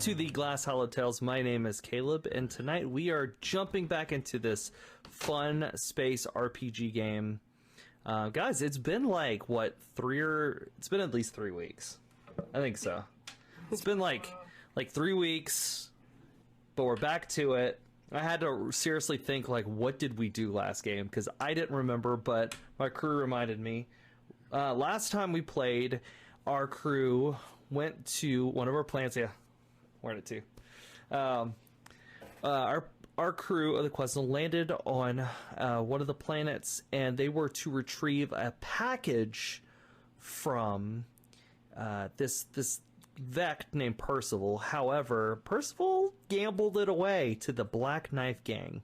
to the Glasshollow Tales. My name is Caleb, and tonight we are jumping back into this fun space RPG game. Guys, it's been like, what, it's been at least 3 weeks. I think so. It's been like 3 weeks, but we're back to it. I had to seriously think, like, what did we do last game? Because I didn't remember, but my crew reminded me. Last time we played, our crew went to one of our planets. Yeah, where did it to? Our crew of the quest landed on one of the planets, and they were to retrieve a package from this Vec named Percival. However, Percival gambled it away to the Black Knife Gang.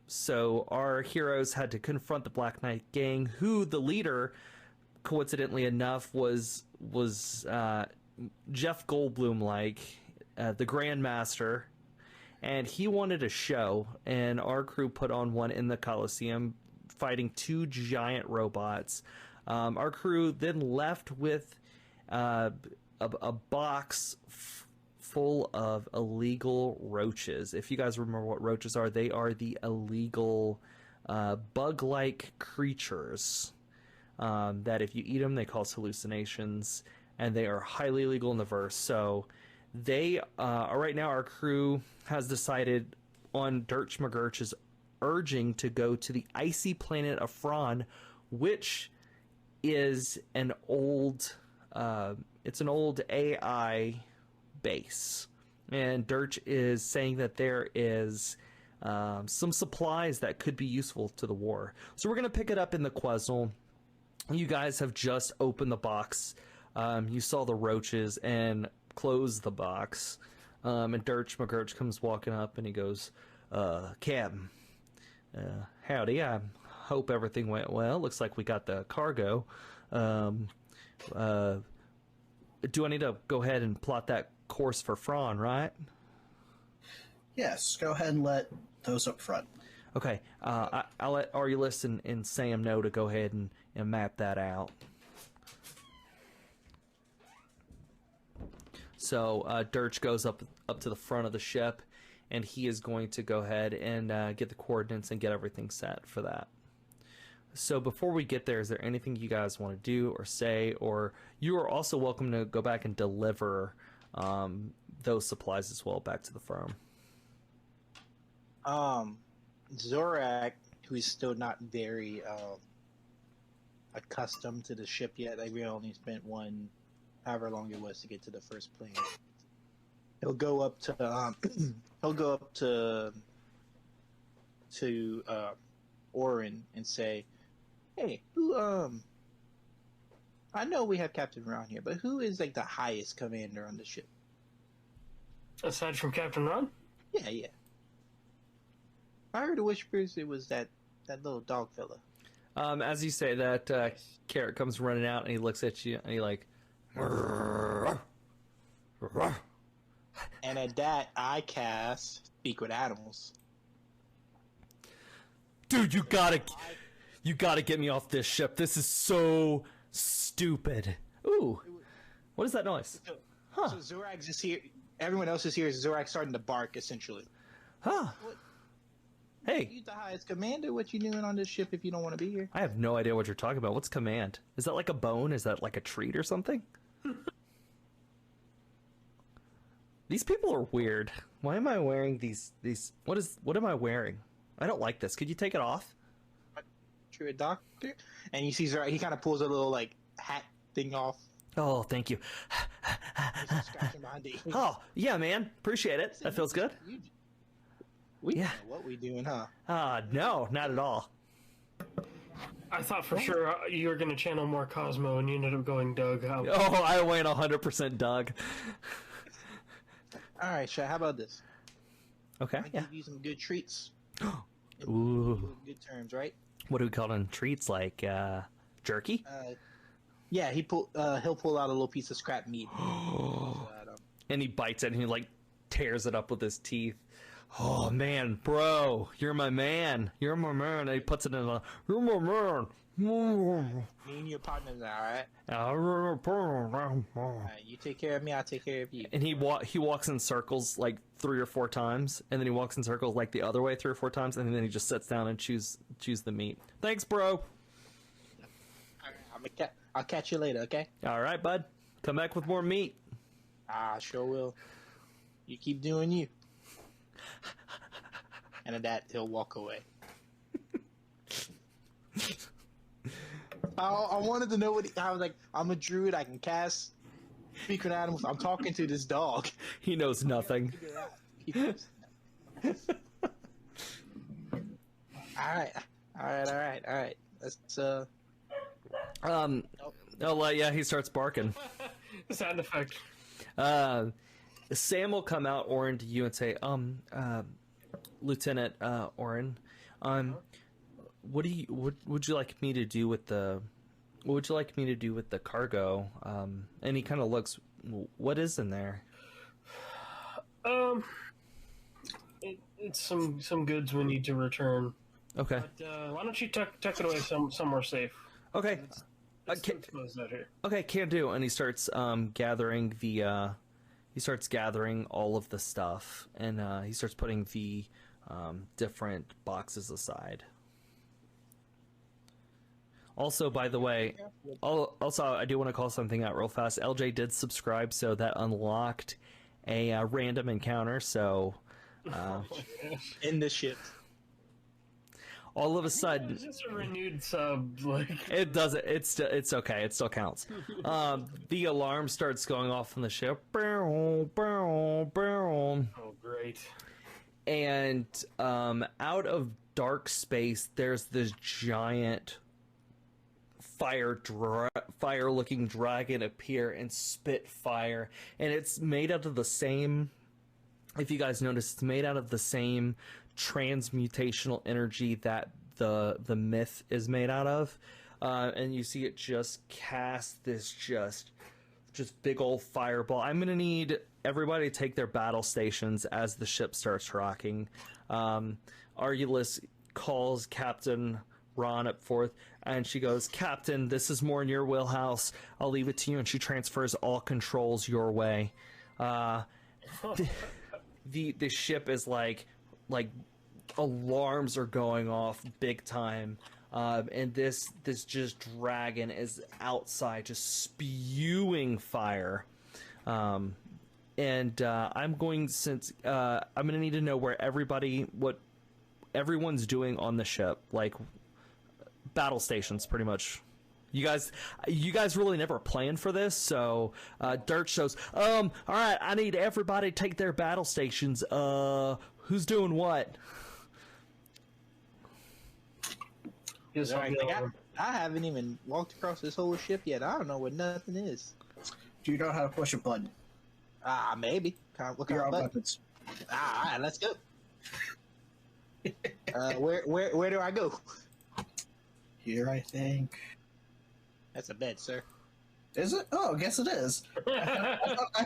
So our heroes had to confront the Black Knife Gang, who the leader, coincidentally enough, was Jeff Goldblum, the Grandmaster, and he wanted a show, and our crew put on one in the Coliseum, fighting 2 giant robots. Our crew then left with a box full of illegal roaches. If you guys remember what roaches are, they are the illegal bug-like creatures that if you eat them, they cause hallucinations, and they are highly illegal in the verse. So they right now, our crew has decided, on Dirtch McGurch's urging, to go to the icy planet of Fron, which is an old AI base, and Dirtch is saying that there is some supplies that could be useful to the war. So we're going to pick it up in the Quetzal. You guys have just opened the box. You saw the roaches and closed the box. And Dirtch McGurch comes walking up and he goes, Captain, howdy, I hope everything went well. Looks like we got the cargo. Do I need to go ahead and plot that course for Fron, right? Yes, go ahead and let those up front. Okay, I'll let Arulus and Sam know to go ahead and map that out. So Dirtch goes up to the front of the ship, and he is going to go ahead and get the coordinates and get everything set for that. So before we get there, is there anything you guys want to do or say? Or you are also welcome to go back and deliver those supplies as well back to the firm. Zorak, who's still not very accustomed to the ship yet, we only spent however long it was to get to the first plane. He'll go up to Orin and say, "Hey, who I know we have Captain Ron here, but who is like the highest commander on the ship?" Aside from Captain Ron? Yeah. I heard the whispers it was that little dog fella. As you say that, Carrot comes running out and he looks at you and he like, and at that, I cast Speak with Animals. Dude, you gotta get me off this ship. This is so stupid. Ooh, what is that noise? So Zorak's just here. Everyone else is here. Zorak's starting to bark, essentially. Huh. Hey. You the highest commander. What you doing on this ship if you don't want to be here? I have no idea what you're talking about. What's command? Is that like a bone? Is that like a treat or something? These people are weird. Why am I wearing these? What am I wearing? I don't like this. Could you take it off? True, doctor. And you see Zorak. He kind of pulls a little like hat thing off. Oh, thank you. Oh, yeah, man. Appreciate it. That feels good. We don't know what we doing, huh? No, not at all. I thought for sure you were going to channel more Cosmo, and you ended up going Doug. Oh, I went 100% Doug. All right, Shay, how about this? Okay, I give you some good treats. Ooh. Good terms, right? What do we call them? Treats like jerky? Yeah, he'll pull out a little piece of scrap meat. And he bites it and he like tears it up with his teeth. Oh man, bro, you're my man. You're my man. And he puts it in a. You're my man. Me and your partners, alright? You take care of me, I'll take care of you. And he walks in circles like 3 or 4 times, and then he walks in circles like the other way 3 or 4 times, and then he just sits down and choose the meat. Thanks, bro. I'll catch you later, okay? All right, bud. Come back with more meat. I sure will. You keep doing you. And at that, he'll walk away. I wanted to know what I was like. I'm a druid. I can cast speaking animals. I'm talking to this dog. He knows nothing. All right. Let's Oh, yeah, he starts barking. Sound effect. Sam will come out, Orin, to you and say, Lieutenant Orin, what would you like me to do with the cargo? And he kind of looks. What is in there? It's some goods we need to return. Okay. But, why don't you tuck it away somewhere safe? Okay. Let's close that here. Okay, can do. And he starts gathering the. He starts gathering all of the stuff, and he starts putting the different boxes aside. Also, by the way, I do want to call something out real fast. LJ did subscribe, so that unlocked a random encounter. So, in the ship. All of a sudden, it's just a renewed sub. Like it doesn't. It's okay. It still counts. The alarm starts going off on the ship. Oh, great! And out of dark space, there's this giant fire-looking dragon appear and spit fire, and it's made out of the same. If you guys notice, it's made out of the same transmutational energy that the myth is made out of, and you see it just cast this just big old fireball. I'm gonna need everybody to take their battle stations as the ship starts rocking. Argulis calls Captain Ron up forth, and she goes, "Captain, this is more in your wheelhouse. I'll leave it to you." And she transfers all controls your way. The ship is like alarms are going off big time, and this just dragon is outside just spewing fire, and I'm going to need to know what everyone's doing on the ship, like battle stations, pretty much. You guys really never planned for this, so Dirtch shows, all right, I need everybody to take their battle stations. Who's doing what? Yes, I haven't even walked across this whole ship yet. I don't know what nothing is. Do you know how to push a button? Maybe. What kind of buttons? All right, let's go. Where do I go? Here, I think. That's a bed, sir. Is it? Oh, I guess it is. I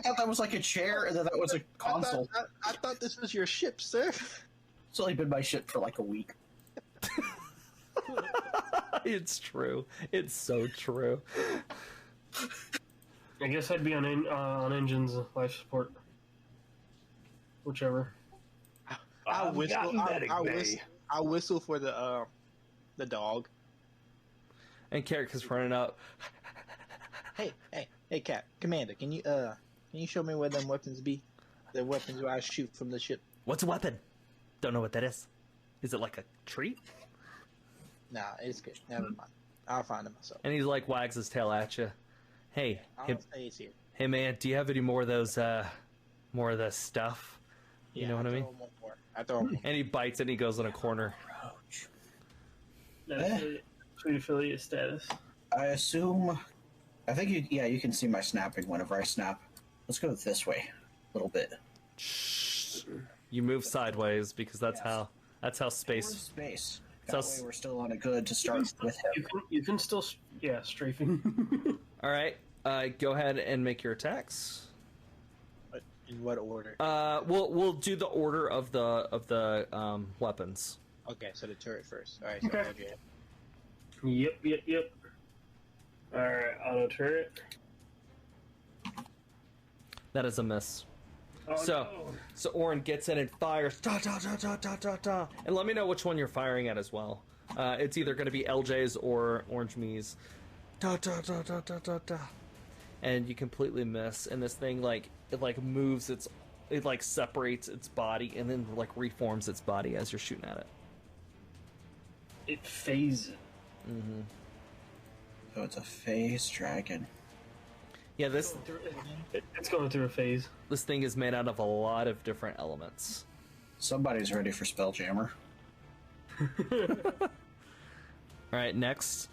thought that was like a chair, and then that was a console. I thought this was your ship, sir. It's only been my ship for like a week. It's true. It's so true. I guess I'd be on engines life support, whichever. I whistle for the dog. And Carrick is running up. Hey, Cap, Commander, can you show me where them weapons be? The weapons where I shoot from the ship. What's a weapon? Don't know what that is. Is it like a treat? Nah, it's good. Never mind. I'll find it myself. And he like wags his tail at you. Hey, I'll say it's here. Hey man, do you have any more of those more of the stuff? You know what I mean? I throw one more. And he bites and he goes in a corner. Ouch. That's tweet affiliate status. I think you can see my snapping whenever I snap. Let's go this way a little bit. You move sideways because that's how space. Space. That way we're still on a good to start with him. You can still strafing. All right, go ahead and make your attacks. But In what order? We'll do the order of the weapons. Okay, so the turret first. All right, so Okay. LJ. Yep. Alright, auto turret. That is a miss. Oh, So no. Orin gets in and fires, da da da da da da da, and let me know which one you're firing at as well. It's either going to be LJ's or Orange'mis. Da da da da da da da, and you completely miss. And this thing it moves it separates its body and then reforms its body as you're shooting at it. It phases. Mm-hmm. So it's a phase dragon. Yeah, this It's going through a phase. this thing is made out of a lot of different elements. Somebody's ready for Spelljammer. All right, next.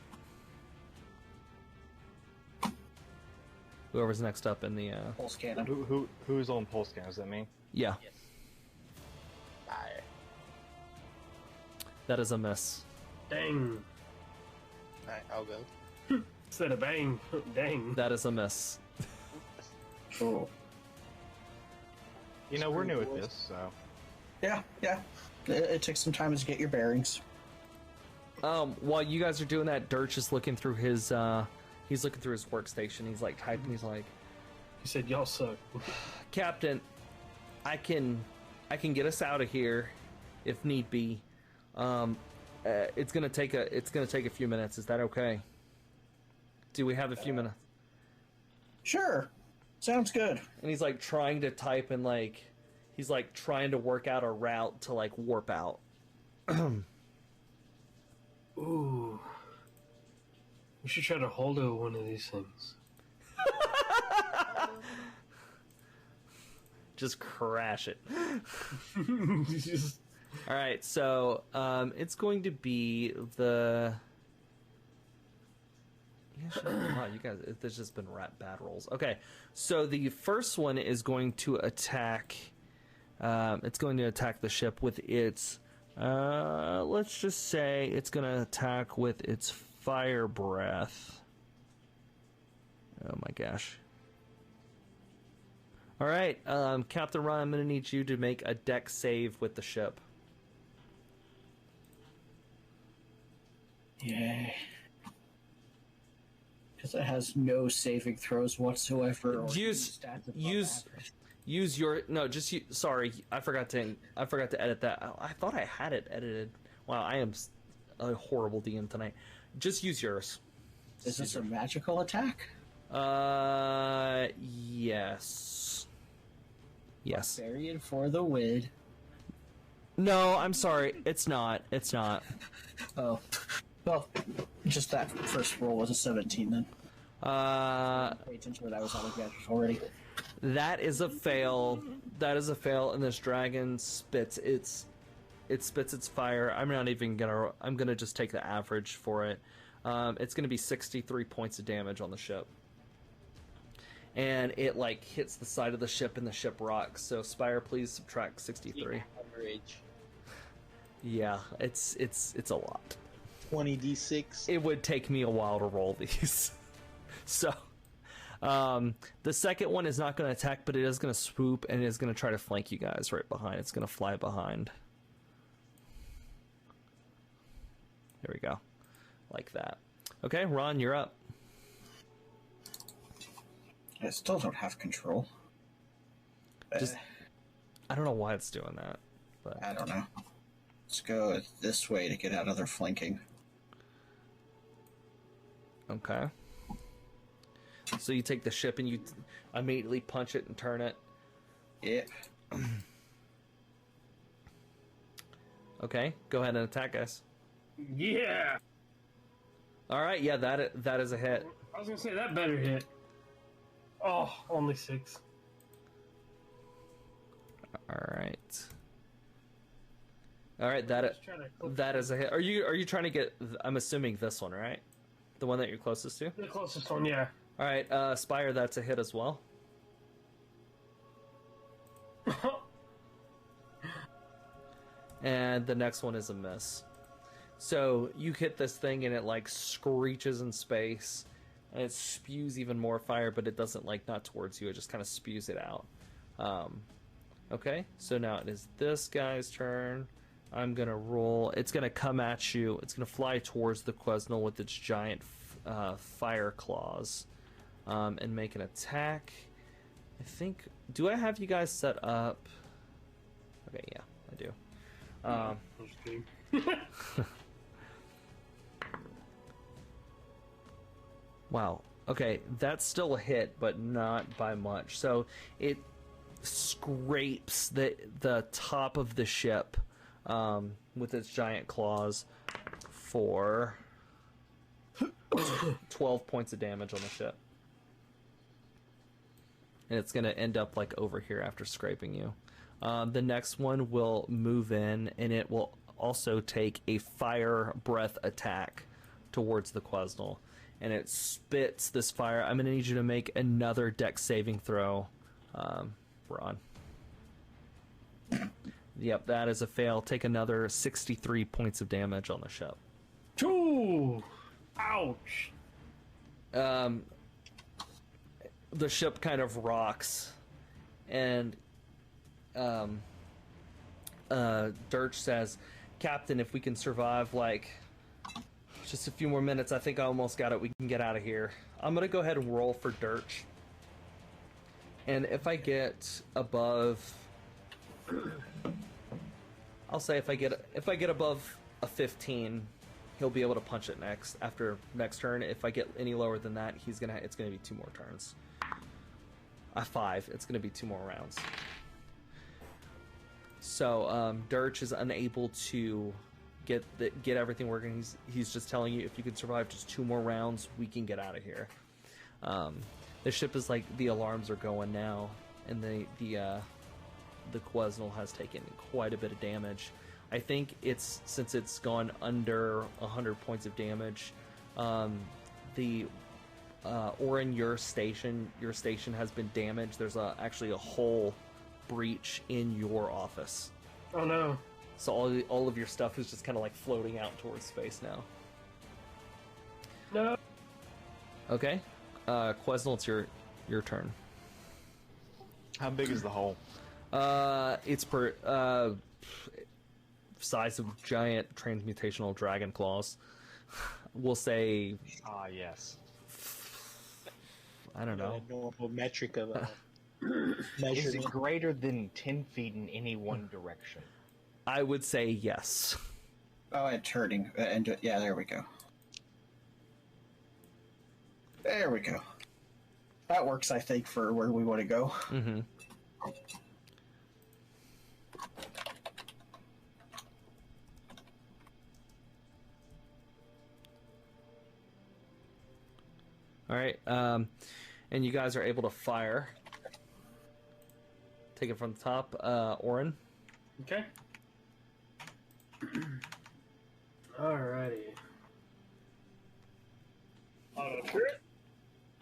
Whoever's next up in the Pulse cannon. Who's on pulse scan? Is that me? yeah, Yes. Fire. that is a miss. Dang. All right, I'll go. Instead of bang. Dang. That is a miss. Cool. You know, we're new at this, so. Yeah. It takes some time to get your bearings. While you guys are doing that, Dirtch is looking through his he's looking through his workstation. He's typing. He's like, He said, y'all suck. Captain, I can get us out of here if need be. It's gonna take a few minutes. Is that okay? Do we have a few minutes? Sure. Sounds good. And he's trying to type and he's trying to work out a route to warp out. Ooh. We should try to hold one of these things. Just crash it. Just- All right, so it's going to be the. Wow, you guys, there's just been bad rolls. Okay, so the first one is going to attack. It's going to attack the ship with its. Let's just say it's going to attack with its fire breath. Oh my gosh. All right, Captain Ron, I'm going to need you to make a deck save with the ship. Yay. Because it has no saving throws whatsoever. Or Use- stats above use- average. Use your sorry, I forgot to edit that. I thought I had it edited. Wow, I am a horrible DM tonight. Just use yours. Is this a magical attack? Yes. Yes. Barbarian for the win. No, I'm sorry. It's not. It's not. Oh. Well, just that first roll was a 17 then. Pay attention to that. I was out of gadgets already. That is a fail. That is a fail, and this dragon spits its fire. I'm not even gonna. I'm gonna just take the average for it. It's gonna be 63 points of damage on the ship, and it hits the side of the ship, and the ship rocks. So Spire, please subtract 63. Average. Yeah, it's a lot. 20d6. It would take me a while to roll these. So. The second one is not going to attack, but it is going to swoop and it is going to try to flank you guys right behind. It's going to fly behind. There we go. Like that. Okay, Ron, you're up. I still don't have control. Just, I don't know why it's doing that, but I don't know. Let's go this way to get out of their flanking. okay. So you take the ship and you immediately punch it and turn it. Yep. Okay, go ahead and attack us. yeah! All right, yeah, that is a hit. I was gonna say that better hit. Oh, only 6. All right. All right, that is a hit. Are you trying to get? I'm assuming this one, right? The one that you're closest to. The closest one, yeah. All right, Spire, that's a hit as well. And the next one is a miss. So you hit this thing and it screeches in space, and it spews even more fire, but it doesn't not towards you. It just kind of spews it out. Okay, so now it is this guy's turn. I'm gonna roll. It's gonna come at you. It's gonna fly towards the Quesnel with its giant fire claws, and make an attack. I think. Do I have you guys set up? Okay, yeah, I do. Wow. Okay, that's still a hit, but not by much. So it scrapes the top of the ship with its giant claws for 12 points of damage on the ship. And it's going to end up like over here after scraping you. The next one will move in, and it will also take a fire breath attack towards the Quesnel. And it spits this fire. I'm going to need you to make another dex saving throw, Ron. Yep, that is a fail. Take another 63 points of damage on the ship. Ooh! Ouch! The ship kind of rocks, and Dirtch says, "Captain, if we can survive like just a few more minutes, I think I almost got it. We can get out of here." I'm gonna go ahead and roll for Dirtch, and if I get above, I'll say if I get above a 15, he'll be able to punch it next turn. If I get any lower than that, it's gonna be 2 more turns. 5. It's gonna be 2 more rounds. So Dirtch is unable to get everything working. He's just telling you, if you can survive just 2 more rounds, we can get out of here. The ship is like, the alarms are going now, and the Quesnel has taken quite a bit of damage. I think since it's gone under 100 points of damage, Orin, your station has been damaged. There's actually a whole breach in your office. Oh no. So all of your stuff is just kind of like floating out towards space now. No. Okay. Quesnel, it's your turn. How big is the hole? It's size of giant transmutational dragon claws. We'll say... yes. I don't know. A normal metric of Is measuring. it greater than 10 feet in any one direction? I would say yes. Oh, it's hurting. Yeah, there we go. There we go. That works, I think, for where we want to go. Mm-hmm. All right, and you guys are able to fire. Take it from the top, Orin. Okay. Alrighty. Auto turret.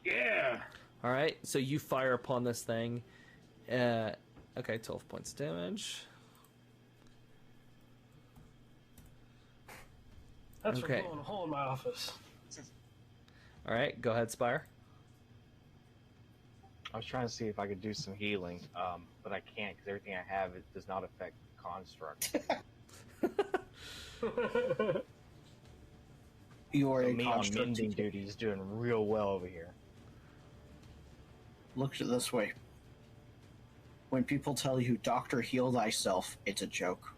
Yeah. All right, so you fire upon this thing. Okay, 12 points of damage. That's Okay. for blowing a hole in my office. All right, go ahead, Spire. I was trying to see if I could do some healing, but I can't because everything I have it does not affect construct. You are So a me on construct. mending duty is doing real well over here. Look at it this way. When people tell you, "Doctor, heal thyself," it's a joke.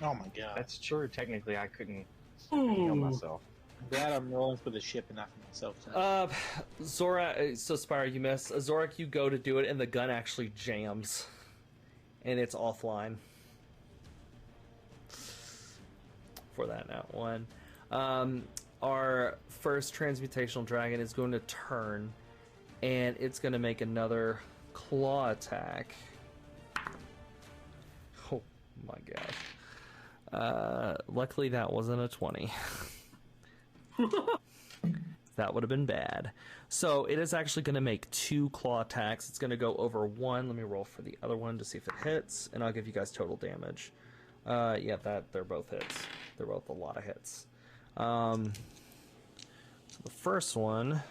Oh my god. That's true. Technically, I couldn't heal myself. I'm glad I'm rolling for the ship and not for myself tonight. Zora, so Spire, you miss. Zorak, you go to do it, and the gun actually jams. And it's offline. For that, not one. Our first transmutational dragon is going to turn, and it's going to make another claw attack. Oh my gosh. Luckily that wasn't a 20. That would have been bad. So it is actually going to make 2 claw attacks. It's going to go over 1. Let me roll for the other one to see if it hits, and I'll give you guys total damage. Yeah, they're both hits. They're both a lot of hits. So the first one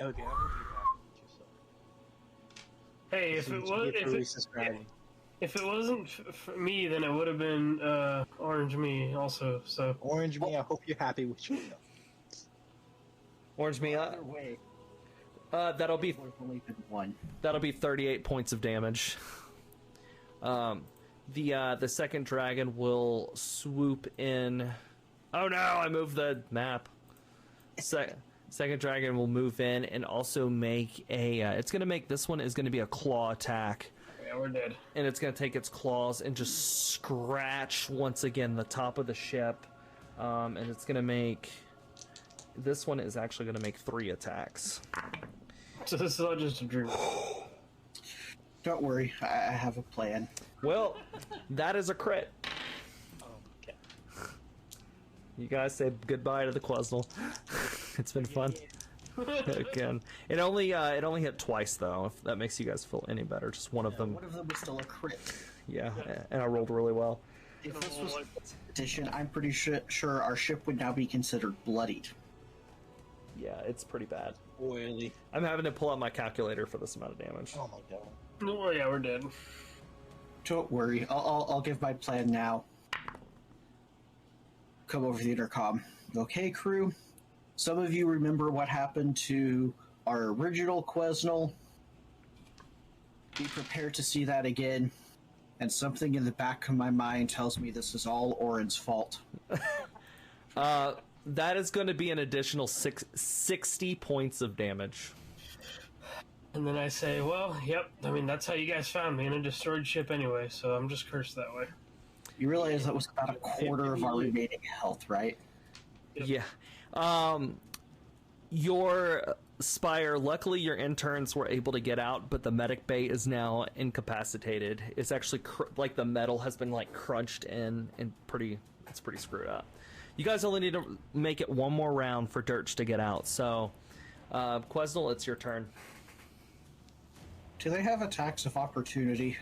Okay, I will be back. Hey, if it wasn't for me, then it would have been Orange Me also. So Orange Me, I hope you're happy with yourself. Orange me up. Either way, That'll be there's only been one. 38 points of damage. The second dragon will swoop in. Oh no! I moved the map. Second dragon will move in and also make a. It's gonna make this one is gonna be a claw attack. yeah, we're dead. And it's gonna take its claws and just scratch once again the top of the ship. And it's gonna make. This one is actually gonna make 3 attacks. So this is all just a dream. Don't worry, I have a plan. Well, that is a crit. Okay. You guys say goodbye to the Quetzal. It's been fun. Again, it only hit twice though. If that makes you guys feel any better, just one of them. One of them was still a crit. Yeah, and I rolled really well. If this was edition, I'm pretty sure our ship would now be considered bloodied. Yeah, it's pretty bad. Oily. I'm having to pull out my calculator for this amount of damage. Oh my god. Oh yeah, we're dead. Don't worry, I'll give my plan now. Come over the intercom. Okay, crew. Some of you remember what happened to our original Quetzal. Be prepared to see that again. And something in the back of my mind tells me this is all Orin's fault. That is going to be an additional 60 points of damage. And then I say, well, yep, I mean, that's how you guys found me in a destroyed ship anyway, so I'm just cursed that way. You realize that was about a quarter of our remaining health, right? Yeah. Your Spire, luckily your interns were able to get out, but the medic bay is now incapacitated. It's actually like the metal has been like crunched in and it's pretty screwed up. You guys only need to make it one more round for Dirtch to get out. So, Quetzal, it's your turn. Do they have attacks of opportunity?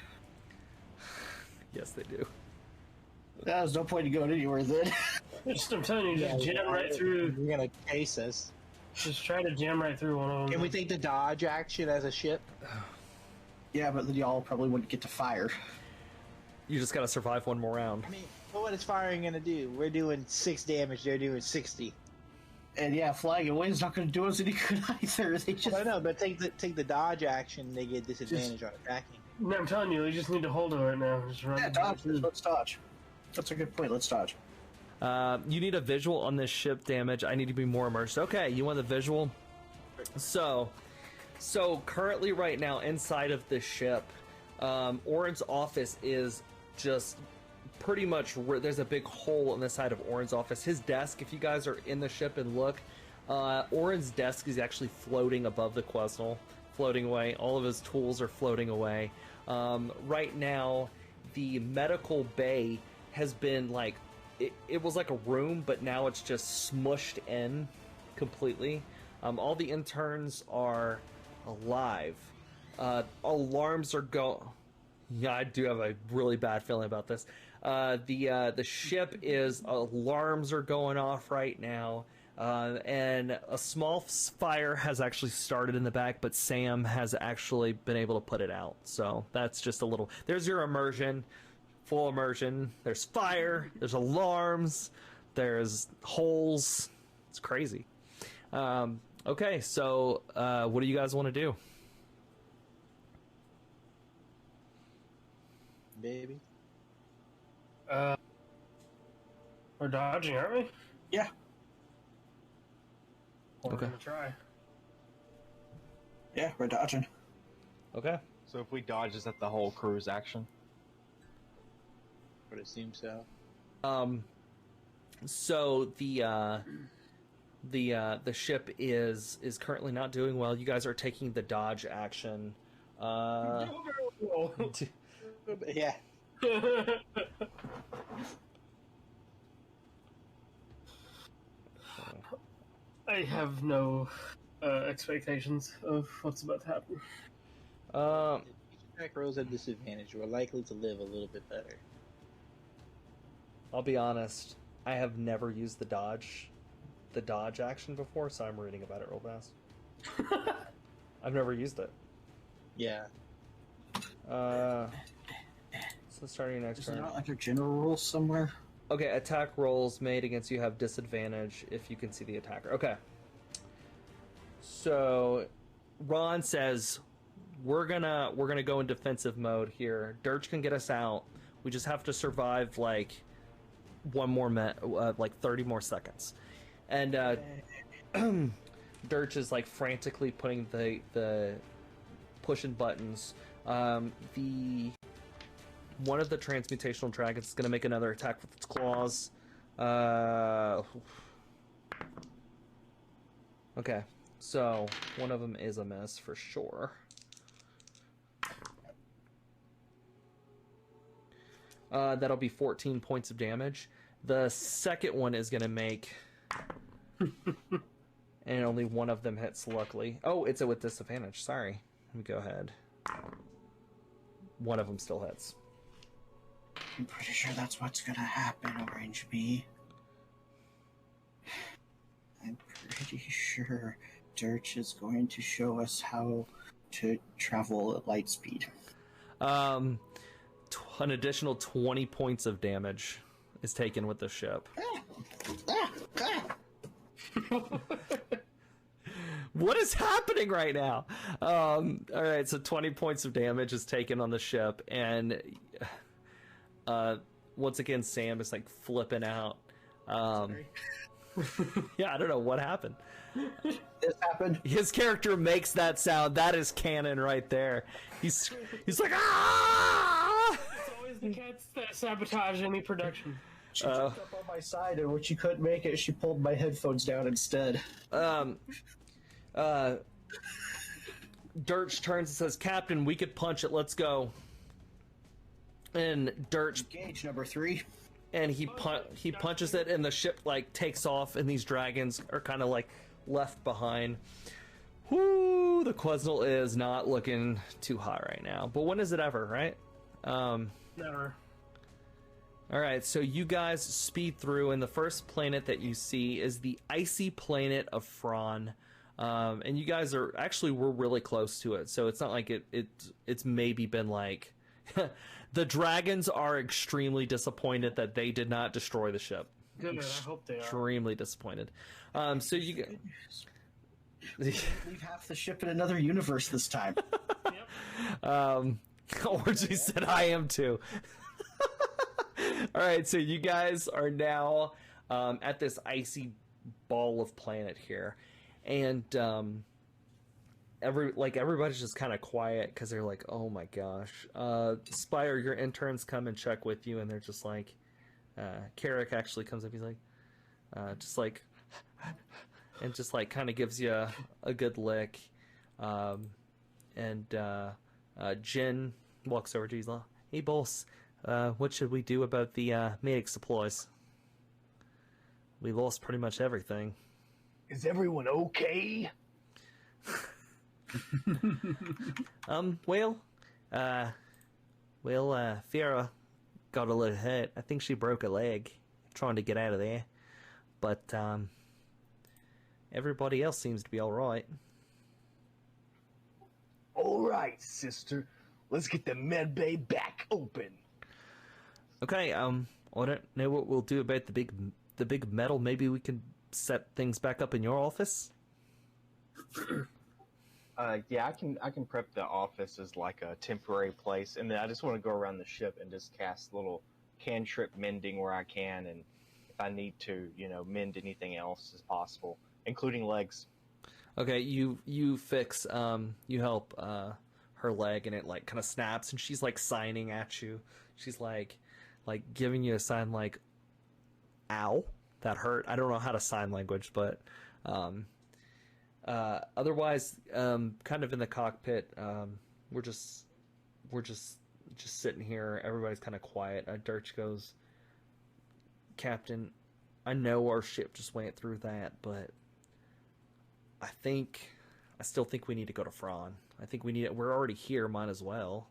Yes, they do. There's no point in going anywhere then. I'm telling you, just jam right through. You're gonna case us. Just try to jam right through one of them. Can we take the dodge action as a ship? Yeah, but then y'all probably wouldn't get to fire. You just gotta survive one more round. I mean, what is firing gonna do? We're doing 6 damage, they're doing 60. And yeah, flying away is not going to do us any good either. They just... I know, but take the dodge action, they get disadvantage on attacking. No, I'm telling you, we just need to hold it right now. Just run. Yeah, dodge. Let's dodge. That's a good point. Let's dodge. You need a visual on this ship damage. I need to be more immersed. Okay, you want the visual? So currently right now inside of this ship, Orin's office is just pretty much, there's a big hole in the side of Orin's office. His desk, if you guys are in the ship and look, Orin's desk is actually floating above the Quetzal, floating away. All of his tools are floating away. Right now, the medical bay has been like, it was like a room, but now it's just smushed in completely. All the interns are alive. Alarms are Yeah, I do have a really bad feeling about this. The ship is, alarms are going off right now, and a small fire has actually started in the back, but Sam has actually been able to put it out. So that's just a little. There's your immersion, full immersion. There's fire. There's alarms. There's holes. It's crazy. Okay, so what do you guys want to do? Baby. We're dodging, aren't we? Yeah. We're Okay. gonna try. Yeah, we're dodging. Okay. So if we dodge, is that the whole crew's action? But it seems so. So the ship is currently not doing well. You guys are taking the dodge action. Yeah. I have no expectations of what's about to happen. Attack rolls at disadvantage. We're likely to live a little bit better. I'll be honest. I have never used the dodge action before, so I'm reading about it real fast. I've never used it. Yeah. So starting next Is turn. there not like a general rule somewhere? Okay, attack rolls made against you have disadvantage if you can see the attacker. Okay. So Ron says we're gonna go in defensive mode here. Dirtch can get us out. We just have to survive like one more like 30 more seconds. And Dirtch is like frantically putting the pushing buttons. One of the transmutational dragons is going to make another attack with its claws. Okay, so one of them is a miss for sure. That'll be 14 points of damage. The second one is going to make... and only one of them hits, luckily. Oh, it's with disadvantage. Sorry. Let me go ahead. One of them still hits. I'm pretty sure that's what's gonna happen, Orange Bee. I'm pretty sure Dirtch is going to show us how to travel at light speed. An additional 20 points of damage is taken with the ship. What is happening right now? All right, so 20 points of damage is taken on the ship, and once again, Sam is like flipping out. Yeah, I don't know what happened. This happened. His character makes that sound. That is canon right there. He's like, ah! It's always the cats that sabotage any production. She jumped up on my side, and when she couldn't make it, she pulled my headphones down instead. Dirtch turns and says, "Captain, we could punch it. Let's go." And Dirtch Engage number 3. and he punches it, and the ship like takes off, and these dragons are kind of like left behind. Whoo! The Quesnel is not looking too hot right now. But when is it ever, right? Never. All right, so you guys speed through, and the first planet that you see is the icy planet of Fron. And you guys we're really close to it, so it's not like it's maybe been like... The dragons are extremely disappointed that they did not destroy the ship. Good, I hope they are. Extremely disappointed. So you... Leave half the ship in another universe this time. Yep. Orgy said I am too. All right, so you guys are now at this icy ball of planet here, and everybody's just kind of quiet because they're like, "Oh my gosh!" Spire, your interns come and check with you, and they're just like, Carrick actually comes up. He's like, just like, and just like kind of gives you a good lick, and Jin walks over to you. He's like, "Hey, boss. What should we do about the medic supplies? We lost pretty much everything." Is everyone okay? Well, Fiora got a little hurt. I think she broke a leg trying to get out of there. But, everybody else seems to be alright. Alright, sister. Let's get the med bay back open. Okay, I don't know what we'll do about the big metal. Maybe we can set things back up in your office? Yeah, I can prep the office as like a temporary place, and then I just want to go around the ship and just cast little cantrip mending where I can, and if I need to, mend anything else as possible, including legs. Okay, you fix, you help her leg, and it like kind of snaps, and she's like signing at you. She's like giving you a sign like, "Ow, that hurt." I don't know how to sign language, but otherwise, kind of in the cockpit, we're just sitting here. Everybody's kind of quiet. Dirtch goes, "Captain, I know our ship just went through that, but I still think we need to go to Fron. I think we're already here. Might as well."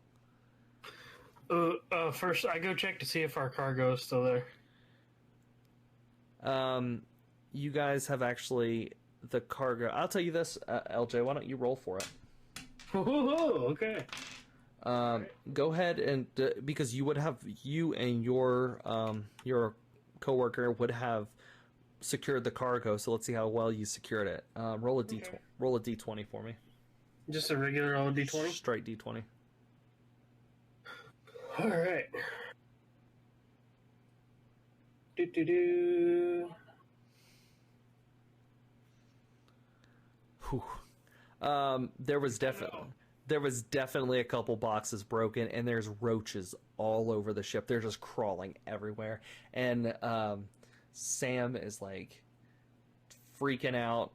First, I go check to see if our cargo is still there. You guys have actually the cargo. I'll tell you this, LJ. Why don't you roll for it? Oh, okay. Go ahead and because you and your coworker would have secured the cargo. So let's see how well you secured it. Roll a d20 for me. Just a regular old d20. Straight d20. All right. Do. Whew. There was definitely a couple boxes broken, and there's roaches all over the ship. They're just crawling everywhere, and Sam is like freaking out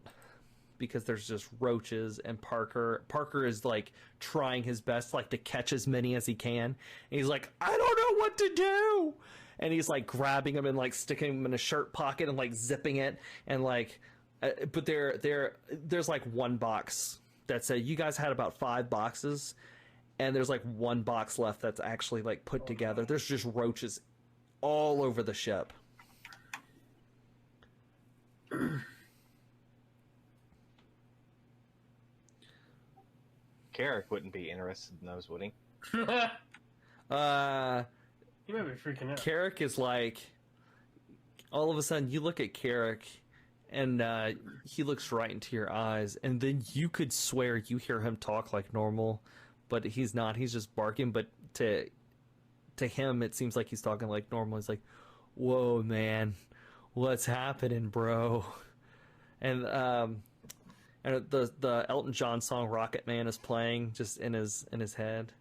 because there's just roaches, and Parker is like trying his best like to catch as many as he can, and he's like, I don't know what to do, and he's like grabbing them and like sticking them in a shirt pocket and like zipping it, and like but there's like one box that said you guys had about 5 boxes, and there's like one box left that's actually like put together. There's just roaches all over the ship. Carrick wouldn't be interested in those, would he? You might be freaking out. Carrick is like, all of a sudden you look at Carrick, and he looks right into your eyes, and then you could swear you hear him talk like normal, but he's not. He's just barking. But to him, it seems like he's talking like normal. He's like, "Whoa, man, what's happening, bro?" And the Elton John song "Rocket Man" is playing just in his head,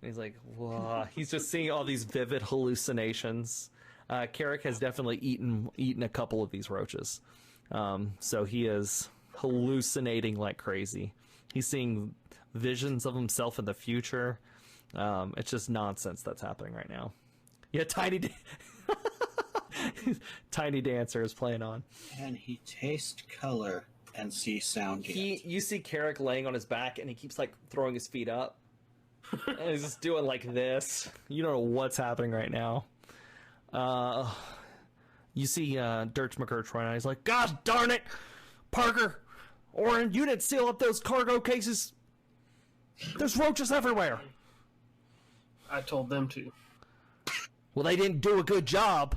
and he's like, "Whoa!" He's just seeing all these vivid hallucinations. Carrick has definitely eaten a couple of these roaches. So he is hallucinating like crazy. He's seeing visions of himself in the future. It's just nonsense that's happening right now. Yeah, Tiny Dancer is playing on. Can he taste color and see sound yet? You see Carrick laying on his back, and he keeps like throwing his feet up. And he's just doing like this. You don't know what's happening right now. You see Dirtch McGurch right now. He's like, "God darn it, Parker, Orin, you didn't seal up those cargo cases. There's roaches everywhere." I told them to. Well, they didn't do a good job.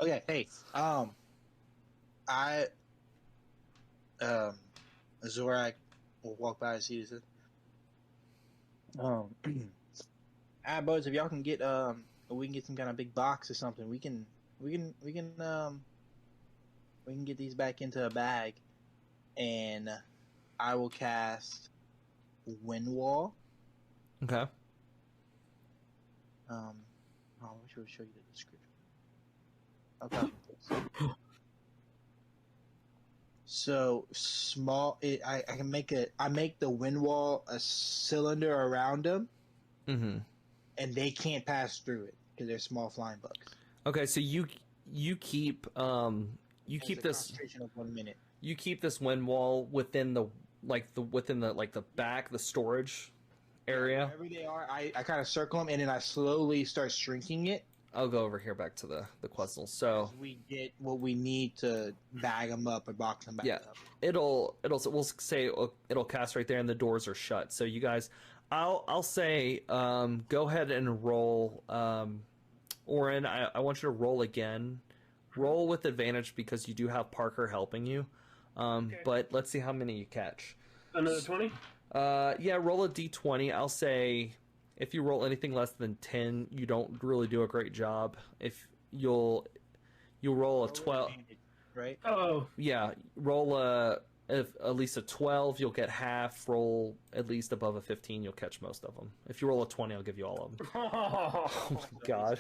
Okay, hey, Zorak will walk by and see this. Boys, if y'all can get we can get some kind of big box or something, we can get these back into a bag, and I will cast Wind Wall. Okay. I wish I would show you the description. Okay. So small. I make the wind wall a cylinder around them, and they can't pass through it because they're small flying bugs. Okay, so you keep this concentration of 1 minute. You keep this wind wall within the back, the storage area. Wherever they are, I kind of circle them, and then I slowly start shrinking it. I'll go over here back to the Quetzal. So we get what we need to bag them up or box them back up. We'll say it'll cast right there, and the doors are shut. So you guys, I'll say go ahead and roll. Orin, I want you to roll again. Roll with advantage because you do have Parker helping you. Okay. But let's see how many you catch. Another 20? Yeah, roll a d20. I'll say if you roll anything less than 10, you don't really do a great job. If you'll roll a 12, right? Oh, yeah, roll at least a 12, you'll get half. Roll at least above a 15, you'll catch most of them. If you roll a 20, I'll give you all of them. Oh my gosh.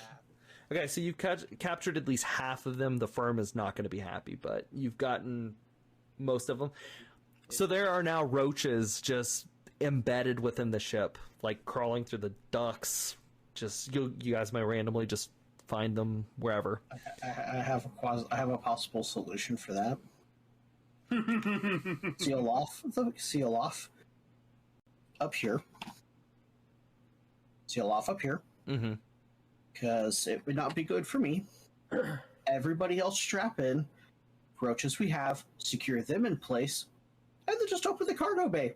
Okay, so you've captured at least half of them. The firm is not going to be happy, but you've gotten most of them. So there are now roaches just embedded within the ship, like crawling through the ducts. Just you guys might randomly just find them wherever. I have a possible solution for that. Seal off up here. Seal off up here. Mm-hmm. Because it would not be good for me. everybody else strap in, roaches we have, secure them in place, and then just open the cargo bay.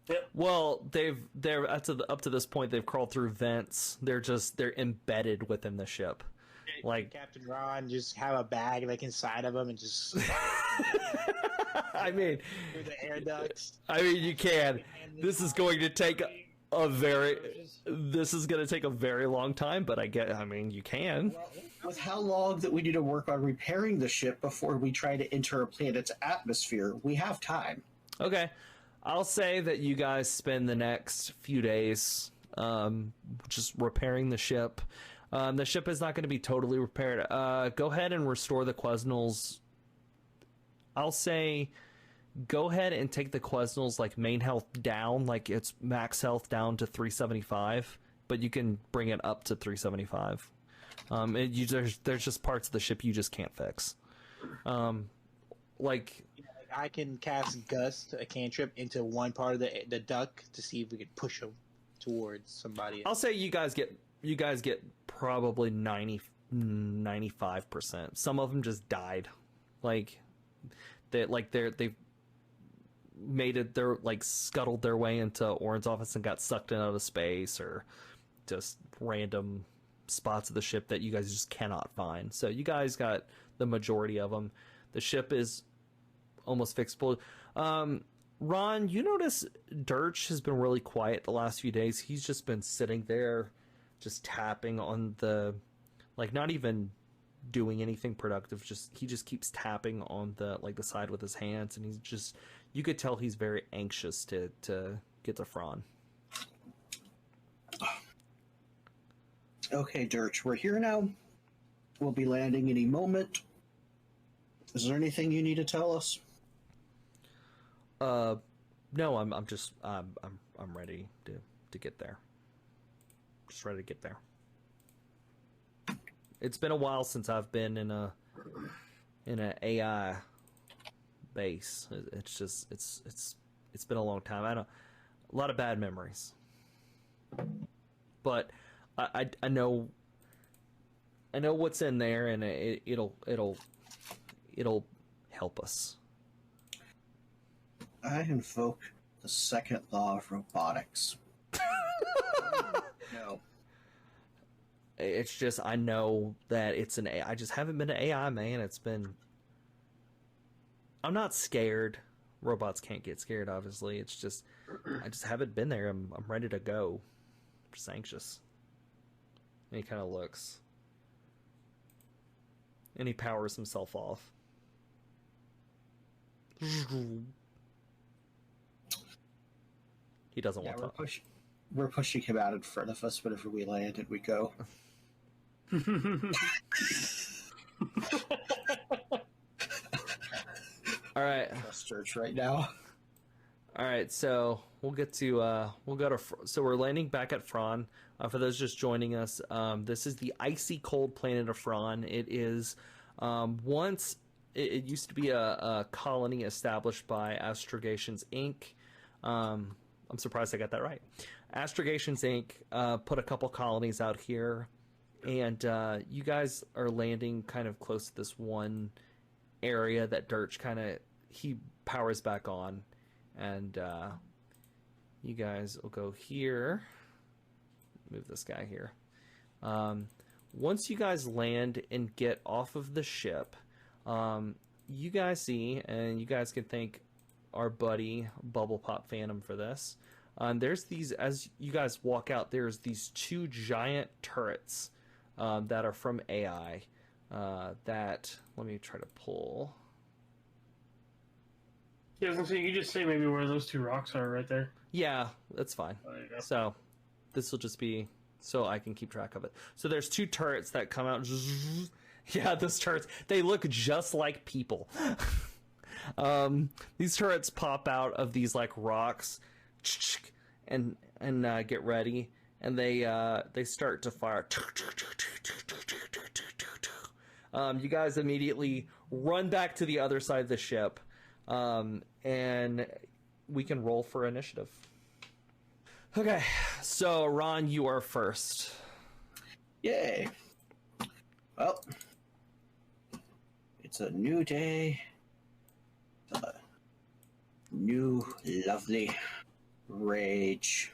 Yep. Well, they're up to this point they've crawled through vents. They're embedded within the ship. Like Captain Ron, just have a bag like inside of him and just. I mean, through the air ducts. I mean, you can. This is going to take a very long time, but I mean, you can. With how long that we need to work on repairing the ship before we try to enter a planet's atmosphere, we have time. Okay. I'll say that you guys spend the next few days just repairing the ship. The ship is not going to be totally repaired. Go ahead and restore the Quesnels. I'll say go ahead and take the Quesnels like main health down, like its max health down to 375, but you can bring it up to 375. There's just parts of the ship you just can't fix. I can cast Gust, a cantrip, into one part of the duct to see if we could push them towards somebody else. I'll say you guys get probably 95%. Some of them just died. They've made it, they're like scuttled their way into Orin's office and got sucked into outer space, or just random spots of the ship that you guys just cannot find. So you guys got the majority of them. The ship is almost fixable. Ron, you notice Dirtch has been really quiet the last few days. He's just been sitting there, just tapping on the, like, not even doing anything productive. He just keeps tapping on the side with his hands, and you could tell he's very anxious to get to Fron. Okay, Dirtch, we're here now. We'll be landing any moment. Is there anything you need to tell us? No, I'm ready to get there. Just ready to get there. It's been a while since I've been in an AI base. It's been a long time. A lot of bad memories. But I know what's in there, and it'll help us. I invoke the second law of robotics. No. It's just, I know that it's an AI. I just haven't been an AI, man. I'm not scared. Robots can't get scared, obviously. It's just, I just haven't been there. I'm ready to go. I'm just anxious. And he kind of looks. And he powers himself off. He doesn't want to. We're pushing him out in front of us whenever we land and we go. All right. Search right now. All right, so we'll go to so we're landing back at Fron. For those just joining us, this is the icy cold planet of Fron. It is once it used to be a colony established by Astrogations Inc. I'm surprised I got that right. Astrogations Inc. Put a couple colonies out here, and you guys are landing kind of close to this one area that Dirtch he powers back on, and you guys will go here. Move this guy here. Once you guys land and get off of the ship, you guys see, and you guys can thank our buddy Bubble Pop Phantom for this. There's these, as you guys walk out, there's these two giant turrets that are from AI that, let me try to pull. Yeah, I was gonna say, you just say maybe where those two rocks are right there. Yeah, that's fine. Oh, there you go. So this will just be so I can keep track of it. So there's two turrets that come out. Yeah, those turrets, they look just like people. These turrets pop out of these like rocks and get ready, and they start to fire. You guys immediately run back to the other side of the ship, and we can roll for initiative. Okay, so Ron, you are first. Yay. Well, it's a new day. New lovely rage.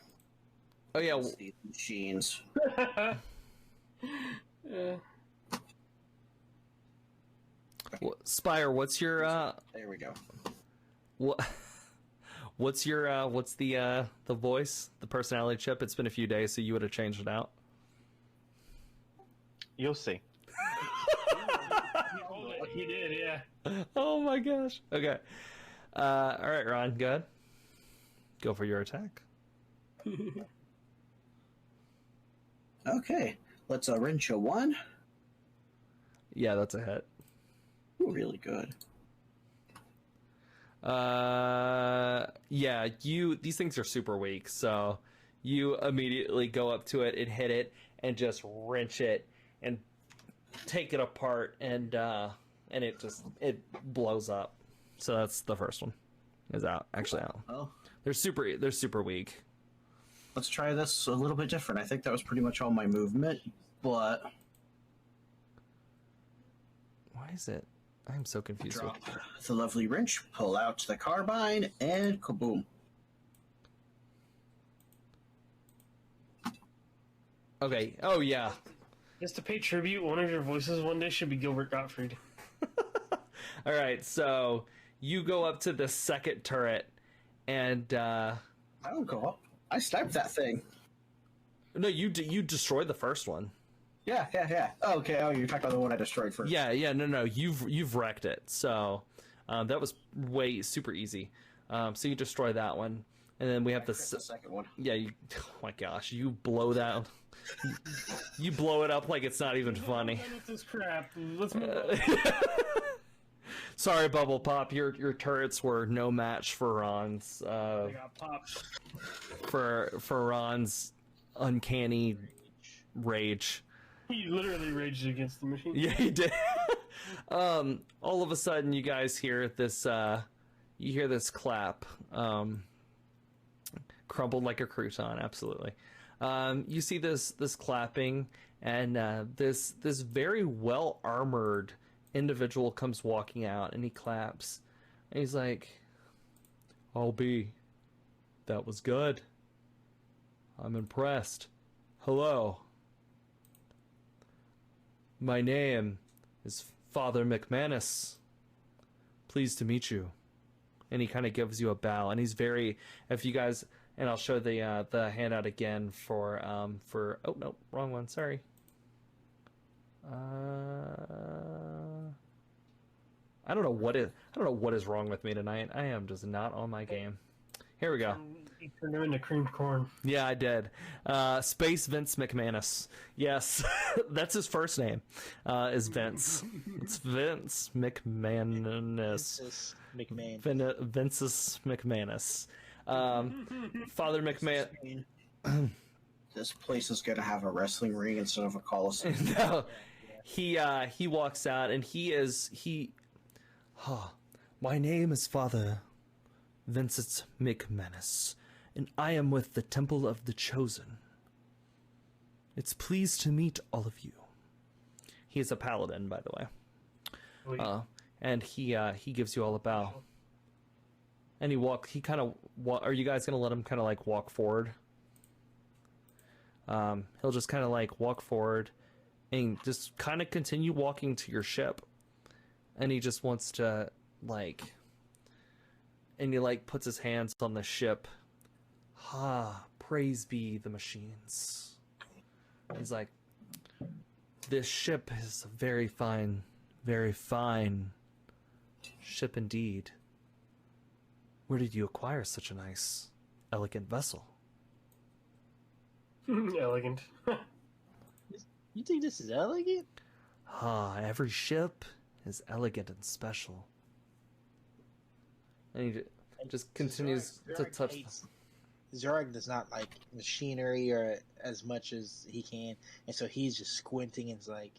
Oh yeah, These machines. Spire, what's your There we go. what's your what's the voice, the personality chip? It's been a few days, so you would have changed it out. You'll see. He did, yeah. Oh my gosh. Okay. All right, Ron, go ahead. Go for your attack. Okay, let's wrench a 1. Yeah, that's a hit. Ooh, really good. Yeah, these things are super weak, so you immediately go up to it and hit it and just wrench it and take it apart, and it blows up. So that's the first one. Is out. Actually out. Oh. They're super weak. Let's try this a little bit different. I think that was pretty much all my movement, but Why is it? I'm so confused. drop the lovely wrench, pull out the carbine, and kaboom. Okay. Oh yeah. Just to pay tribute, one of your voices one day should be Gilbert Gottfried. All right. So you go up to the second turret, and I don't go up. I sniped that thing. no, you destroyed the first one. Yeah. Oh, okay. Oh, you're talking about the one I destroyed first. Yeah. No. You've wrecked it. So that was super easy. So you destroy that one, and then we have the second one. Yeah. Oh my gosh, you blow that. You blow it up like it's not even funny. This crap. Let's move on. Sorry, Bubble Pop. Your turrets were no match for Ron's. I got popped. For Ron's uncanny rage. He literally raged against the machine. Yeah, he did. All of a sudden, you guys hear this. You hear this clap. Crumbled like a crouton. Absolutely. You see this clapping, and this very well armored individual comes walking out, and he claps, and he's like, that was good. I'm impressed. Hello. My name is Father McManus. Pleased to meet you. And he kind of gives you a bow, and he's very, if you guys, and I'll show the handout again for oh no, wrong one, sorry. I don't know what is wrong with me tonight. I am just not on my game. Here we go. You turned him into creamed corn. Yeah, I did. Space Vince McManus. Yes, that's his first name. Is Vince. It's Vince McManus. Vince's McManus. Father McManus. This place is gonna have a wrestling ring instead of a coliseum. No, he walks out, and my name is Father Vincent McManus, and I am with the Temple of the Chosen. It's pleased to meet all of you. He is a paladin, by the way. And he gives you all a bow. And he kind of are you guys gonna let him kind of like walk forward? He'll just kind of like walk forward and just kind of continue walking to your ship. And he just wants to and he puts his hands on the ship. Praise be the machines. He's like, this ship is a very fine ship indeed. Where did you acquire such a nice, elegant vessel? Elegant. You think this is elegant? Every ship is elegant and special. And he just continues to touch. Zorg does not like machinery or as much as he can, and so he's just squinting and is like,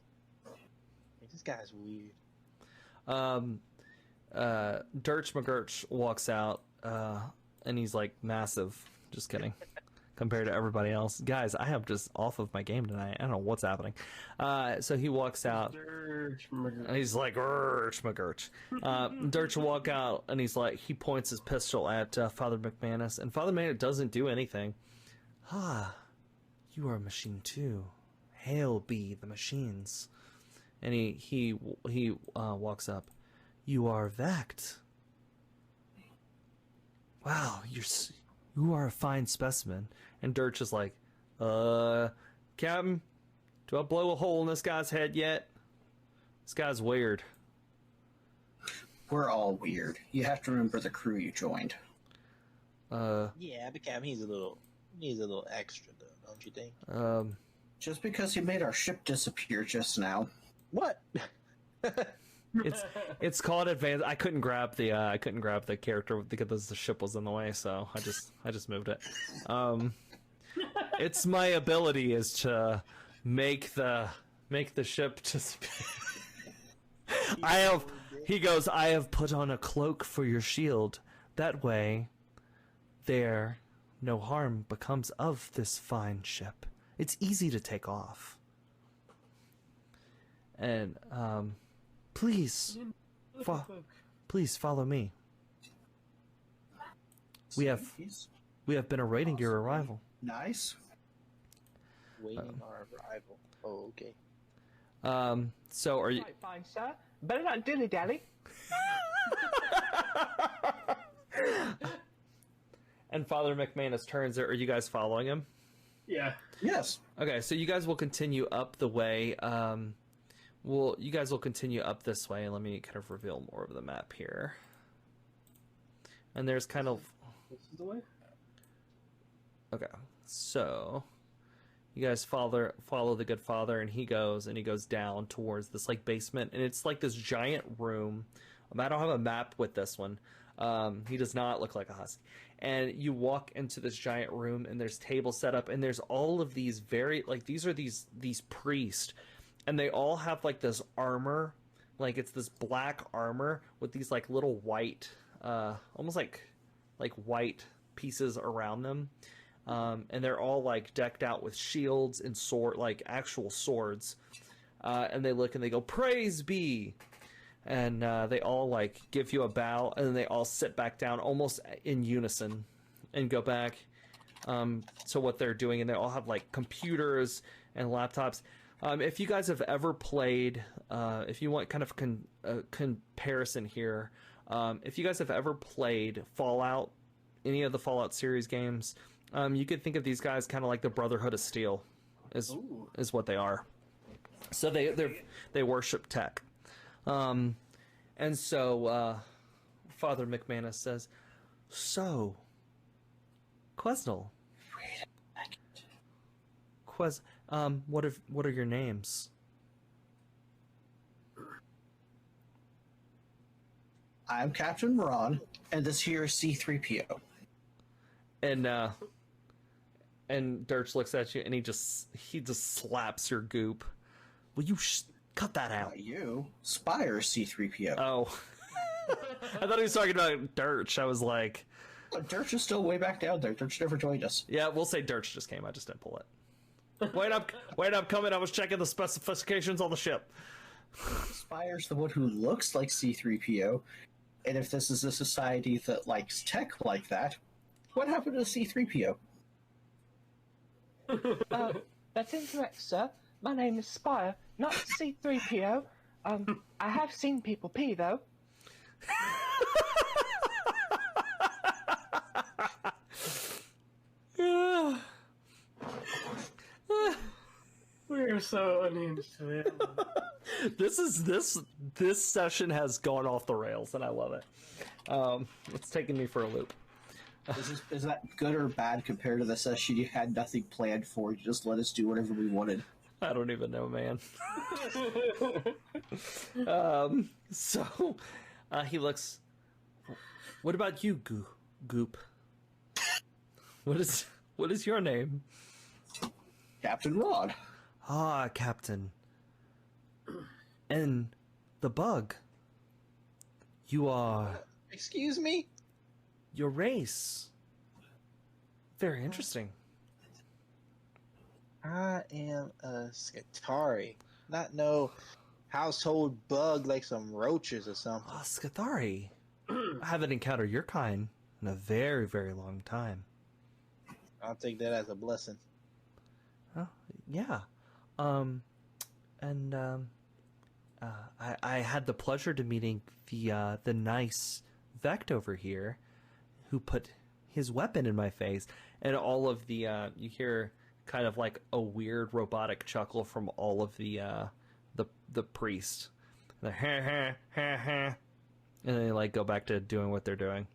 this guy's weird. Dirtch McGurch walks out, and he's like massive. Just kidding. compared to everybody else. Guys, I have just off of my game tonight. I don't know what's happening. So he walks out. Dirtch McGurch. And he's like, Dirtch McGurch. Dirtch will walk out, and he's like, he points his pistol at Father McManus, and Father McManus doesn't do anything. Ah, you are a machine too. Hail be the machines. And he walks up. You are Vect. Wow, you are a fine specimen. And Dirtch is like, Captain, do I blow a hole in this guy's head yet? This guy's weird. We're all weird. You have to remember the crew you joined. Yeah, but Captain, he's a little extra though, don't you think? Just because he made our ship disappear just now. What? It's called advanced. I couldn't grab the character because the ship was in the way, so I just moved it. It's my ability is to make the ship disappear. He goes, I have put on a cloak for your shield. That way no harm becomes of this fine ship. It's easy to take off. And please follow me. We have been awaiting your arrival. Nice. Waiting our arrival. Oh, okay. So are you? Right, fine, sir. Better not dilly dally. And Father McManus turns. Are you guys following him? Yeah. Yes. Okay, so you guys will continue up the way. You guys will continue up this way, and let me kind of reveal more of the map here. And there's kind of. This is the way? Okay, so you guys follow the good father, and he goes down towards this like basement, and it's like this giant room. I don't have a map with this one. He does not look like a husky. And you walk into this giant room, and there's tables set up, and there's all of these these priests, and they all have like this armor, like it's this black armor with these like little white, almost like white pieces around them. And they're all like decked out with shields and like actual swords. And they look and they go, "Praise be!" And they all like give you a bow, and then they all sit back down almost in unison and go back to what they're doing. And they all have like computers and laptops. If you guys have ever played, if you want kind of a comparison here, if you guys have ever played Fallout, any of the Fallout series games, you could think of these guys kind of like the Brotherhood of Steel, is what they are. So they worship tech. And so Father McManus says, "So, Quesnel, what are your names?" I'm Captain Ron, and this here is C-3PO. And Dirtch looks at you, and he just slaps your goop. Will you cut that out? Not you. Spire C-3PO. Oh. I thought he was talking about Dirtch. I was like... But Dirtch is still way back down there. Dirtch never joined us. Yeah, we'll say Dirtch just came. I just didn't pull it. Wait, I'm coming. I was checking the specifications on the ship. Spire's the one who looks like C-3PO. And if this is a society that likes tech like that, what happened to C-3PO? That's incorrect, sir. My name is Spire, not C-3PO. I have seen people pee, though. We are so unhinged today. This session has gone off the rails, and I love it. It's taking me for a loop. Is that good or bad compared to the session you had nothing planned for? You just let us do whatever we wanted. I don't even know, man. So he looks. What about you, Goop? What is your name? Captain Rod. Ah, Captain. And the bug. You are. Excuse me? Your race. Very interesting. I am a Scutari. Not no household bug like some roaches or something. Oh, Scathari. I haven't encountered your kind in a very, very long time. I'll take that as a blessing. Oh, yeah. I had the pleasure to meeting the nice Vect over here, who put his weapon in my face, and all of the you hear kind of like a weird robotic chuckle from all of the priest. The ha ha ha ha, and they like go back to doing what they're doing.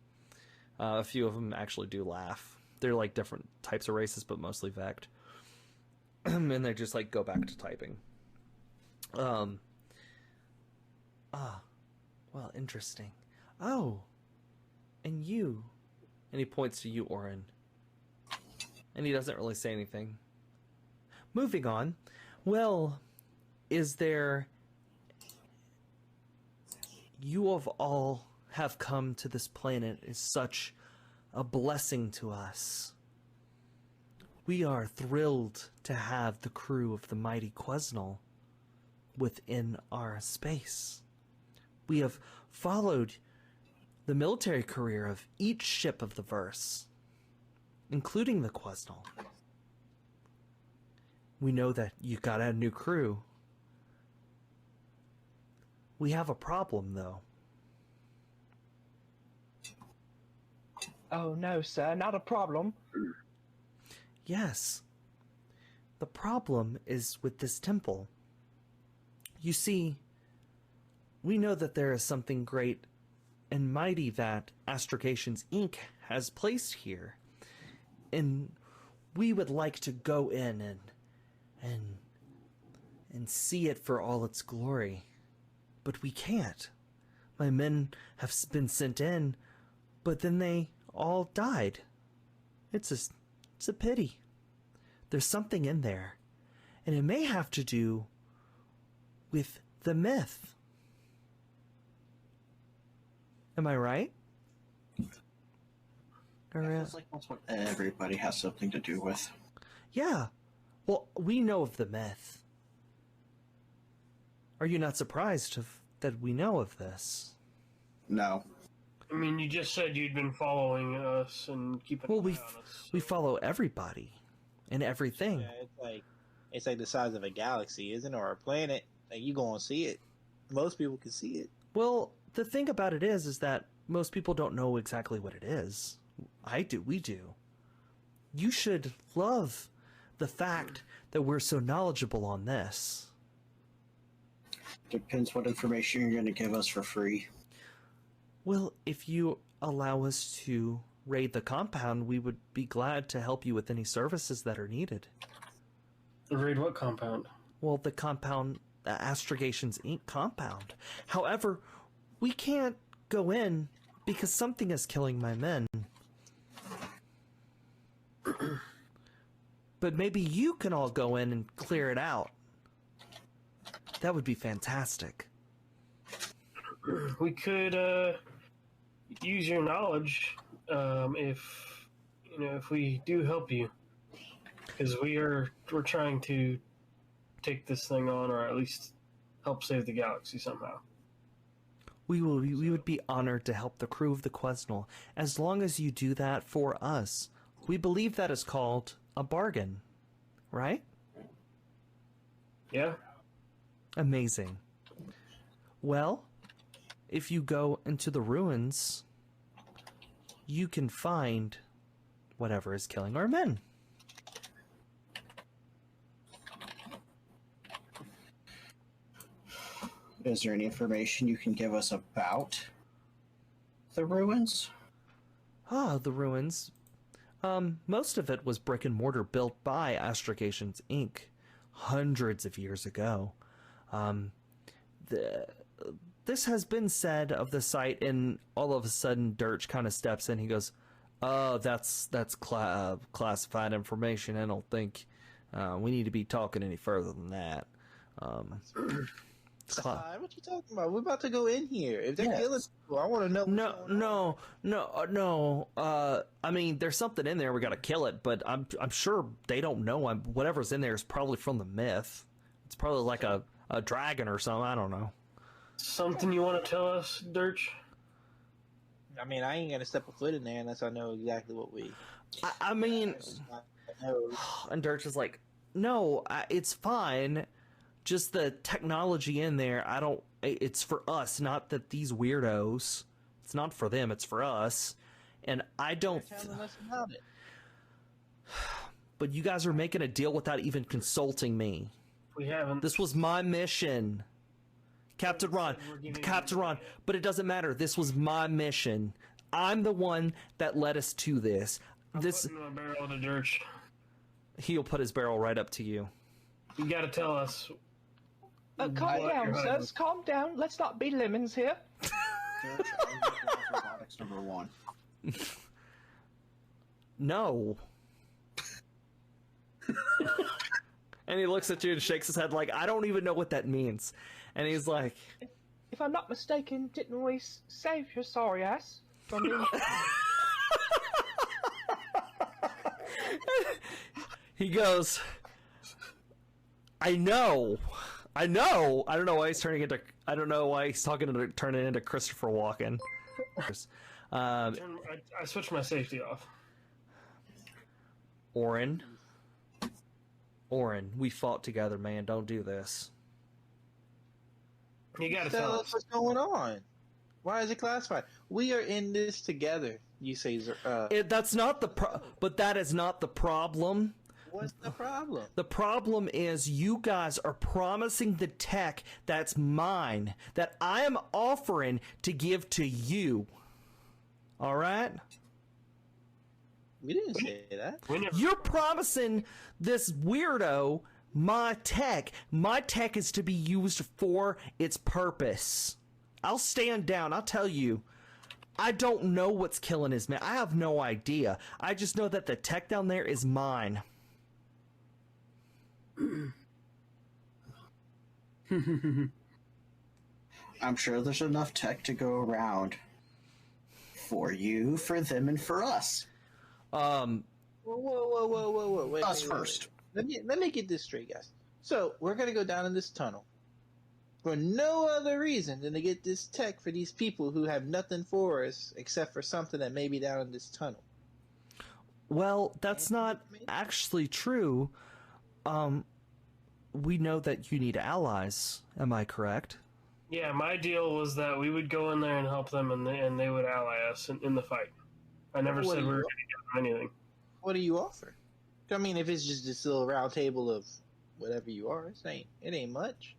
A few of them actually do laugh. They're like different types of races, but mostly Vect. And they just like go back to typing. Well, interesting. Oh, and you. And he points to you, Orin. And he doesn't really say anything. Moving on. Well, is there... You of all have come to this planet is such a blessing to us. We are thrilled to have the crew of the mighty Quesnel within our space. We have followed the military career of each ship of the verse, including the Quesnel. We know that you got a new crew. We have a problem, though. Oh no, sir, not a problem. Yes. The problem is with this temple. You see, we know that there is something great and mighty that Astrogations Inc. has placed here. And we would like to go in and see it for all its glory. But we can't. My men have been sent in, but then they all died. It's a pity. There's something in there, and it may have to do with the myth. Am I right? It feels like that's what everybody has something to do with. Yeah. Well, we know of the myth. Are you not surprised that we know of this? No. I mean, you just said you'd been following us and keeping an eye on us. We follow everybody and everything. Yeah, it's like the size of a galaxy, isn't it? Or a planet. Like, you gonna see it. Most people can see it. Well, the thing about it is that most people don't know exactly what it is. I do. We do. You should love the fact that we're so knowledgeable on this. Depends what information you're going to give us for free. Well, if you allow us to raid the compound, we would be glad to help you with any services that are needed. Raid what compound? Well, the compound, the Astrogations Inc. compound. However, we can't go in because something is killing my men. But maybe you can all go in and clear it out. That would be fantastic. We could use your knowledge if we do help you, because we're trying to take this thing on, or at least help save the galaxy somehow. We would be honored to help the crew of the Quesnel as long as you do that for us. We believe that is called a bargain, right? Yeah. Amazing. Well, if you go into the ruins, you can find whatever is killing our men. Is there any information you can give us about the ruins? The ruins. Most of it was brick and mortar built by Astrogations Inc. hundreds of years ago. This has been said of the site, and all of a sudden Dirtch kind of steps in. He goes, "Oh, that's classified information. I don't think we need to be talking any further than that." What you talking about? We're about to go in here. If they're killing people, I want to know. No. I mean, there's something in there. We got to kill it, but I'm sure they don't know. Whatever's in there is probably from the myth. It's probably like a dragon or something. I don't know. Something you want to tell us, Dirtch? I mean, I ain't gonna step a foot in there unless I know exactly what we. I mean, and Dirtch is like, no, it's fine. Just the technology in there, it's for us, not that these weirdos. It's not for them, it's for us. And I don't... telling us about it. But you guys are making a deal without even consulting me. We haven't. This was my mission. Captain Ron, but it doesn't matter. This was my mission. I'm the one that led us to this. I'm putting a barrel to Dirtch. He'll put his barrel right up to you. You gotta tell us... calm down, sirs. Calm down. Let's not be lemons here. Robotics number 1. No. And he looks at you and shakes his head like, I don't even know what that means. And he's like... If I'm not mistaken, didn't we save your sorry ass from being... He goes, I know. I don't know why he's turning into... I don't know why he's turning into Christopher Walken. I switched my safety off. Orin, we fought together, man. Don't do this. You gotta tell us what's going on. Why is it classified? We are in this together. You say, that's not the but that is not the problem. What's the problem? The problem is you guys are promising the tech that's mine, that I am offering to give to you. All right? We didn't say that. You're promising this weirdo my tech. My tech is to be used for its purpose. I'll stand down. I'll tell you. I don't know what's killing his man. I have no idea. I just know that the tech down there is mine. I'm sure there's enough tech to go around. For you, for them, and for us. Whoa! Wait, us first. Let me get this straight, guys. So we're gonna go down in this tunnel for no other reason than to get this tech for these people who have nothing for us except for something that may be down in this tunnel. Well, that's not actually true. We know that you need allies. Am I correct? Yeah, my deal was that we would go in there and help them, and they would ally us in the fight. I never said we were going to give them anything. What do you offer? I mean, if it's just this little round table of whatever you are, it ain't much.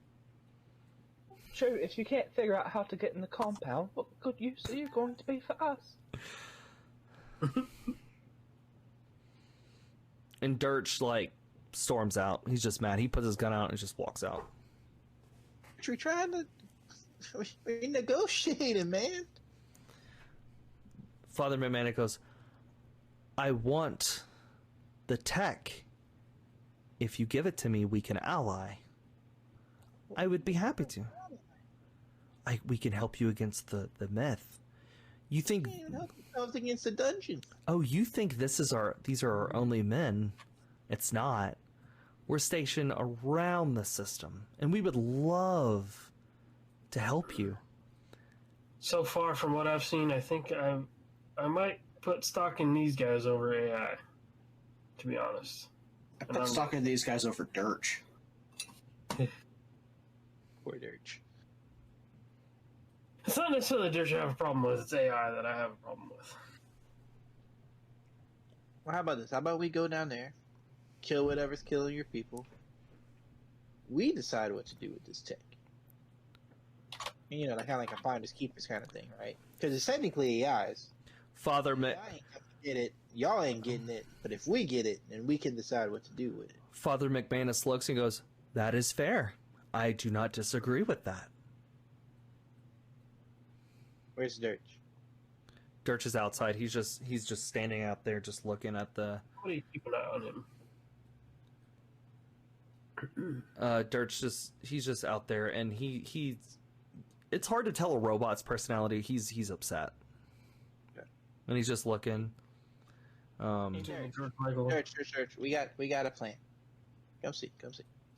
True, if you can't figure out how to get in the compound, what good use are you going to be for us? And Dirtch, storms out. He's just mad. He puts his gun out and just walks out. We're trying to... We're negotiating, man. Father McMahon goes, I want the tech. If you give it to me, we can ally. I would be happy to. We can help you against the myth. You think... We can't even help ourselves against the dungeon. Oh, you think these are our only men? It's not. We're stationed around the system, and we would love to help you. So far from what I've seen, I think I might put stock in these guys over AI, to be honest. I put stock in these guys over Dirtch. Poor Dirtch. It's not necessarily Dirtch I have a problem with, it's AI that I have a problem with. Well, how about this? How about we go down there, kill whatever's killing your people. We decide what to do with this tech. You know, kind of like a finders keepers kind of thing, right? Because it's technically AI's. Father I ain't get it. Y'all ain't getting it. But if we get it, then we can decide what to do with it. Father McManus looks and goes, that is fair. I do not disagree with that. Where's Dirtch? Dirtch is outside. He's just standing out there, just looking at the... What do you keep an eye on him? Dirtch he's just out there, and he's it's hard to tell a robot's personality. He's upset, and he's just looking. Dirtch, we got a plan. Come see.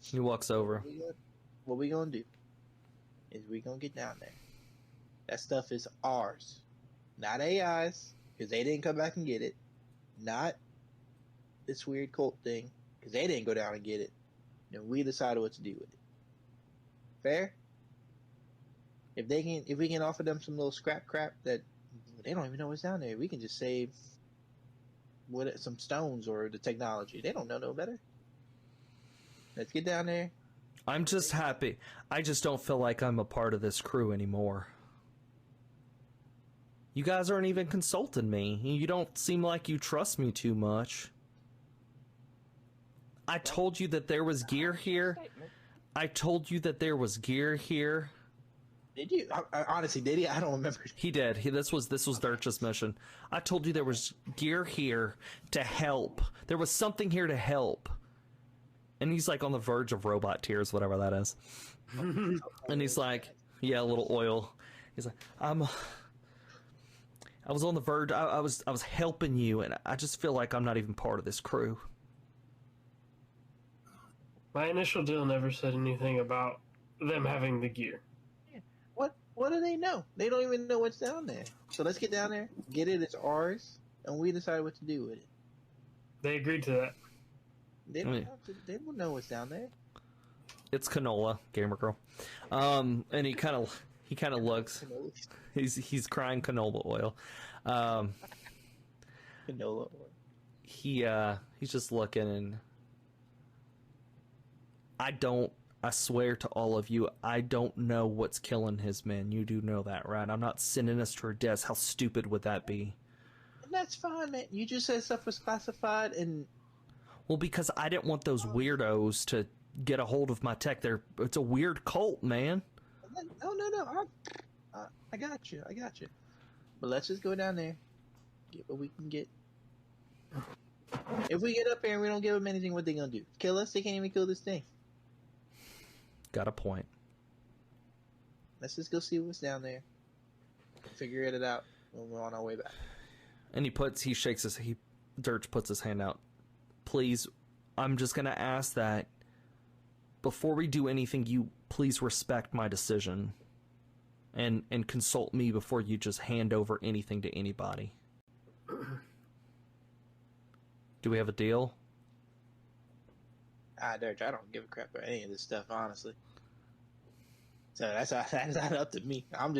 He walks over. What we gonna do is we gonna get down there. That stuff is ours, not AI's, because they didn't come back and get it. Not this weird cult thing, because they didn't go down and get it. And we decided what to do with it. Fair? If we can offer them some little scrap crap that they don't even know what's down there, we can just save some stones or the technology. They don't know no better. Let's get down there. I'm just happy. I just don't feel like I'm a part of this crew anymore. You guys aren't even consulting me. You don't seem like you trust me too much. I told you that there was gear here. Did you? Honestly, did he? I don't remember. He did. This was Dirtch's mission. I told you there was gear here to help. There was something here to help. And he's like on the verge of robot tears, whatever that is. And he's like, yeah, a little oil. He's like, I was on the verge. I was helping you, and I just feel like I'm not even part of this crew. My initial deal never said anything about them having the gear. What do they know? They don't even know what's down there. So let's get down there, get it. It's ours, and we decide what to do with it. They agreed to that. They don't know what's down there. It's canola, gamer girl. And he kind of looks. He's crying canola oil. Canola oil. He's just looking, and I swear to all of you, I don't know what's killing his men. You do know that, right? I'm not sending us to our deaths. How stupid would that be? And that's fine, man. You just said stuff was classified, and well, because I didn't want those weirdos to get a hold of my tech. It's a weird cult, man. No. I got you. But let's just go down there, get what we can get. If we get up there and we don't give them anything, what they gonna do? Kill us? They can't even kill this thing. Got a point. Let's just go see what's down there. Figure it out when we're on our way back. And Dirtch puts his hand out. Please, I'm just gonna ask that before we do anything, you please respect my decision. And consult me before you just hand over anything to anybody. Do we have a deal? Dirtch, I don't give a crap about any of this stuff, honestly. So that's not up to me. I'm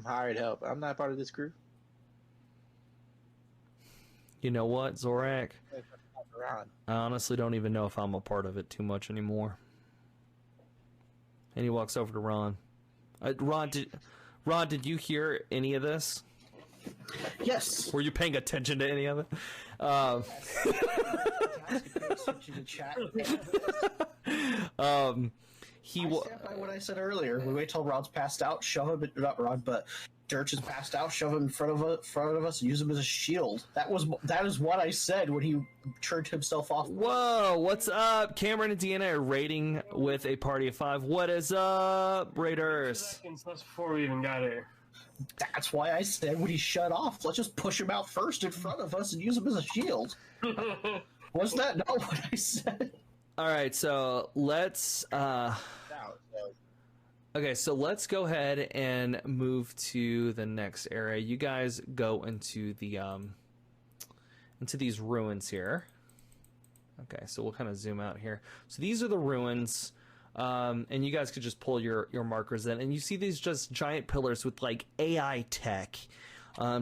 hired help. I'm not part of this crew. You know what, Zorak? I honestly don't even know if I'm a part of it too much anymore. And he walks over to Ron. Ron, did you hear any of this? Yes. Were you paying attention to any of it? I stand by what I said earlier. We wait till Rod's passed out, shove him, not Rod, but Dirtch is passed out, shove him in front of us, use him as a shield. That is what I said when he turned himself off. Whoa, what's up? Cameron and Deanna are raiding with a party of 5. What is up, Raiders? Seconds, that's before we even got here. That's why I said when he shut off, let's just push him out first in front of us and use him as a shield. Was that not what I said? All right, so let's okay, so let's go ahead and move to the next area. You guys go into the into these ruins here. Okay, so we'll kind of zoom out here. So these are the ruins. And you guys could just pull your markers in, and you see these just giant pillars with like AI tech,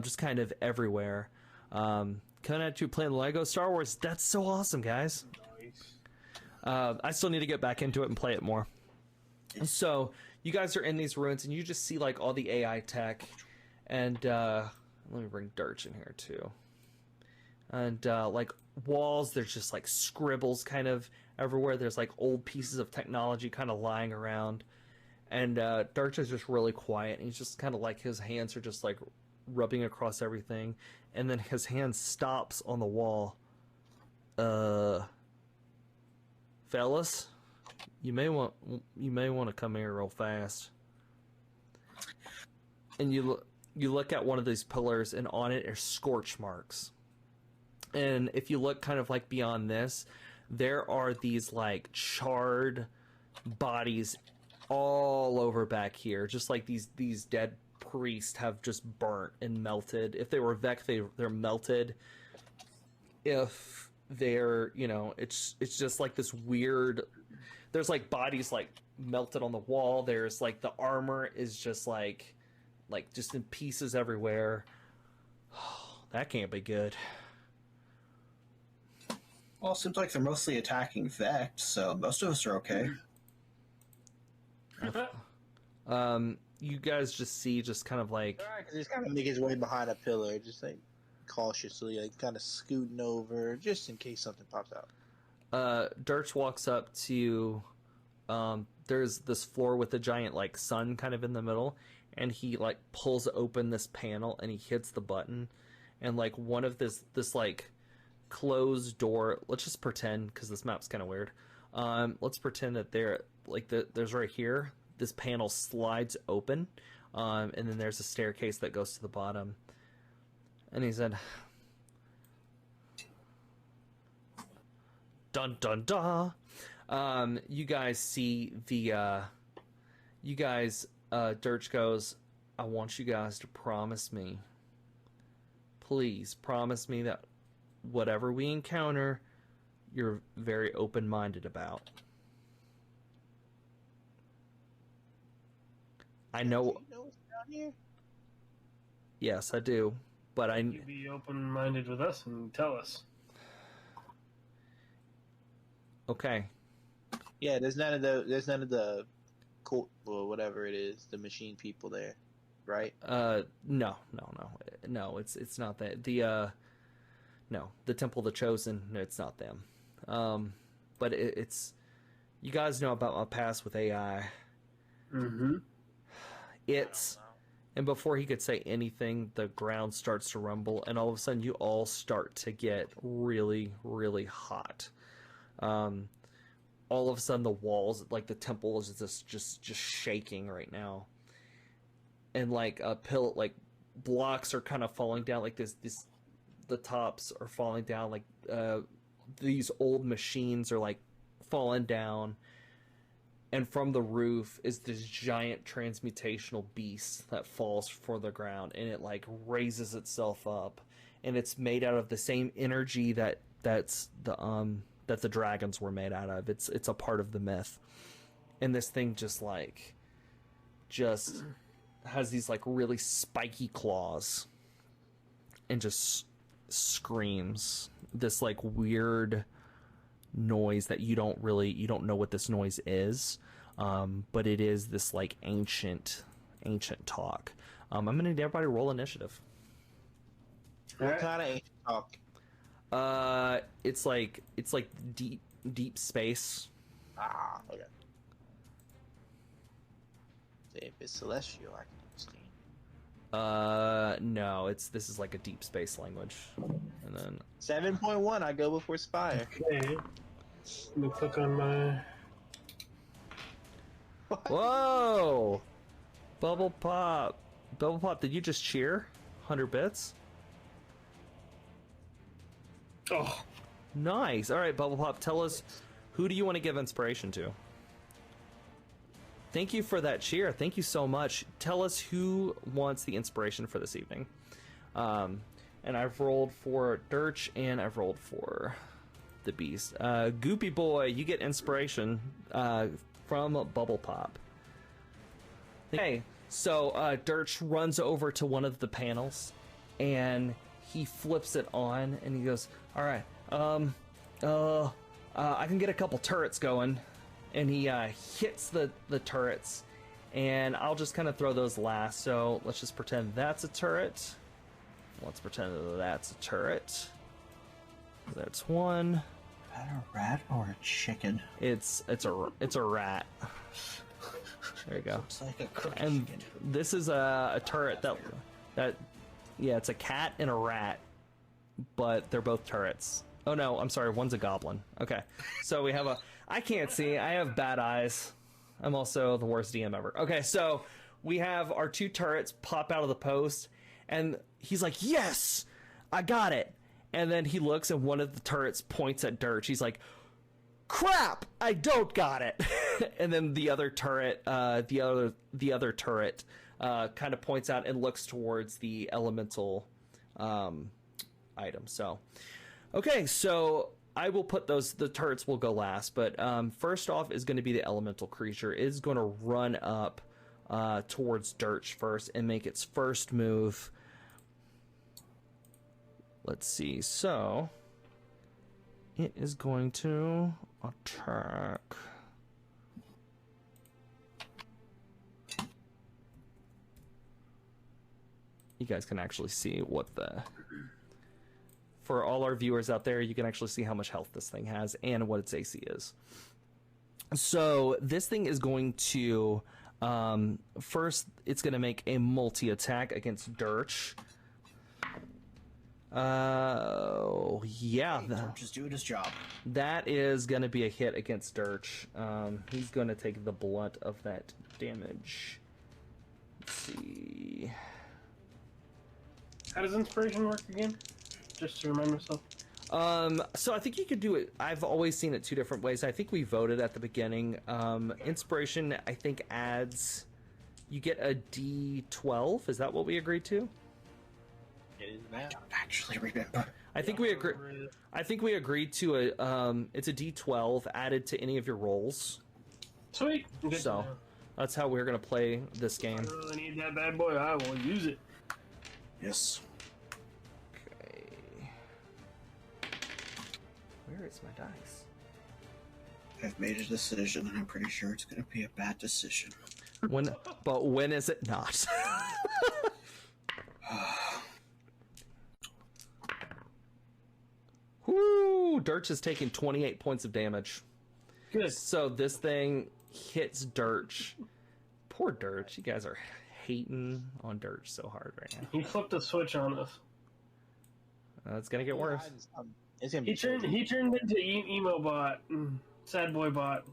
just kind of everywhere. Coming at you playing Lego Star Wars. That's so awesome, guys. I still need to get back into it and play it more. So you guys are in these ruins, and you just see like all the AI tech, and let me bring Dirtch in here too. And like walls, there's just like scribbles kind of everywhere. There's like old pieces of technology kind of lying around, and Dirtch is just really quiet. And he's just kind of like, his hands are just like rubbing across everything, and then his hand stops on the wall. Fellas, you may want to come here real fast. And you look at one of these pillars, and on it are scorch marks. And if you look kind of like beyond this, there are these like charred bodies all over back here, just like these dead priests have just burnt and melted. If they were Vec, they're melted. If they're, it's just like this weird. There's like bodies like melted on the wall. There's like the armor is just like just in pieces everywhere. That can't be good. Well, it seems like they're mostly attacking Vect, so most of us are okay. You guys just see just kind of like... He's kind of make his way behind a pillar, just like cautiously, like kind of scooting over, just in case something pops out. Dirtch walks up to... there's this floor with a giant like sun kind of in the middle, and he like pulls open this panel and he hits the button, and like one of this like closed door, let's just pretend, because this map's kind of weird, let's pretend that there's right here, this panel slides open, and then there's a staircase that goes to the bottom, and he said, dun dun dun. You guys see Dirtch goes, I want you guys to promise me, please promise me that whatever we encounter, you're very open-minded about. I know. You know what's down here? Yes, I do, but You be open-minded with us and tell us. Okay. Yeah, there's none of the cult or whatever it is, the machine people there, right? No, it's not that. The Temple of the Chosen, no, it's not them. But it's, you guys know about my past with AI. Mm-hmm. And before he could say anything, the ground starts to rumble, and all of a sudden you all start to get really, really hot. All of a sudden the walls, like the temple is just shaking right now. And like blocks are kind of falling down, like the tops are falling down, like these old machines are like falling down, and from the roof is this giant transmutational beast that falls for the ground, and it like raises itself up, and it's made out of the same energy that the dragons were made out of. It's a part of the myth, and this thing just has these like really spiky claws and just screams this like weird noise that you don't know what this noise is, but it is this like ancient talk. I'm gonna need everybody to roll initiative. What kind of ancient talk? It's like deep space. Ah, okay. See, if it's celestial, I can understand. No, this is like a deep space language. And then 7.1, I go before Spire. Okay. Let me click on my... whoa! Bubble Pop, did you just cheer? 100 bits? Oh, Nice. All right, Bubble Pop, tell us, who do you want to give inspiration to? Thank you for that cheer. Thank you so much. Tell us who wants the inspiration for this evening. And I've rolled for Dirtch, and I've rolled for the Beast. Goopy Boy, you get inspiration from Bubble Pop. Okay, so Dirtch runs over to one of the panels, and he flips it on, and he goes, all right, I can get a couple turrets going. And he hits the turrets, and I'll just kind of throw those last. So let's just pretend that's a turret. Let's pretend that's a turret. That's one. Is that a rat or a chicken? It's a rat. There you go. It's like a cookie And chicken. this is a turret that yeah, it's a cat and a rat, but they're both turrets. Oh no, I'm sorry, one's a goblin. Okay. So we have a... I can't see. I have bad eyes. I'm also the worst DM ever. Okay, so we have our 2 turrets pop out of the post, and he's like, yes! I got it! And then he looks, and one of the turrets points at Dirtch. He's like, crap! I don't got it! And then the other turret, the other turret kind of points out and looks towards the elemental item. So, okay, so I will put the turrets will go last, but first off is going to be the elemental creature. It is going to run up towards Dirtch first and make its first move. Let's see, so it is going to attack. You guys can actually see what the... For all our viewers out there, you can actually see how much health this thing has and what its AC is. So this thing is going to... first, it's going to make a multi-attack against Dirtch. Yeah. Dirtch is doing his job. That is going to be a hit against Dirtch. He's going to take the brunt of that damage. Let's see... How does inspiration work again? Just to remind myself. So I think you could do it. I've always seen it 2 different ways. I think we voted at the beginning. Inspiration, I think, adds... You get a D12. Is that what we agreed to? It is now. I don't actually remember. I think we agree. I think we agreed to a. It's a D12 added to any of your rolls. Sweet. Good So to know. that's how we're gonna play this game. If I really need that bad boy, I will use it. Yes. Okay. Where is my dice? I've made a decision, and I'm pretty sure it's going to be a bad decision. But when is it not? Whoo! Dirtch is taking 28 points of damage. Good. So this thing hits Dirtch. Poor Dirtch. You guys are hating on Dirtch so hard right now. He flipped a switch on us. It's gonna get worse. It's gonna be He turned into emo bot, sad boy bot.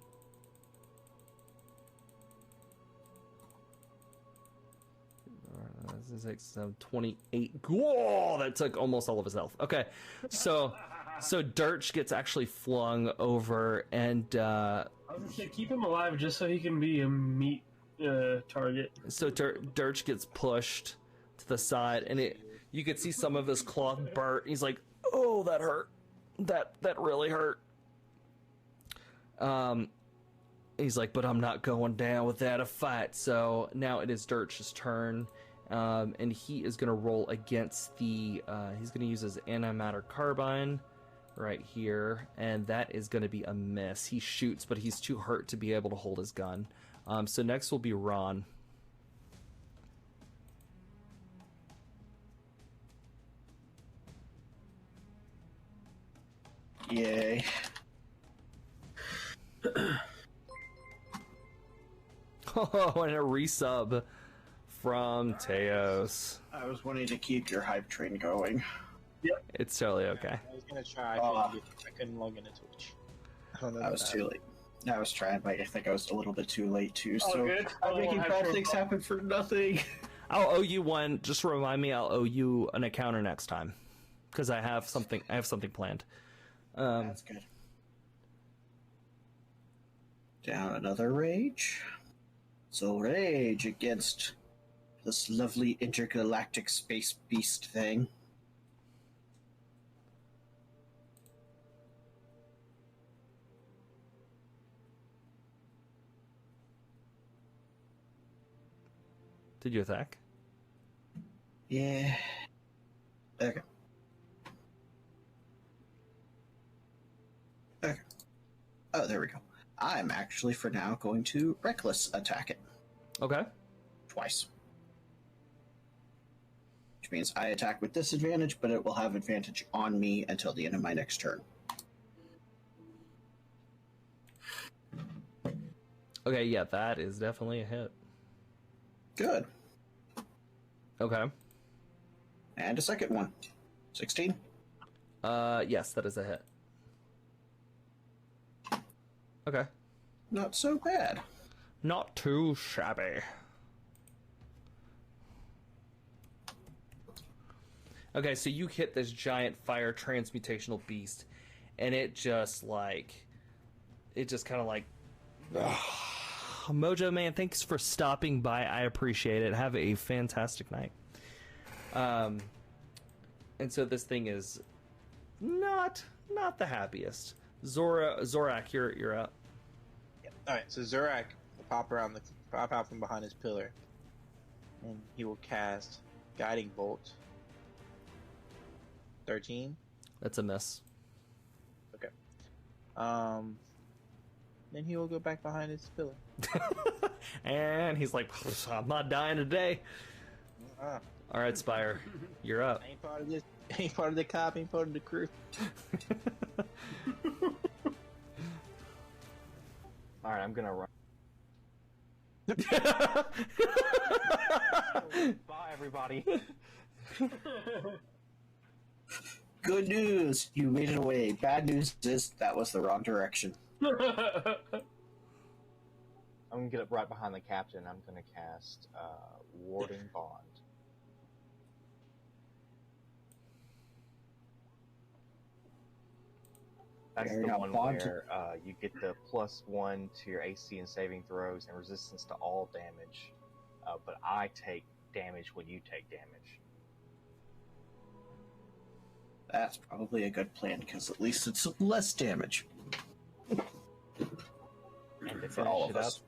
This is like some 28. Whoa! That took almost all of his health. Okay, so Dirtch gets actually flung over, and I was gonna say, keep him alive just so he can be a meat target. so Dirtch gets pushed to the side, and you could see some of his cloth burnt. He's like, "Oh, that hurt. That really hurt." He's like, "But I'm not going down without a fight." So now it is Dirtch's turn. And he is going to roll against the... he's going to use his antimatter carbine right here, and that is going to be a miss. He shoots, but he's too hurt to be able to hold his gun. So next will be Ron. Yay. Oh, and a resub from Teos. I was wanting to keep your hype train going. It's totally okay. I was gonna try. I couldn't log into Twitch. I don't know. I was too late. I was trying, but I think I was a little bit too late too. Oh, So good. I'm making I bad feel things fine. happen for nothing. I'll owe you one. Just remind me, I'll owe you an encounter next time, because I have something planned. That's good. Down another rage. So rage against this lovely intergalactic space beast thing. Did you attack? Yeah. Okay. Okay. Oh, there we go. I'm actually, for now, going to reckless attack it. Okay. Twice. Which means I attack with disadvantage, but it will have advantage on me until the end of my next turn. Okay, yeah, that is definitely a hit. Good. Okay. And a second one. 16. Yes, that is a hit. Okay. Not so bad. Not too shabby. Okay, so you hit this giant fire transmutational beast, and it just kind of like... Mojo, man, thanks for stopping by. I appreciate it. Have a fantastic night. And so this thing is not the happiest. Zorak, you're up. Yep. All right, so Zorak will pop out from behind his pillar, and he will cast Guiding Bolt. 13. That's a miss. Okay. Then he will go back behind his pillar. And he's like, I'm not dying today. Ah. All right, Spire, you're up. Ain't part of this. Ain't part of the cop. Ain't part of the crew. All right, I'm gonna run. Bye, everybody. Good news, you made it away. Bad news is that was the wrong direction. I'm gonna get up right behind the captain. I'm gonna cast Warding Bond. That's Fair the enough. one Bond. where you get the +1 to your AC and saving throws and resistance to all damage. But I take damage when you take damage. That's probably a good plan, because at least it's less damage. And to For all finish of it up, us.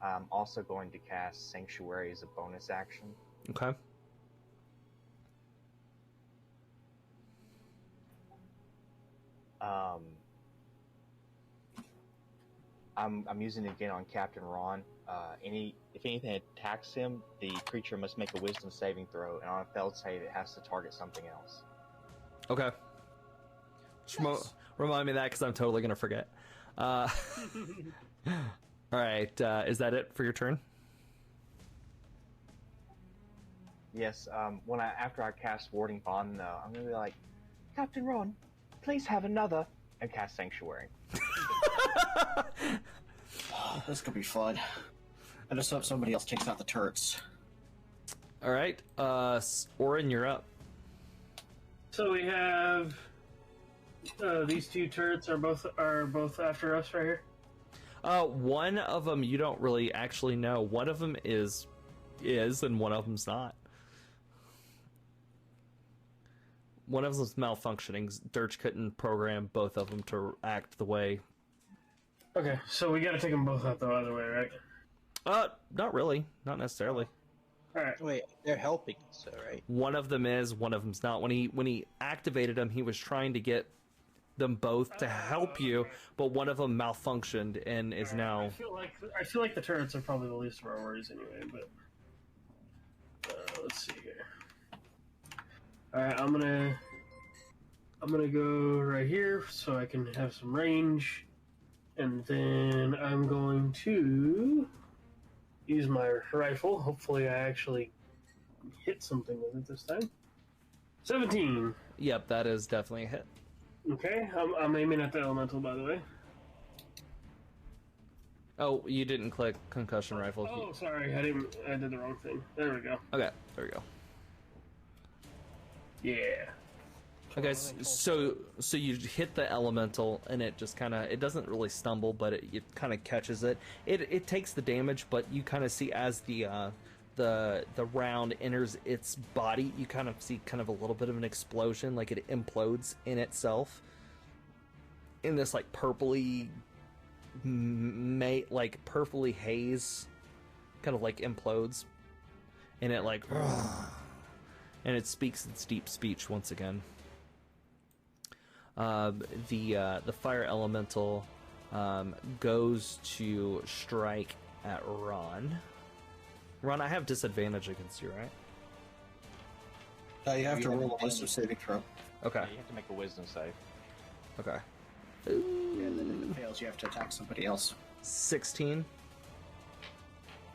I'm also going to cast Sanctuary as a bonus action. Okay. I'm using it again on Captain Ron. If anything attacks him, the creature must make a Wisdom saving throw, and on a failed save, it has to target something else. Okay. Just remind me of that, because I'm totally going to forget. All right, is that it for your turn? Yes. After I cast Warding Bond, though, I'm gonna be like, Captain Ron, please have another, and cast Sanctuary. This could be fun. I just hope somebody else takes out the turrets. All right, Orin, you're up. So we have these two turrets are both after us right here. One of them you don't really actually know. One of them is, and one of them's not. One of them's malfunctioning. Dirtch couldn't program both of them to act the way. Okay, so we got to take them both out though, either way, right? Not really. Not necessarily. All right. Wait, they're helping us, though, right? One of them is, one of them's not. When he activated them, he was trying to get them both to help you, but one of them malfunctioned and is now. I feel like the turrets are probably the least of our worries anyway. But let's see here. All right, I'm gonna go right here so I can have some range, and then I'm going to use my rifle. Hopefully, I actually hit something with it this time. 17. Yep, that is definitely a hit. Okay, I'm aiming at the elemental, by the way. Oh, you didn't click concussion rifle. Oh, sorry, I did the wrong thing. There we go. Okay, there we go. Yeah. Okay, so you hit the elemental, and it just kind of, it doesn't really stumble, but it kind of catches it. It takes the damage, but you kind of see as the round enters its body, you kind of see kind of a little bit of an explosion, like it implodes in itself in this like purpley purpley haze, kind of like implodes, and it like and it speaks its deep speech once again. The fire elemental goes to strike at Ron. Ron, I have disadvantage against you, right? You have to roll a wisdom saving throw. Okay. Yeah, you have to make a Wisdom save. Okay. Yeah, and then if it fails, you have to attack somebody else. 16.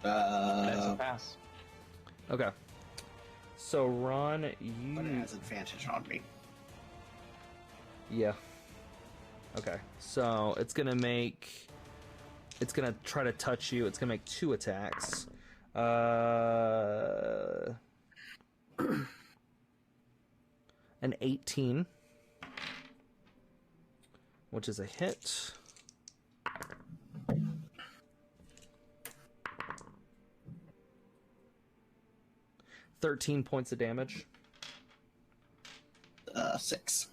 That's a pass. Okay. So Ron, But it has advantage on me. Yeah. Okay. So it's gonna make. It's gonna try to touch you. It's gonna make 2 attacks. An 18, which is a hit. 13 points of damage. 6.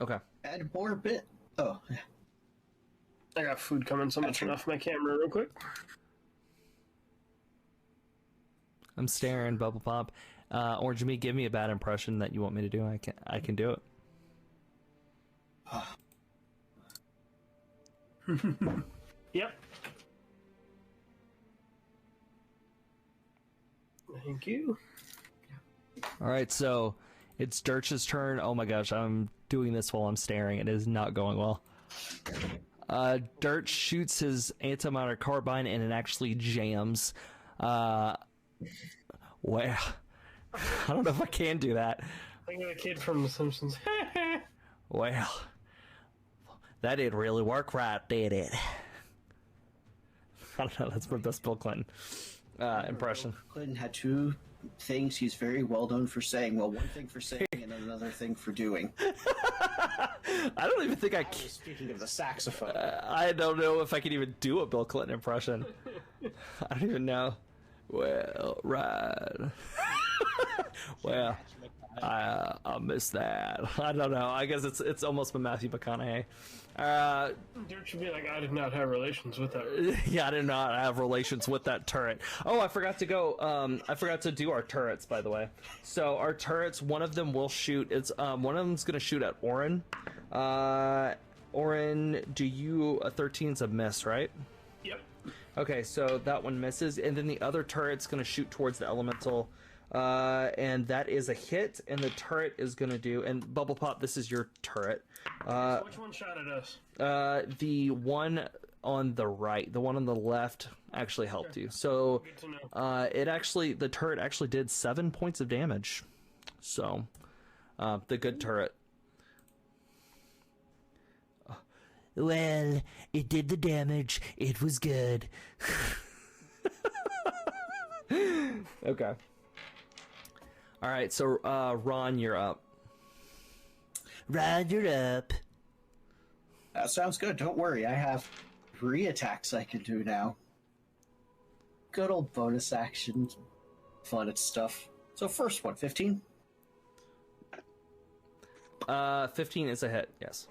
Okay. Add more bit. Oh, yeah. I got food coming, so I'm gonna turn off my camera real quick. I'm staring, Bubble Pop. Or Jimmy, give me a bad impression that you want me to do. I can do it. Yep. Thank you. All right, so it's Dirtch's turn. Oh my gosh, I'm doing this while I'm staring. It is not going well. Dirtch shoots his antimatter carbine and it actually jams. Well, I don't know if I can do that. Like the kid from The Simpsons. Well, that didn't really work right, did it? I don't know, that's my best Bill Clinton impression. Clinton had 2 things he's very well known for saying. Well, one thing for saying and another thing for doing. I don't even think I can. Speaking of the saxophone. I don't know if I can even do a Bill Clinton impression. I don't even know. Well, right. Well, I miss that. I don't know. I guess it's almost my Matthew McConaughey. Dirtch should be like, I did not have relations with that. Yeah, I did not have relations with that turret. Oh, I forgot to go. I forgot to do our turrets, by the way. So our turrets, one of them will shoot. It's one of them's gonna shoot at Orin. Orin, do you a 13's a miss, right? Yep. Okay, so that one misses, and then the other turret's gonna shoot towards the elemental. And that is a hit, and the turret is gonna do. And Bubble Pop, this is your turret. So which one shot at us? The one on the right, the one on the left, actually helped you. So, Good to know. the turret actually did 7 points of damage. So, the good turret. Well, it did the damage. It was good. Okay. All right, so Ron, you're up. Ron, you're up. That sounds good. Don't worry. I have 3 attacks I can do now. Good old bonus action. Fun and stuff. So first one, 15. 15 is a hit, yes.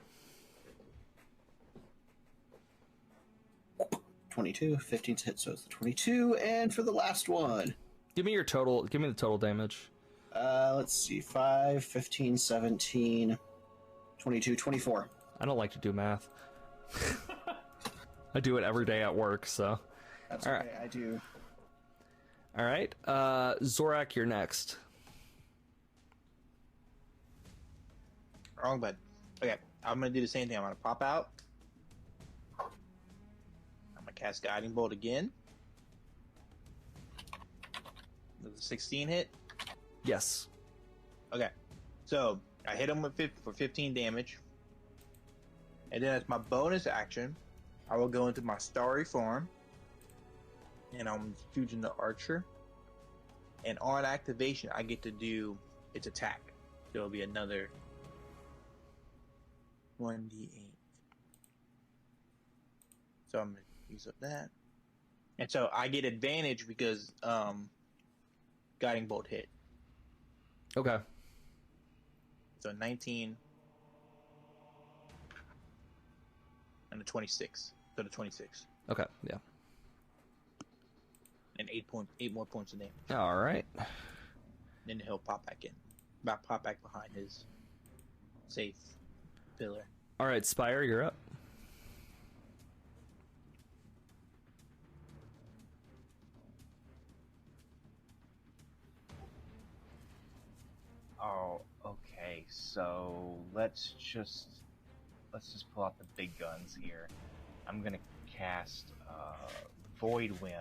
22. 15's hit, so it's the 22. And for the last one. Give me your total. Give me the total damage. Let's see. 5, 15, 17, 22, 24. I don't like to do math. I do it every day at work, so. That's All okay. right. I do. All right. Zorak, you're next. Wrong button. Okay, I'm gonna do the same thing. I'm gonna pop out. I'm gonna cast Guiding Bolt again. Does a 16 hit? Yes. Okay, so I hit him with for 15 damage, and then as my bonus action, I will go into my starry form, and I'm shooting the archer. And on activation, I get to do its attack. So it'll be another 1d8. So I'm gonna use up that, and so I get advantage because Guiding Bolt hit. Okay. So 19 and a 26. So the 26. Okay. Yeah. And 8 more points of damage. All right. Then he'll pop back in. Pop back behind his safe pillar. All right, Spire, you're up. Oh, okay. So let's just pull out the big guns here. I'm gonna cast Void Wind.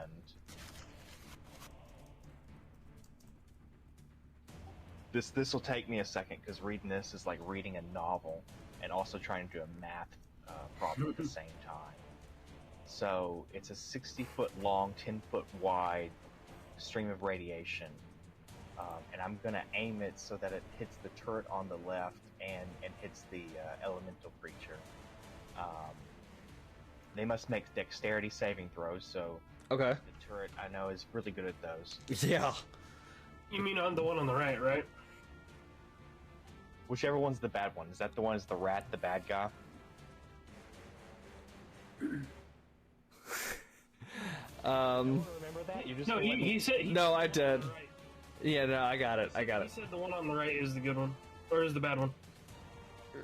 This will take me a second because reading this is like reading a novel and also trying to do a math problem at the same time. So it's a 60-foot long, 10-foot wide stream of radiation, and I'm gonna aim it so that it hits the turret on the left and hits the elemental creature. They must make dexterity saving throws, so Okay. the turret I know is really good at those. Yeah. You mean on the one on the right, right? Whichever one's the bad one. Is that the one is the rat, the bad guy? Remember that? You just No, he said. No, I did. Right. Yeah, no, I got it. I got He it. said the one on the right is the good one, or is the bad one.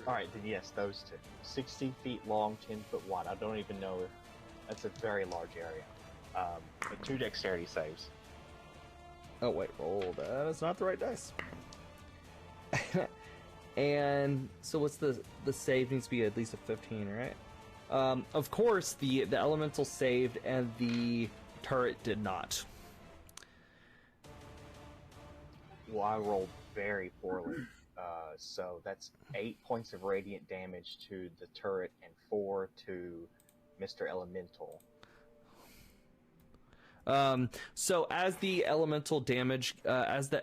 Alright, then yes, those two. 60 feet long, 10 foot wide. I don't even know if that's a very large area. But 2 dexterity saves. Oh wait, roll. That's not the right dice. And so what's the save needs to be at least a 15, right? Of course the elemental saved and the turret did not. Well, I rolled very poorly. So that's 8 points of radiant damage to the turret and 4 to Mr. Elemental. So as the elemental damage, as the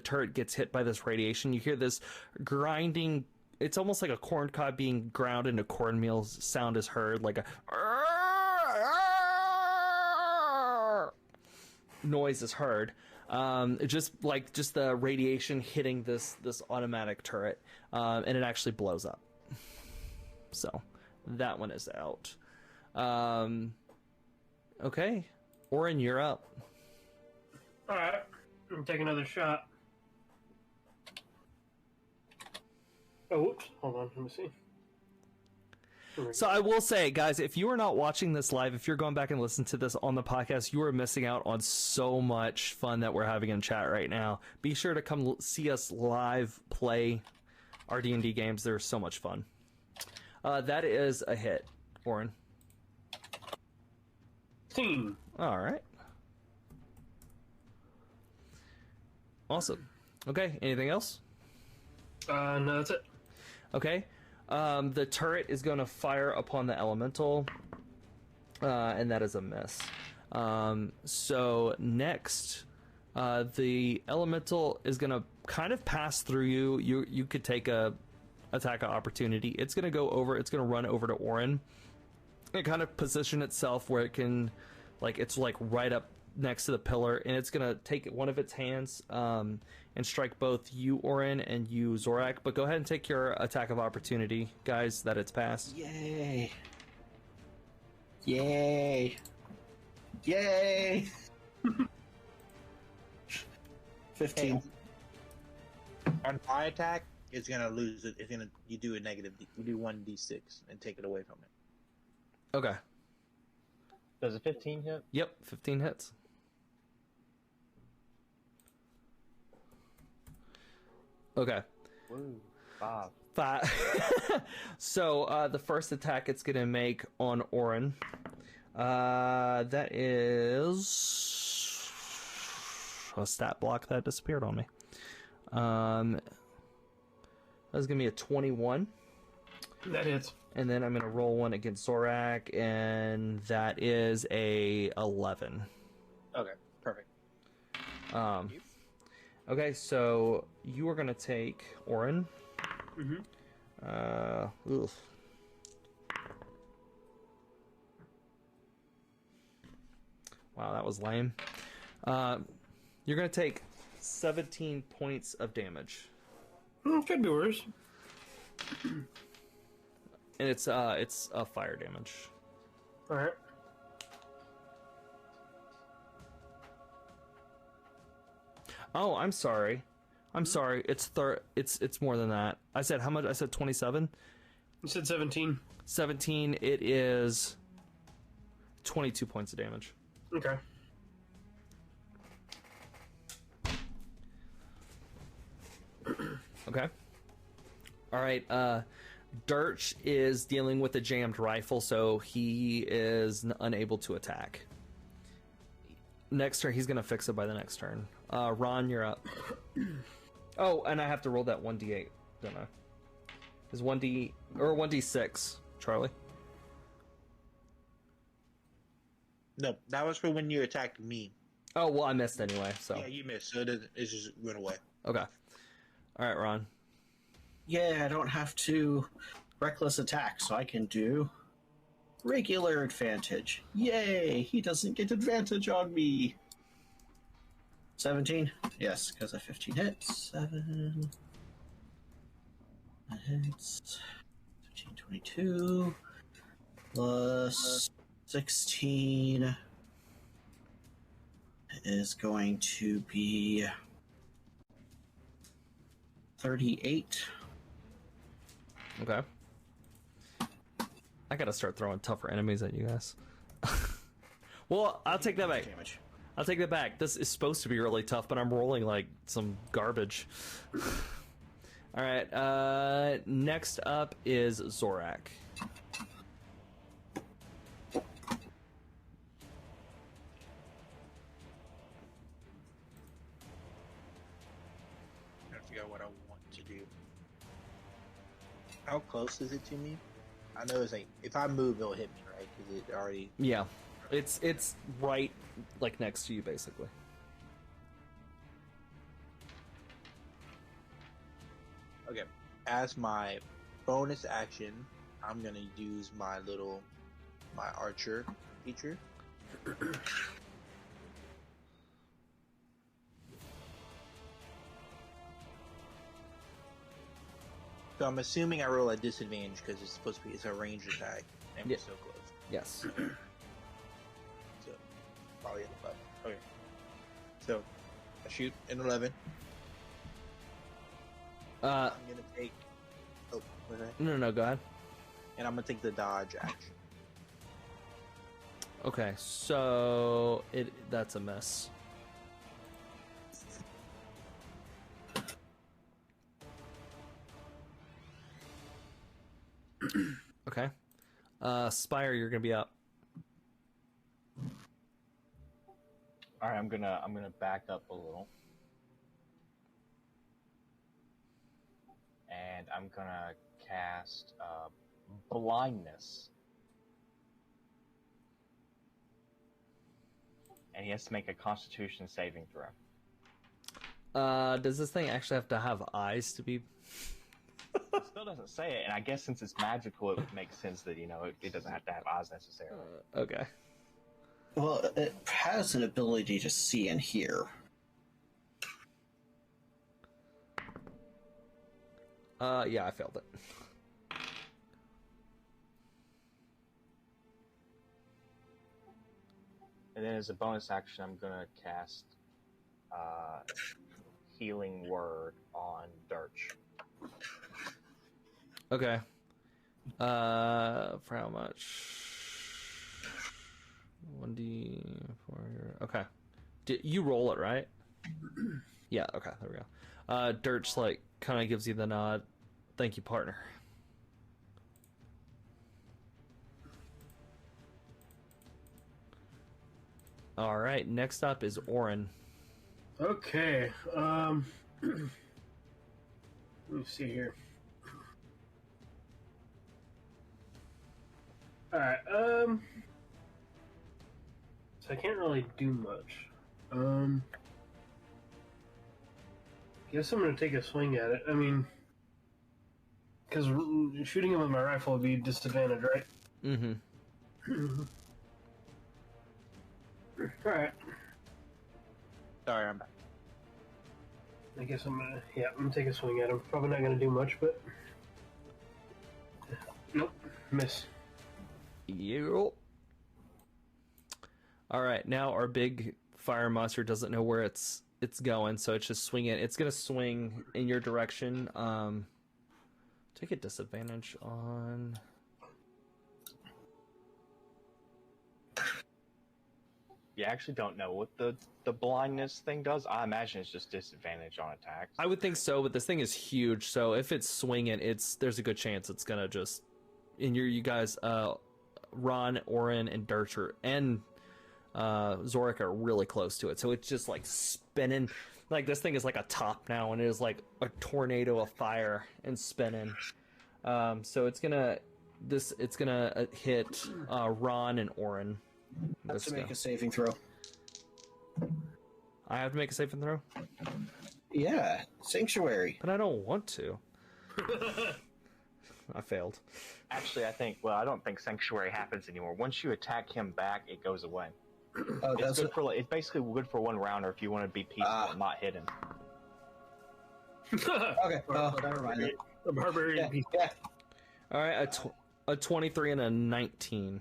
turret gets hit by this radiation, you hear this grinding. It's almost like a corn cob being ground into cornmeal sound is heard, like a noise is heard. Just the radiation hitting this automatic turret, and it actually blows up. So that one is out. Okay, Orin, you're up. All right, I'm taking another shot. Oh, whoops! Hold on, let me see. So I will say, guys, if you are not watching this live, if you're going back and listening to this on the podcast, you are missing out on so much fun that we're having in chat right now. Be sure to come see us live play our D&D games. They're so much fun. That is a hit, Orin. Team. All right. Awesome. Okay, anything else? No, that's it. Okay. The turret is going to fire upon the elemental, and that is a miss. So next, the elemental is going to kind of pass through you. You could take a attack of opportunity. It's going to go over. It's going to run over to Orin. It kind of position itself where it can, it's right up next to the pillar, and it's going to take one of its hands and strike both you, Orin, and you, Zorak. But go ahead and take your attack of opportunity, guys, that it's passed. Yay! Yay! Yay! 15. On my attack, it's gonna lose it. You do a negative. You do 1d6 and take it away from it. Okay. Does a 15 hit? Yep, 15 hits. Okay. Woo, 5. 5. So the first attack it's gonna make on Orin. That is a stat block that disappeared on me. That's gonna be a 21. That hits. And then I'm gonna roll one against Zorak, and that is a 11. Okay, perfect. Okay, so you are gonna take Orin. Oof. Wow, that was lame. You're gonna take 17 points of damage. Could be worse. And it's a fire damage. All right. Oh, I'm sorry. It's more than that. I said how much? I said 27. You said 17. 17. It is 22 points of damage. Okay. Okay. All right. Dirtch is dealing with a jammed rifle, so he is unable to attack. Next turn, he's going to fix it by the next turn. Ron, you're up. Oh, and I have to roll that 1d8, don't I? Is 1d or 1d6, Charlie? No, that was for when you attacked me. Oh, well, I missed anyway, so. Yeah, you missed, so it just went away. Okay. All right, Ron. Yeah, I don't have to reckless attack, so I can do regular advantage. Yay! He doesn't get advantage on me. 17? Yes, because a 15 hits. 7. That hits. 15, 22. Plus 16 is going to be 38. Okay. I gotta start throwing tougher enemies at you guys. Well, I'll take that back. Damage. I'll take that back. This is supposed to be really tough, but I'm rolling like some garbage. Alright, next up is Zorak. I forgot what I want to do. How close is it to me? I know it's like, if I move, it'll hit me, right? Because it already... Yeah. It's right, like, next to you, basically. Okay. As my bonus action, I'm gonna use my archer feature. So I'm assuming I roll at disadvantage because it's a ranged attack, and we're so close. Yes. So probably at the button. Okay. So I shoot an 11. I'm gonna take. Oh, what was that? No, go ahead. And I'm gonna take the dodge action. Okay, so that's a miss. Okay. Spire, you're gonna be up. All right, I'm gonna back up a little, and I'm gonna cast blindness, and he has to make a Constitution saving throw. Does this thing actually have to have eyes to be? It still doesn't say it, and I guess since it's magical, it would make sense that it doesn't have to have eyes necessarily. Okay. Well, it has an ability to see and hear. Yeah, I failed it. And then as a bonus action, I'm gonna cast Healing Word on Dirtch. Okay. For how much? 1d4 here. Okay. You roll it, right? Yeah, okay, there we go. Dirtch, like, kind of gives you the nod. Thank you, partner. Alright, next up is Orin. Okay. Let me see here. Alright, so I can't really do much. Guess I'm gonna take a swing at it. I mean, because shooting him with my rifle would be disadvantage, right? Mm-hmm. Alright. Sorry, I'm back. I guess I'm gonna take a swing at him. Probably not gonna do much, but nope, miss. Yep. Alright, now our big fire monster doesn't know where it's going, so it's just swinging. It's gonna swing in your direction. Take a disadvantage on... You actually don't know what the blindness thing does. I imagine it's just disadvantage on attacks. I would think so, but this thing is huge, so if it's swinging, there's a good chance it's gonna just... you guys, Ron, Orin, and Dirtch and Zorak are really close to it, so it's just like spinning. Like this thing is like a top now, and it is like a tornado of fire and spinning. So it's gonna hit Ron and Orin. Have to make a saving throw. I have to make a saving throw? Yeah, Sanctuary. But I don't want to. I failed. Actually, I don't think Sanctuary happens anymore. Once you attack him back, it goes away. Oh, It's good for it's basically good for one round, or if you want to be peaceful and not hit him. Okay, never mind then. The barbarian people. Yeah, All right, a 23 and a 19.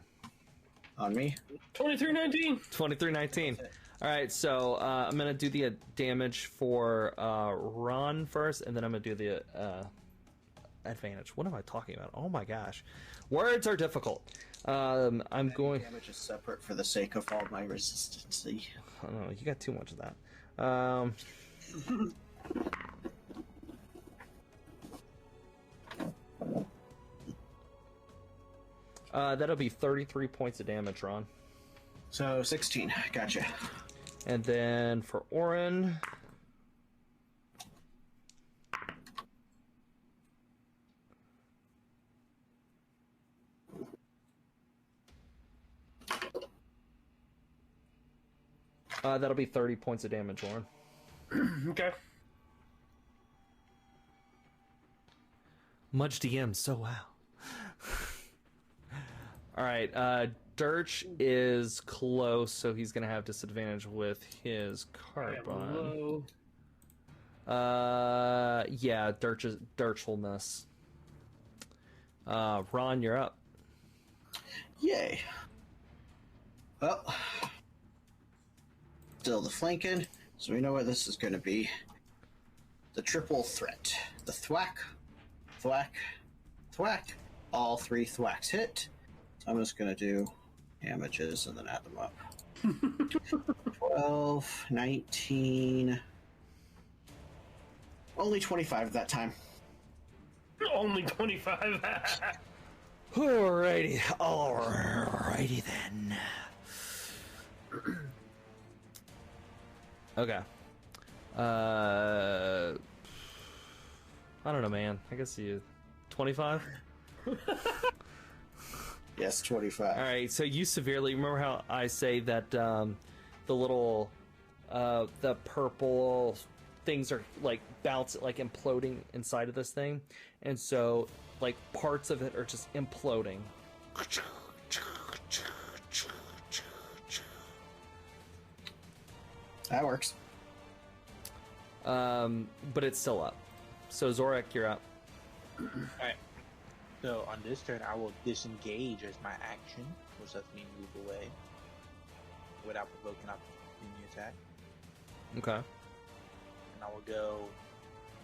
on me. 23-19. 23-19. All right, so I'm gonna do the damage for Ron first, and then I'm gonna do the advantage. What am I talking about? Oh my gosh, words are difficult. I'm going. Damage is separate for the sake of all my resistancy. Oh no, you got too much of that. That'll be 33 points of damage, Ron. So 16. Gotcha. And then for Orin, that'll be 30 points of damage, Orin. Okay. Much DM, so wow. All right, Dirtch is close, so he's gonna have disadvantage with his carbon. Yeah, Dirtch will miss. Ron, you're up. Yay. Well, still the flanking, so we know what this is going to be. The triple threat. The thwack, thwack, thwack. All three thwacks hit. So I'm just going to do damages and then add them up. 12, 19... Only 25 that time. Only 25. Alrighty then. Okay. I don't know, man. I guess 25? Yes, 25. Alright, so you severely... Remember how I say that the little... the purple things are, like, bouncing, like, imploding inside of this thing? And so, like, parts of it are just imploding. That works. But it's still up. So Zorak, you're up. Alright. So on this turn, I will disengage as my action, which lets me move away without provoking opportunity attack. Okay. And I will go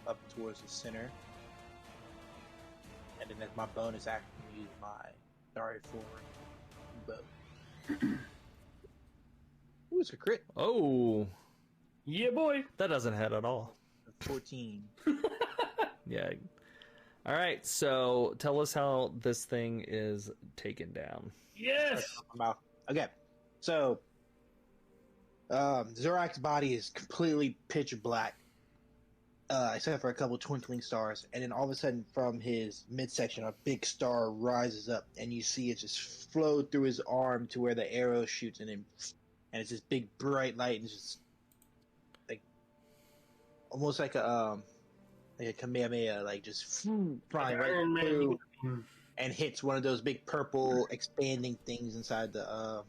up towards the center. And then as my bonus action, use my Starry Forward bow. Ooh, it's a crit. Oh, Yeah, boy. that doesn't hit at all. 14. Yeah. All right, so tell us how this thing is taken down. Yes. Okay, so Zorak's body is completely pitch black, except for a couple twinkling stars, and then all of a sudden, from his midsection, a big star rises up, and you see it just flow through his arm to where the arrow shoots, and it's this big bright light, and it's just like almost like a Kamehameha, like just flying right through, and hits one of those big purple expanding things inside the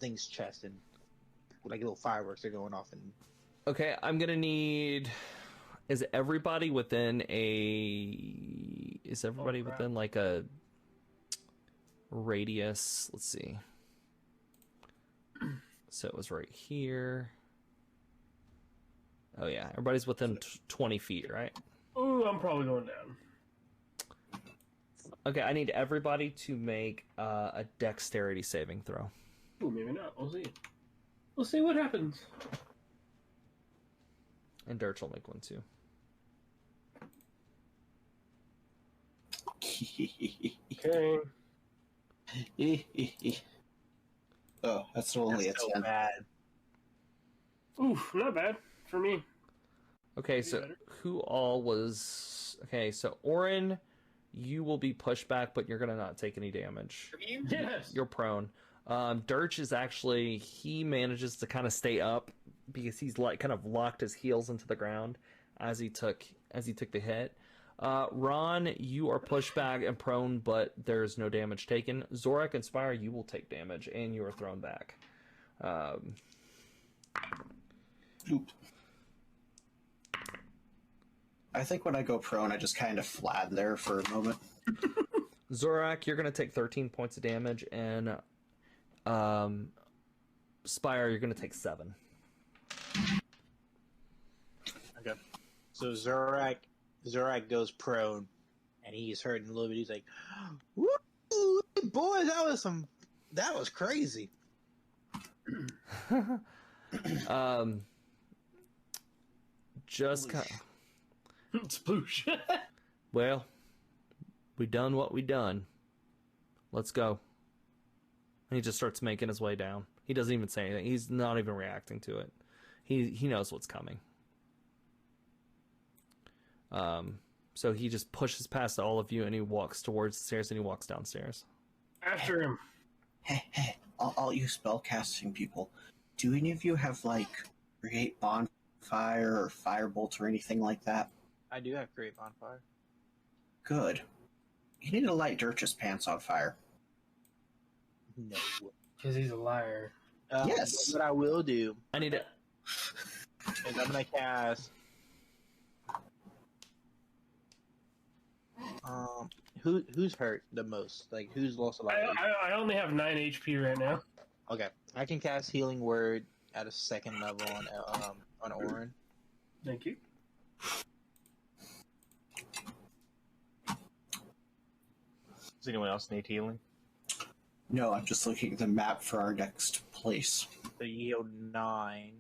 thing's chest, and like little fireworks are going off. And Okay, I'm gonna need. Is everybody within like a radius? Let's see. So it was right here. Oh yeah, everybody's within 20 feet, right? Ooh, I'm probably going down. Okay, I need everybody to make a dexterity saving throw. Ooh, maybe not. We'll see. We'll see what happens. And Dirtch will make one too. Okay. Oh, that's only a so 10. bad. Oof, not bad for me. Okay, Maybe so better. who all was... Okay, so Orin, you will be pushed back, but you're going to not take any damage. Yes. You're prone. Dirtch is actually... He manages to kind of stay up because he's like kind of locked his heels into the ground as he took the hit. Ron, you are pushed back and prone, but there's no damage taken. Zorak and Spire, you will take damage, and you are thrown back. Oop. I think when I go prone, I just kind of flatten there for a moment. Zorak, you're going to take 13 points of damage, and Spire, you're going to take 7. Okay. So Zorak goes prone, and he's hurting a little bit. He's like, "Woo, boys, that was crazy." Just kind Sploosh. well, we done what we done. Let's go. And he just starts making his way down. He doesn't even say anything. He's not even reacting to it. He knows what's coming. So he just pushes past all of you, and he walks towards the stairs, and he walks downstairs. After him. Hey, all you spellcasting people, do any of you have, like, create bonfire or firebolt or anything like that? I do have great bonfire. Good. You need to light Dirtch's pants on fire. No. Because he's a liar. Yes. What I will do I need to... is I'm gonna cast. Who's hurt the most? Like, who's lost a lot? I only have 9 HP right now. Okay, I can cast Healing Word at a 2nd level on Orin. Thank you. Does anyone else need healing? No, I'm just looking at the map for our next place. So you heal 9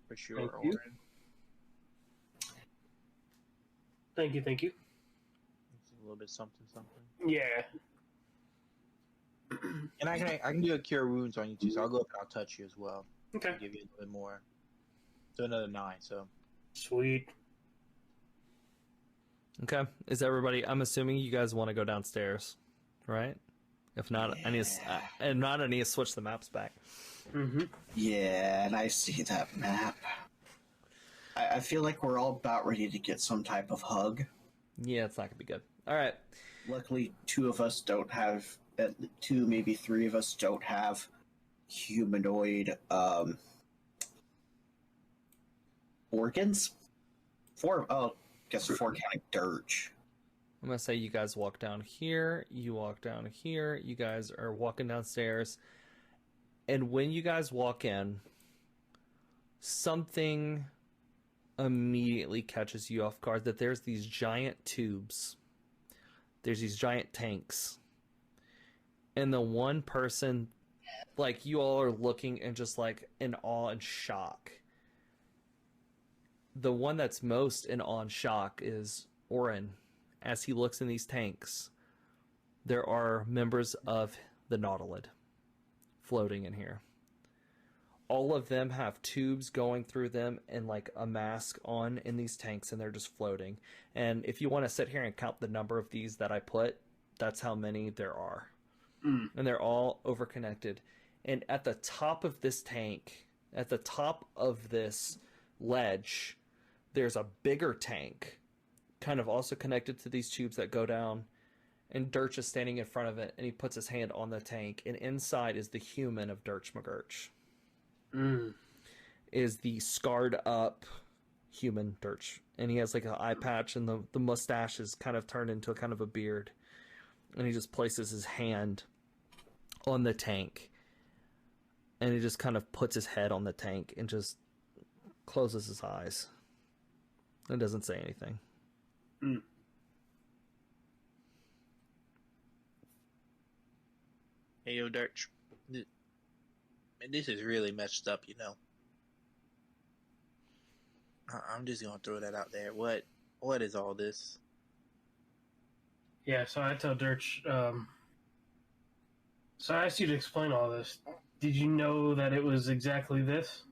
for sure, Thank you. Orin. Thank you. It's a little bit something. Yeah. And I can do a Cure Wounds on you too, so I'll go up and I'll touch you as well. Okay. Give you a little bit more. So another 9. So Sweet. Okay. Is everybody... I'm assuming you guys want to go downstairs, right? If not, I need to switch the maps back. Mm-hmm. Yeah, and I see that map. I feel like we're all about ready to get some type of hug. Yeah, it's not going to be good. All right. Luckily, 2 of us don't have... 2, maybe 3 of us don't have humanoid organs. 4, guess 4 counting Dirtch. I'm going to say you guys walk down here, you walk down here, you guys are walking downstairs, and when you guys walk in, something immediately catches you off guard, that there's these giant tubes, there's these giant tanks, and the one person, like, you all are looking and just like in awe and shock. The one that's most in awe and shock is Orin. As he looks in these tanks, there are members of the Nautilid floating in here. All of them have tubes going through them and like a mask on in these tanks, and they're just floating. And if you want to sit here and count the number of these that I put, that's how many there are. Mm. And they're all overconnected. And at the top of this tank, at the top of this ledge, there's a bigger tank, kind of also connected to these tubes that go down, and Dirtch is standing in front of it, and he puts his hand on the tank, and inside is the human of Dirtch McGurch. Mm. Is the scarred up human Dirtch, and he has like an eye patch, and the mustache is kind of turned into a kind of a beard, and he just places his hand on the tank, and he just kind of puts his head on the tank and just closes his eyes and doesn't say anything. Mm. Hey, yo, Dirtch. Man, this is really messed up, you know. I'm just gonna throw that out there. What is all this? Yeah, so I tell Dirtch, so I asked you to explain all this. Did you know that it was exactly this?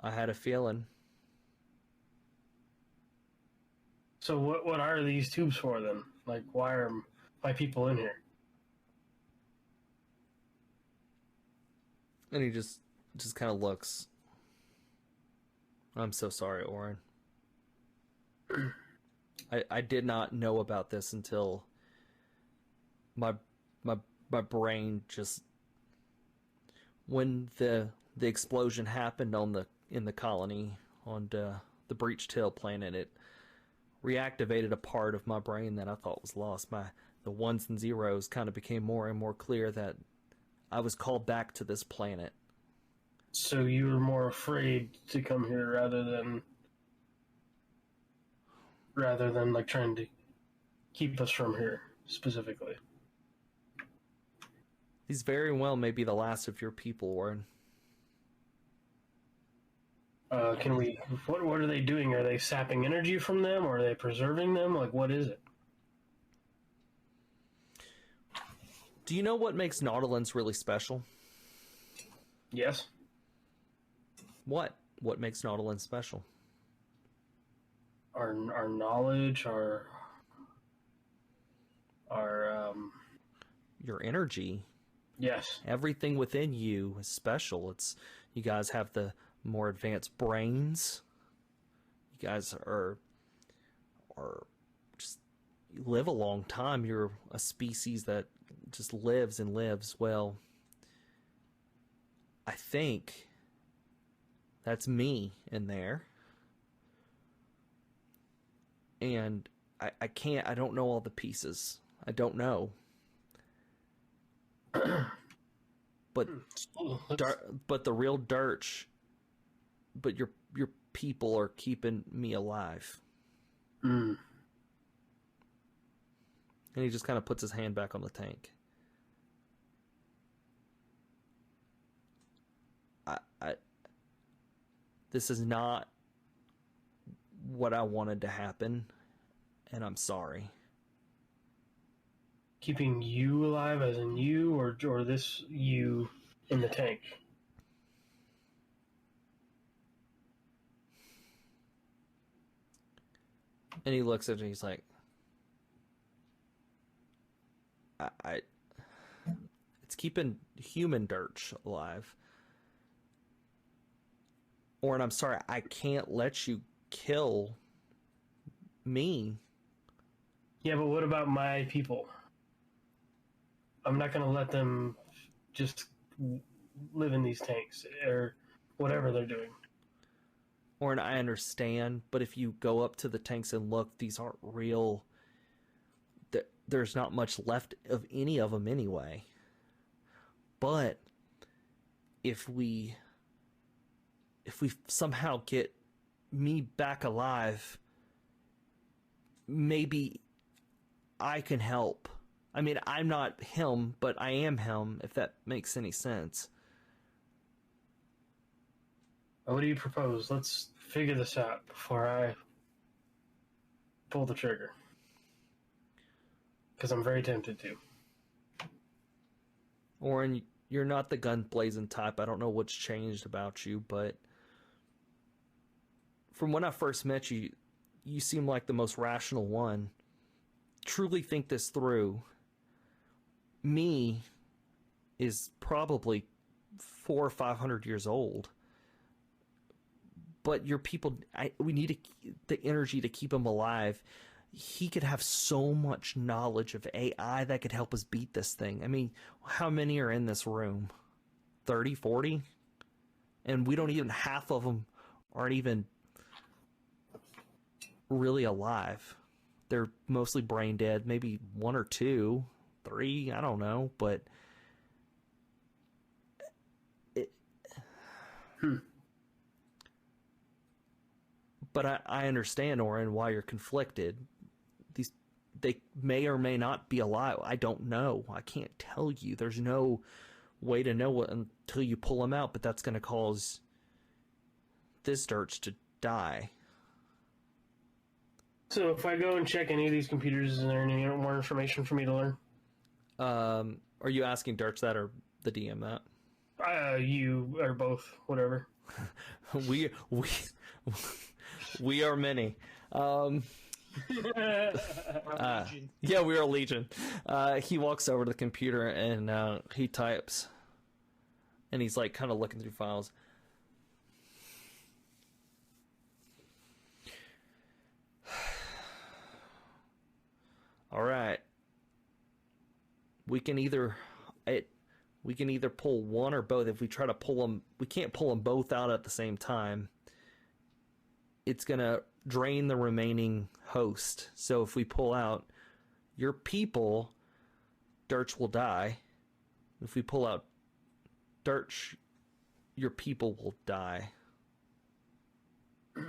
I had a feeling. So what are these tubes for then? Like, why are my people in here? And he just kind of looks. I'm so sorry, Orin. I did not know about this until my brain just, when the explosion happened in the colony on the Breach Tail planet, it reactivated a part of my brain that I thought was lost. The ones and zeros kind of became more and more clear that I was called back to this planet. So you were more afraid to come here rather than like trying to keep us from here specifically. These very well may be the last of your people, Orin. What are they doing? Are they sapping energy from them, or are they preserving them? Like, what is it? Do you know what makes Nautilins really special? Yes. What makes Nautilins special? Our knowledge, our your energy. Yes. Everything within you is special. You guys have the more advanced brains. You guys are just, you live a long time. You're a species that just lives and lives. Well, I think that's me in there. And I don't know all the pieces. I don't know. But the real Dirtch, but your people are keeping me alive. Mm. And he just kind of puts his hand back on the tank. This is not what I wanted to happen, and I'm sorry. Keeping you alive, as in you, or this you in the tank? And he looks at it and he's like, it's keeping human Dirtch alive. Orin, I'm sorry, I can't let you kill me. Yeah, but what about my people? I'm not going to let them just live in these tanks or whatever they're doing. Orin, I understand, but if you go up to the tanks and look, these aren't real. There's not much left of any of them anyway. But if we somehow get me back alive, maybe I can help. I mean, I'm not him, but I am him, if that makes any sense. What do you propose? Let's figure this out before I pull the trigger. Because I'm very tempted to. Orin, you're not the gun blazing type. I don't know what's changed about you, but from when I first met you, you seem like the most rational one. Truly think this through. Me is probably 400 or 500 years old. But your people, we need the energy to keep him alive. He could have so much knowledge of AI that could help us beat this thing. I mean, how many are in this room? 30, 40? And we don't even, half of them aren't even really alive. They're mostly brain dead, maybe 1 or 2, 3, I don't know, but But I understand, Orin, why you're conflicted. They may or may not be alive. I don't know. I can't tell you. There's no way to know until you pull them out, but that's going to cause this Dirtch to die. So if I go and check any of these computers, is there any more information for me to learn? Are you asking Dirtch that or the DM that? You or both, whatever. we are many. Yeah, we are Legion. He walks over to the computer and he types, and he's like kind of looking through files. All right. We can either pull one or both. If we try to pull them, we can't pull them both out at the same time. It's gonna drain the remaining host. So if we pull out your people, Dirtch will die. If we pull out Dirtch, your people will die.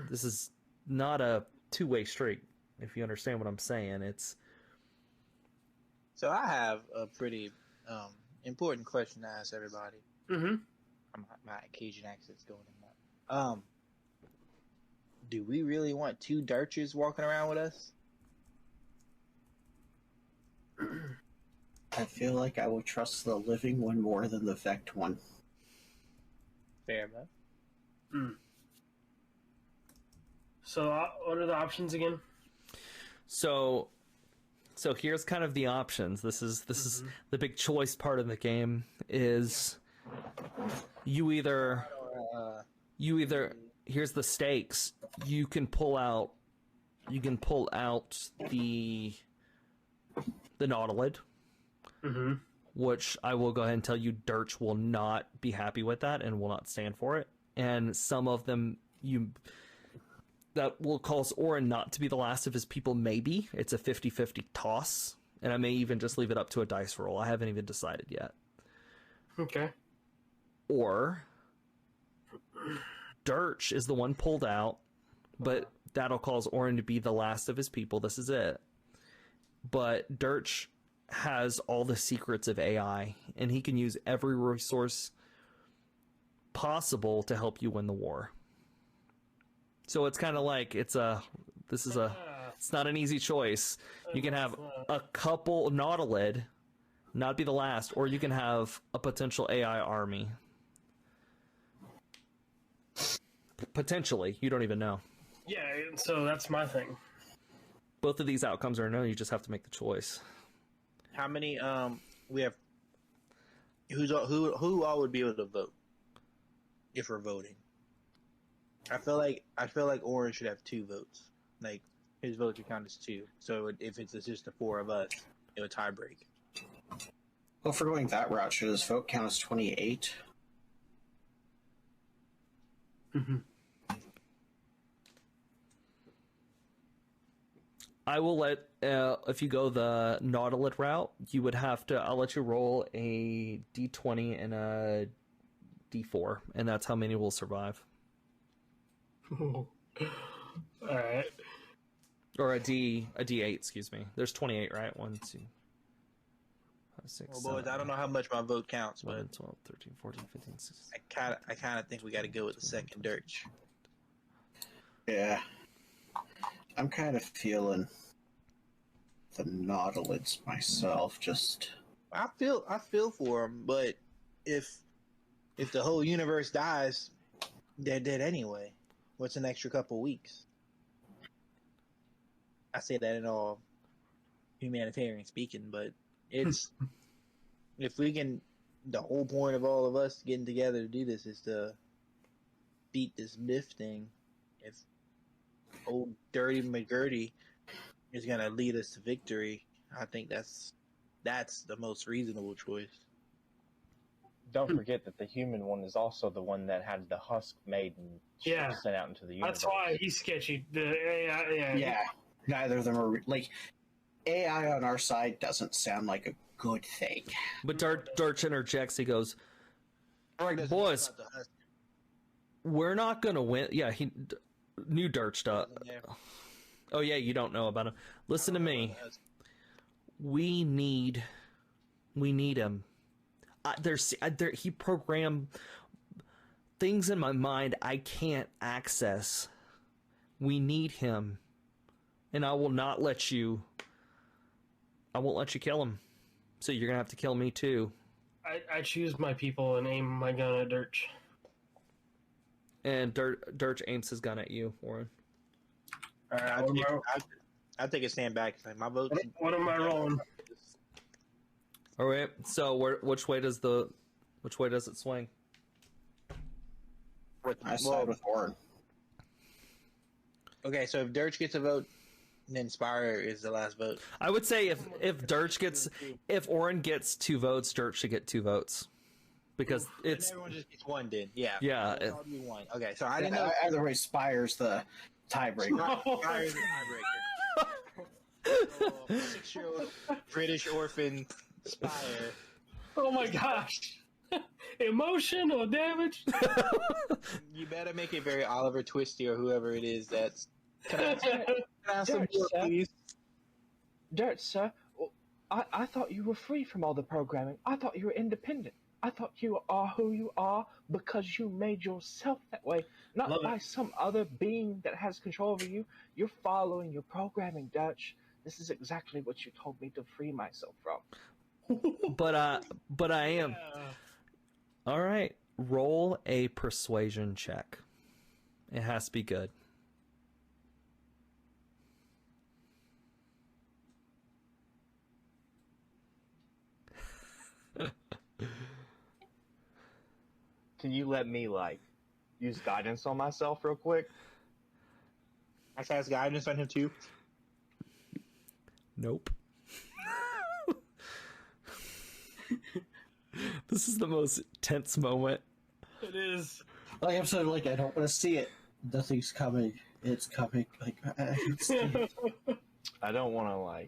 This is not a two-way street, if you understand what I'm saying. It's... So I have a pretty important question to ask everybody. Mm-hmm. My Cajun accent's going in that. Do we really want two Dirtches walking around with us? I feel like I would trust the living one more than the Vect one. Fair enough. Mm. So, what are the options again? So here's kind of the options. This is the big choice part of the game. Is you either here's the stakes. You can pull out the Nautilid, which I will go ahead and tell you, Dirtch will not be happy with that and will not stand for it. And some of them that will cause Orin not to be the last of his people, maybe. It's a 50-50 toss, and I may even just leave it up to a dice roll. I haven't even decided yet. Okay. Or Dirtch is the one pulled out, but that'll cause Orin to be the last of his people. This is it. But Dirtch has all the secrets of AI, and he can use every resource possible to help you win the war. So it's kind of like it's not an easy choice. You can have a couple Nautilid, not be the last, or you can have a potential AI army. Potentially, you don't even know. Yeah, so that's my thing. Both of these outcomes are known. You just have to make the choice. How many? We have. Who all would be able to vote if we're voting? I feel like Orin should have 2 votes. Like his vote would count as 2. So if it's just the 4 of us, it would tie break. Well, if we're going that route, should his vote count as 28? Mm-hmm. I will let, if you go the Nautilid route, you would have to, I'll let you roll a d20 and a d4, and that's how many will survive. Alright. Or a d8, excuse me. There's 28, right? 1, 2, 5, 6, Well, boys, I don't know how much my vote counts, 11, but 12, 13, 14, 15, 16. I kind of think we got to go with the second Dirtch. Yeah. I'm kind of feeling the Nautilids myself. Just I feel for him, but if the whole universe dies, they're dead anyway. What's an extra couple weeks? I say that in all humanitarian speaking, but it's if we can. The whole point of all of us getting together to do this is to beat this myth thing. If old Dirty McGurch is gonna lead us to victory, I think that's the most reasonable choice. Don't forget that the human one is also the one that had the husk made and sent out into the universe. That's why he's sketchy. The AI, yeah. Neither of them are like AI on our side doesn't sound like a good thing. But Dirtch interjects. He goes, "Boys, we're not gonna win." Yeah, he knew Dirtch. Oh yeah, you don't know about him. Listen to me. We need him. He programmed things in my mind I can't access. We need him, and I won't let you kill him. So you're gonna have to kill me too. I choose my people and aim my gun at Dirtch. And Dirtch aims his gun at you, Orin. All right, I'll take a stand back. My vote. What am I rolling? All right. So which way does it swing? I side with Orin. Okay, so if Dirtch gets a vote, then Spire is the last vote. I would say if Orin gets 2 votes, Dirtch should get 2 votes. Because it's everyone just gets 1 then. Yeah. Yeah. It'll all be 1. Okay, so I didn't know Either way, Spire's the tiebreaker. Spire's the tiebreaker. 6-year-old British orphan Spire. Oh my gosh. Emotional damage. You better make it very Oliver Twisty or whoever it is that's. Can I have some Dirtch, more, sir. please? Dirtch, sir, I thought you were free from all the programming. I thought you were independent. I thought you are who you are because you made yourself that way, not Love by it. some other being that has control over you. You're following your programming, Dirtch. This is exactly what you told me to free myself from. but I am. All right. Roll a persuasion check. It has to be good. Can you let me, use guidance on myself real quick? I cast guidance on him too. Nope. This is the most tense moment. It is. Like I'm sort of like I don't want to see it. Nothing's coming. It's coming. Like I can see it. I don't want to,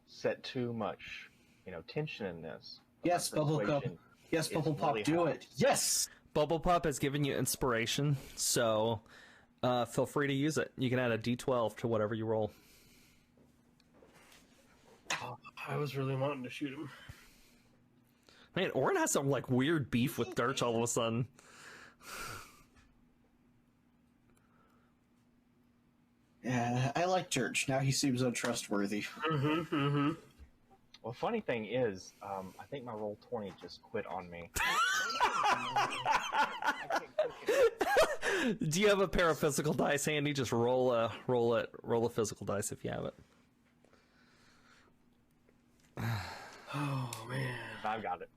set too much, tension in this. Yes, Bubblegum. Persuasion Yes, is Bubble Pop, really do high. it. Yes. Bubble Pop has given you inspiration, so feel free to use it. You can add a D12 to whatever you roll. I was really wanting to shoot him. Man, Orin has some weird beef with Dirtch all of a sudden. Yeah, I like Dirtch. Now he seems untrustworthy. Mm-hmm, mm-hmm. Well, funny thing is, I think my roll 20 just quit on me. Do you have a pair of physical dice handy? Just roll a physical dice if you have it. Oh man. I've got it.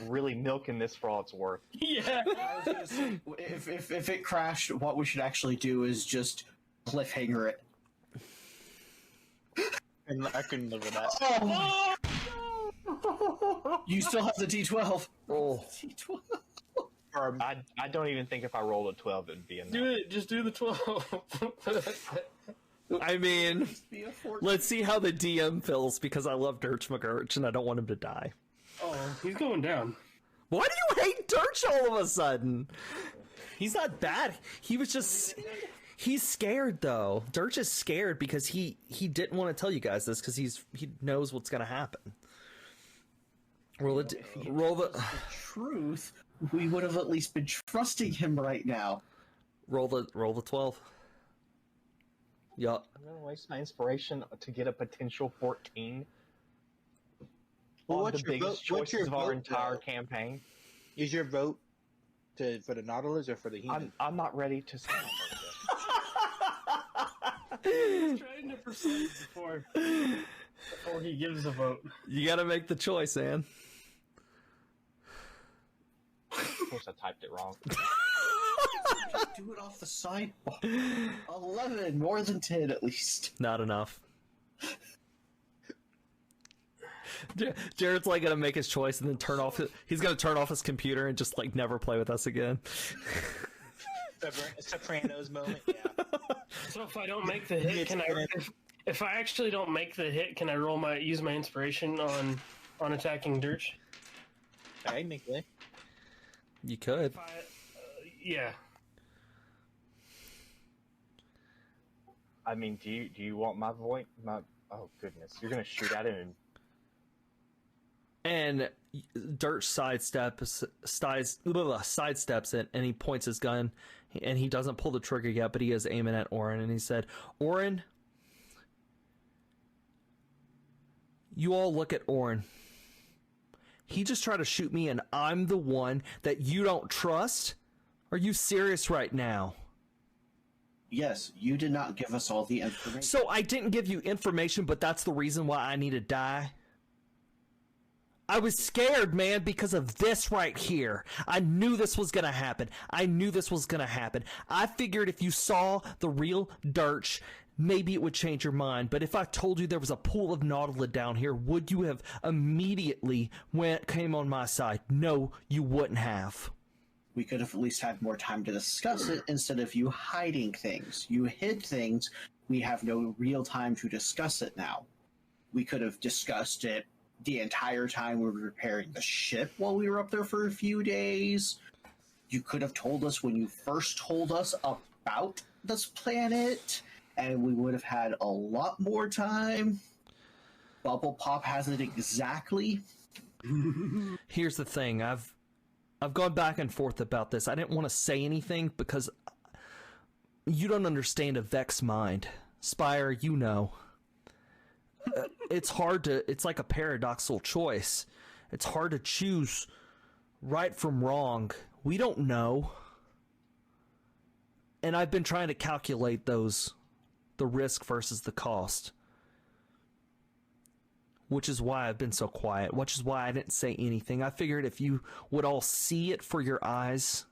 Really milking this for all it's worth. Yeah. I was gonna say, if it crashed, what we should actually do is just cliffhanger it. And I couldn't live with that. Oh! You still have the D12. Oh. D12. I don't even think if I rolled a 12 it would be enough. Do it. Just do the 12. I mean, Be a 14. let's see how the DM feels because I love Dirtch McGurch and I don't want him to die. Oh, he's going down. Why do you hate Dirtch all of a sudden? He's not bad. He was just... He's scared though. Dirtch is scared because he didn't want to tell you guys this because he knows what's gonna happen. Roll the Truth, we would have at least been trusting him right now. roll the 12. Yup. I'm gonna waste my inspiration to get a potential 14 Well, on what's the your biggest vote- what's your choices of our vote, entire though? campaign. Is your vote for the Nautilus or for the Heathen? I'm not ready to say my vote yet. He's trying to persuade before he gives a vote. You gotta make the choice, Ann. Of course, I typed it wrong. Just do it off the sidewalk. 11, more than 10 at least. Not enough. Jared's gonna make his choice and then he's gonna turn off his computer and just never play with us again. Sopranos moment, yeah. So if I don't make the hit, can I? If I actually don't make the hit, can I use my inspiration on attacking Dirtch? Alright, make it. You could. Yeah. I mean, do you want my voice? Oh goodness, you're gonna shoot at him And Dirtch sidesteps it, and he points his gun, and he doesn't pull the trigger yet, but he is aiming at Orin, and he said, Orin, you all look at Orin. He just tried to shoot me, and I'm the one that you don't trust? Are you serious right now? Yes, you did not give us all the information. So I didn't give you information, but that's the reason why I need to die? I was scared, man, because of this right here. I knew this was going to happen. I figured if you saw the real Dirtch, maybe it would change your mind. But if I told you there was a pool of Nautilid down here, would you have immediately came on my side? No, you wouldn't have. We could have at least had more time to discuss it instead of you hiding things. You hid things. We have no real time to discuss it now. We could have discussed it the entire time we were repairing the ship while we were up there for a few days. You could have told us when you first told us about this planet, and we would have had a lot more time. Bubble Pop has it exactly. Here's the thing. I've gone back and forth about this. I didn't want to say anything because you don't understand a Vex mind. Spire, you know. It's hard to... It's like a paradoxical choice. It's hard to choose right from wrong. We don't know. And I've been trying to calculate those. The risk versus the cost. Which is why I've been so quiet. Which is why I didn't say anything. I figured if you would all see it for your eyes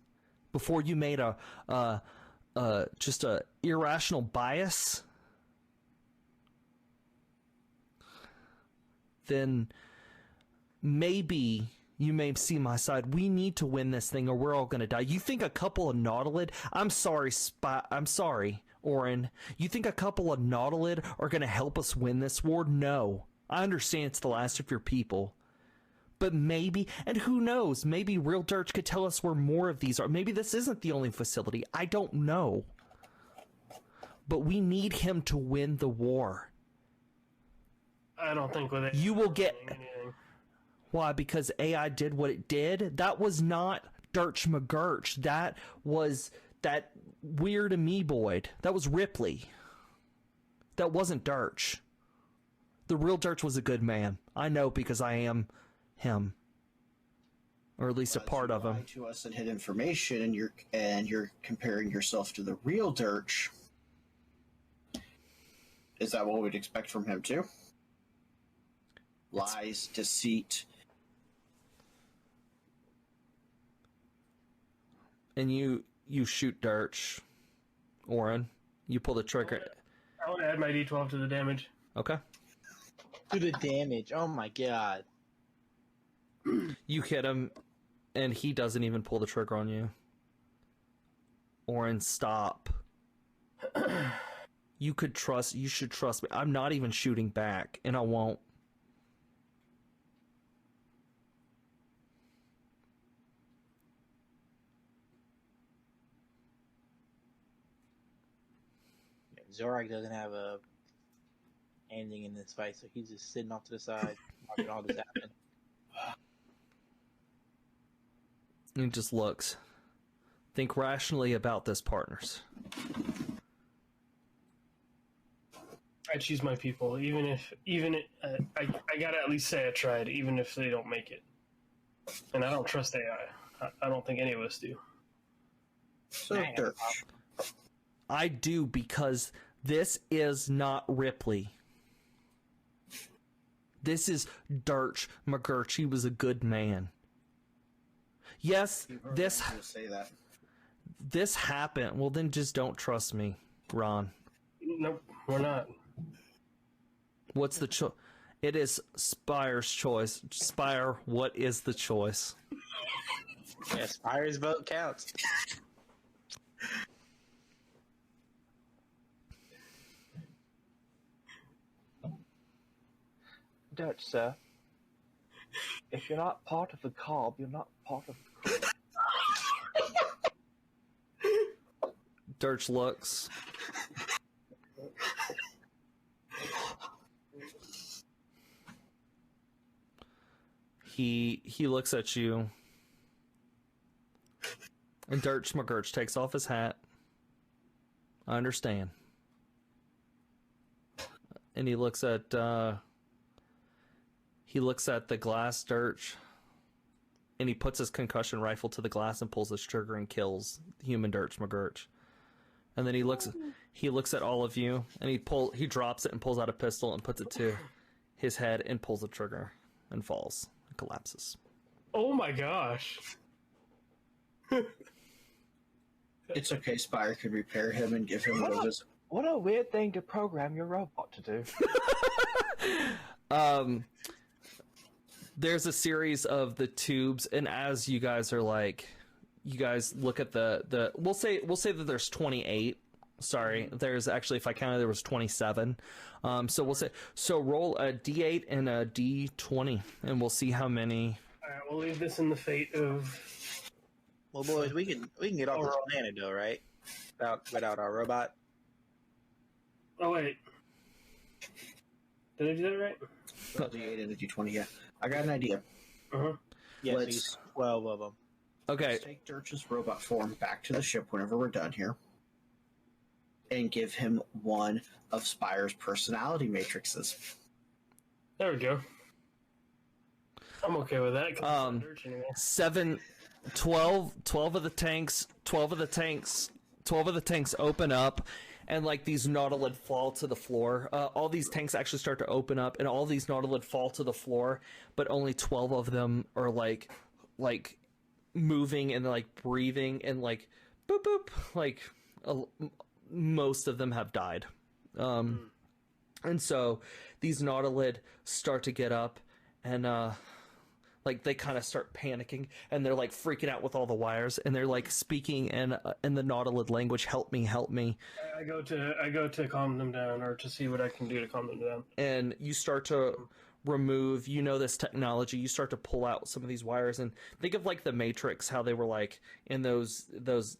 before you made just a irrational bias, then maybe you may see my side. We need to win this thing or we're all going to die. You think a couple of Nautilid... I'm sorry, Orin. You think a couple of Nautilid are going to help us win this war? No. I understand it's the last of your people. But maybe, and who knows, maybe real Dirtch could tell us where more of these are. Maybe this isn't the only facility. I don't know. But we need him to win the war. I don't think with it. You will get... Why? Because AI did what it did? That was not Dirtch McGurch. That was that weird Amoeboid. That was Ripley. That wasn't Dirtch. The real Dirtch was a good man. I know because I am him. Or at least a part of him. You lied to us and hid information, and you're comparing yourself to the real Dirtch. Is that what we'd expect from him too? Lies, deceit. And you shoot Dirtch, Orin. You pull the trigger. I want to add my D12 to the damage. Okay. To the damage. Oh my god. You hit him, and he doesn't even pull the trigger on you. Orin, stop. You should trust me. I'm not even shooting back, and I won't. Zorak doesn't have a anything in this fight, so he's just sitting off to the side, watching all this happen. He just looks. Think rationally about this, partners. I choose my people, I gotta at least say I tried, even if they don't make it. And I don't trust AI. I don't think any of us do. So, Dirtch. I do, because this is not Ripley. This is Dirtch McGurch. He was a good man. Yes, this happened. Well, then just don't trust me, Ron. Nope, we're not. What's the choice? It is Spire's choice. Spire, what is the choice? Yeah, Spire's vote counts. Dirtch, sir. If you're not part of the cob, you're not part of the crew. Dirtch looks. He looks at you. And Dirtch McGurch takes off his hat. I understand. And he looks at the glass Dirtch, and he puts his concussion rifle to the glass and pulls his trigger and kills human Dirtch McGurch. And then he looks at all of you, and he drops it and pulls out a pistol and puts it to his head and pulls the trigger and falls and collapses. Oh my gosh. It's okay, Spire could repair him and give him a visit. What a weird thing to program your robot to do. There's a series of the tubes, and as you guys are like, you guys look at the we'll say that there's 28. Sorry, there's actually, if I counted, there was 27. So we'll say, roll a D8 and a D20, and we'll see how many. All right, we'll leave this in the fate of. Well, boys, we can get off this planet though, right? Without our robot. Oh wait, did I do that right? Roll D8 and a D20, yeah. I got an idea. Yes, Let's- 12 of them. Okay, Let's take Dirtch's robot form back to the ship whenever we're done here, and give him one of Spire's personality matrices. There we go. I'm okay with that. 'Cause I'm Dirtch anyway. 12 of the tanks open up, and like these Nautilid fall to the floor. All these tanks actually start to open up, and all these Nautilid fall to the floor, but only 12 of them are like moving and like breathing and like boop boop, like most of them have died. And so these Nautilid start to get up, and like they kind of start panicking, and they're like freaking out with all the wires, and they're like speaking in the Nautilid language, help me. I go to calm them down, or to see what I can do to calm them down. And you start to remove, this technology, you start to pull out some of these wires, and think of like the Matrix, how they were like in those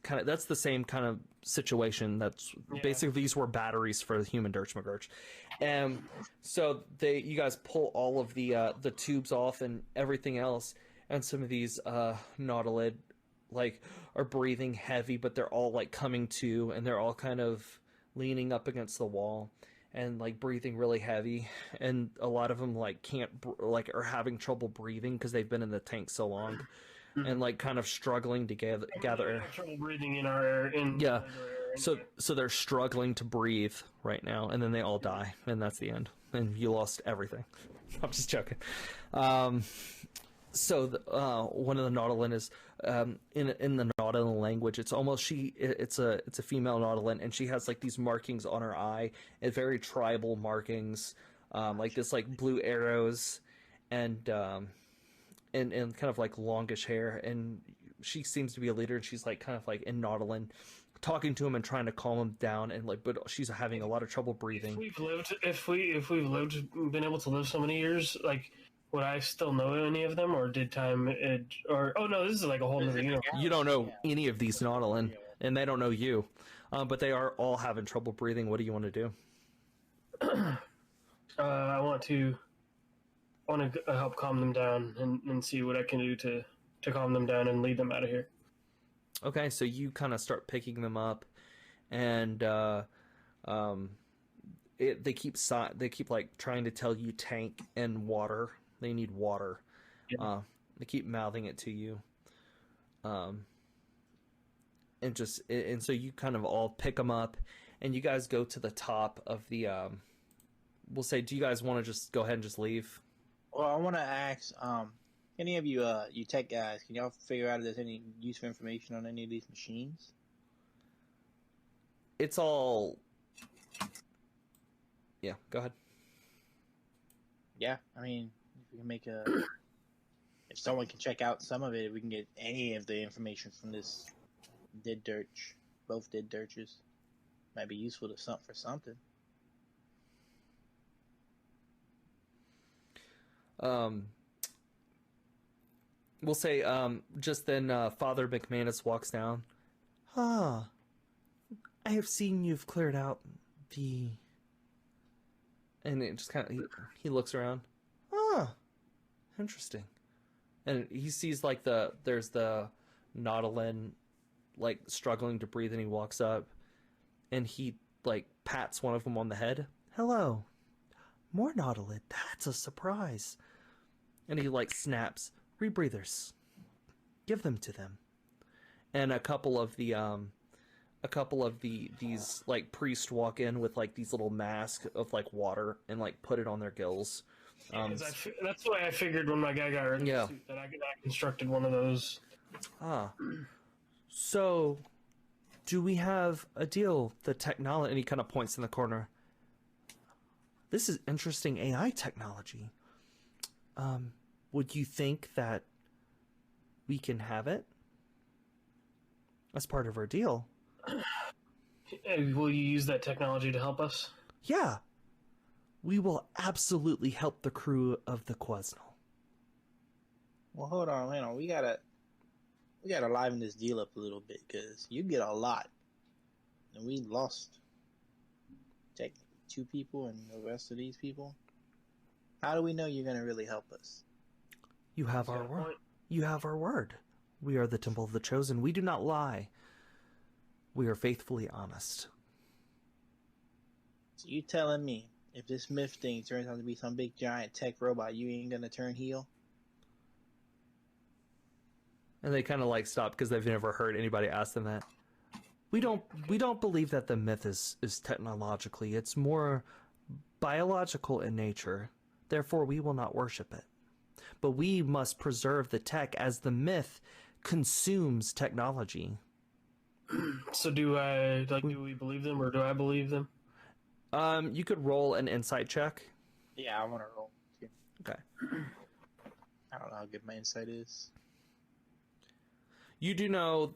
kind of, that's the same kind of situation. That's basically, these were batteries for the human Dirtch McGurch. And so you guys pull all of the tubes off and everything else, and some of these Nautilid like are breathing heavy, but they're all like coming to, and they're all kind of leaning up against the wall and like breathing really heavy, and a lot of them like can't are having trouble breathing because they've been in the tank so long, and like kind of struggling to gather air. Trouble breathing in our air. So they're struggling to breathe right now, and then they all die, and that's the end, and you lost everything. I'm just joking. So one of the Nautilin is in the Nautilin language. It's almost it's a female Nautilin, and she has like these markings on her eye, and very tribal markings, like this like blue arrows, and kind of like longish hair, and she seems to be a leader, and she's like kind of like in Nautilin, talking to him and trying to calm him down, and like, but she's having a lot of trouble breathing. If we've been able to live so many years, like, would I still know any of them, or did time oh no, this is like a whole nother universe. You don't know any of these Nautilin, and they don't know you, but they are all having trouble breathing. What do you want to do? I want to help calm them down and see what I can do to calm them down and lead them out of here. Okay, so you kind of start picking them up, and they keep like trying to tell you tank and water. They need water. Yeah. They keep mouthing it to you, and so you kind of all pick them up, and you guys go to the top of the. We'll say, do you guys want to just go ahead and just leave? Well, I want to ask, any of you tech guys, can y'all figure out if there's any useful information on any of these machines? It's all. Yeah, go ahead. Yeah, I mean, if we can make if someone can check out some of it, if we can get any of the information from this dead Dirtch, both dead Dirtches, might be useful for something. We'll say, just then, Father McManus walks down. I have seen you've cleared out the... And it just kind of, he looks around. Interesting. And he sees, like, there's the Nautilin, like, struggling to breathe, and he walks up, and he, like, pats one of them on the head. Hello. More Nautilid. That's a surprise. And he, like, snaps. Rebreathers. give them to them. And a couple of these like priests walk in with like these little masks of like water and like put it on their gills. That's why I figured when my guy got rid of the suit that I constructed one of those. So, do we have a deal? The technology, and he kind of points in the corner. This is interesting AI technology. Would you think that we can have it as part of our deal? Will you use that technology to help us? Yeah. We will absolutely help the crew of the Quesnel. Well, hold on. We gotta liven this deal up a little bit, because you get a lot, and we lost technically 2 people, and the rest of these people. How do we know you're gonna really help us? You have our word. You have our word. We are the Temple of the Chosen. We do not lie. We are faithfully honest. So you telling me if this myth thing turns out to be some big giant tech robot, you ain't gonna turn heel? And they kind of like stop because they've never heard anybody ask them that. We don't believe that the myth is technologically. It's more biological in nature. Therefore, we will not worship it. But we must preserve the tech as the myth consumes technology. So do we believe them, or do I believe them? You could roll an insight check. Yeah, I want to roll. Okay. I don't know how good my insight is. You do know,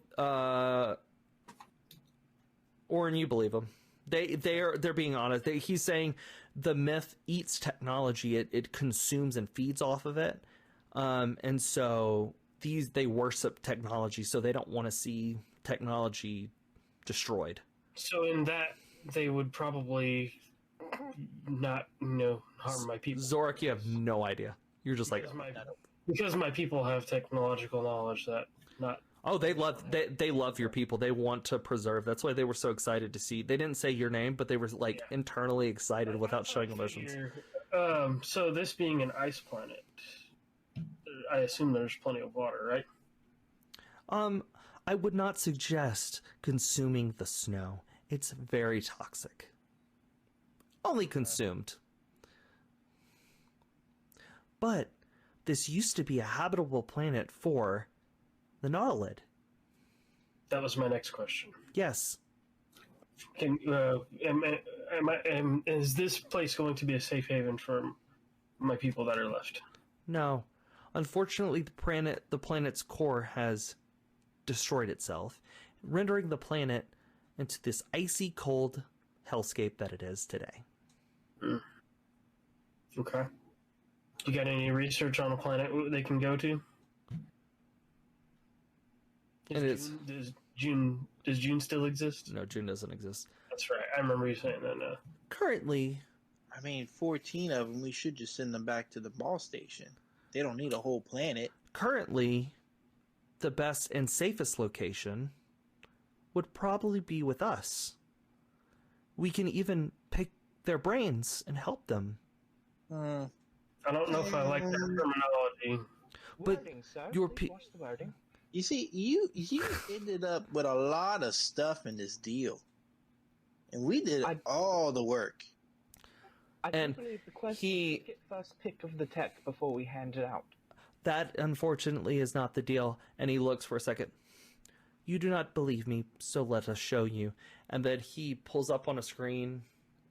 Orin, you believe him. They're being honest. He's saying the myth eats technology. It consumes and feeds off of it. And so they worship technology, so they don't want to see technology destroyed. So in that, they would probably not, harm my people. Zorak, you have no idea. You're just because my people have technological knowledge that not. Oh, they love your people. They want to preserve. That's why they were so excited to see. They didn't say your name, but they were internally excited without showing emotions. So this being an ice planet, I assume there's plenty of water, right? I would not suggest consuming the snow. It's very toxic. Only consumed. But this used to be a habitable planet for the Nautilid. That was my next question. Yes. Is this place going to be a safe haven for my people that are left? No. Unfortunately, the planet's core has destroyed itself, rendering the planet into this icy cold hellscape that it is today. Okay. You got any research on a planet they can go to? Does June still exist? No, June doesn't exist. That's right. I remember you saying that. Currently, 14 of them, we should just send them back to the ball station. They don't need a whole planet. Currently, the best and safest location would probably be with us. We can even pick their brains and help them. I don't know if I like that terminology. But wording, sir. What's the wording? You see, you ended up with a lot of stuff in this deal. And we did all the work. I do And believe the quest he- is to get first pick of the tech before we hand it out. That, unfortunately, is not the deal. And he looks for a second. You do not believe me, so let us show you. And then he pulls up on a screen.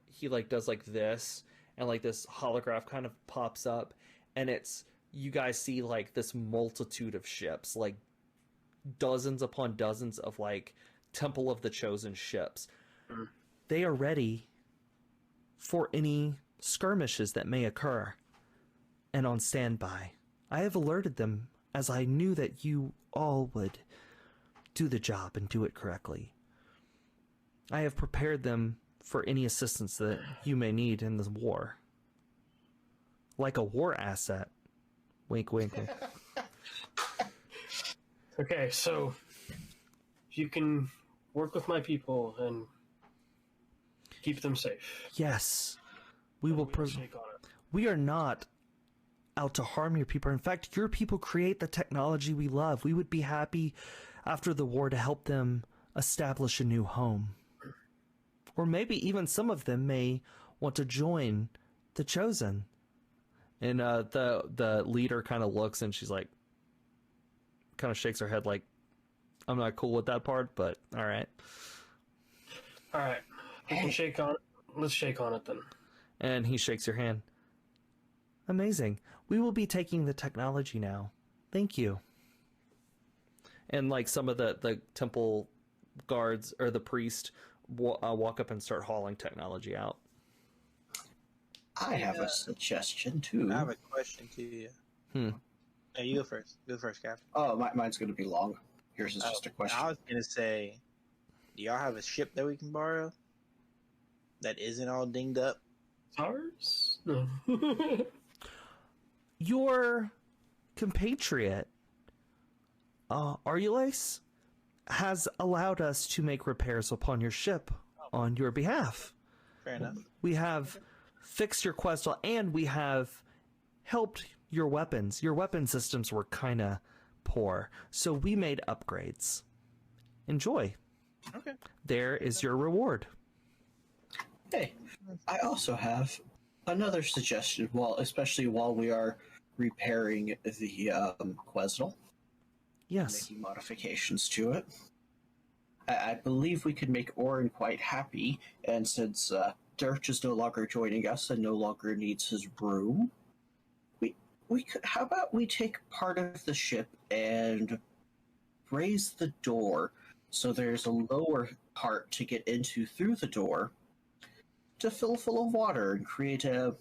He does this, and this holograph kind of pops up, and you guys see this multitude of ships, dozens upon dozens of Temple of the Chosen ships. They are ready for any skirmishes that may occur and on standby. I have alerted them, as I knew that you all would do the job and do it correctly. I have prepared them for any assistance that you may need in this war. Like a war asset. Wink, wink, wink. Okay, so you can work with my people and keep them safe. Yes. We will Take on it. We are not out to harm your people. In fact, your people create the technology we love. We would be happy after the war to help them establish a new home. Or maybe even some of them may want to join the Chosen. And the leader kind of looks and she's like, kind of shakes her head like, I'm not cool with that part, but all right. All right. We can shake on it. Let's shake on it then. And he shakes your hand. Amazing. We will be taking the technology now. Thank you. And like some of the temple guards or the priest walk up and start hauling technology out. I have a suggestion too. I have a question to you. Hey, you go first. Go first, Captain. Oh, mine's going to be long. Yours is just a question. I was going to say, do y'all have a ship that we can borrow that isn't all dinged up? Ours? No. Your compatriot, Arulais, has allowed us to make repairs upon your ship on your behalf. Fair enough. We have fixed your Questal and we have helped your weapons. Your weapon systems were kind of poor, so we made upgrades. Enjoy. Okay. There is your reward. Hey, I also have another suggestion, especially while we are repairing the Questal. Yes. Making modifications to it. I believe we could make Orin quite happy, and since Dirtch is no longer joining us and no longer needs his room, we could. How about we take part of the ship and raise the door so there's a lower part to get into through the door to fill full of water and create a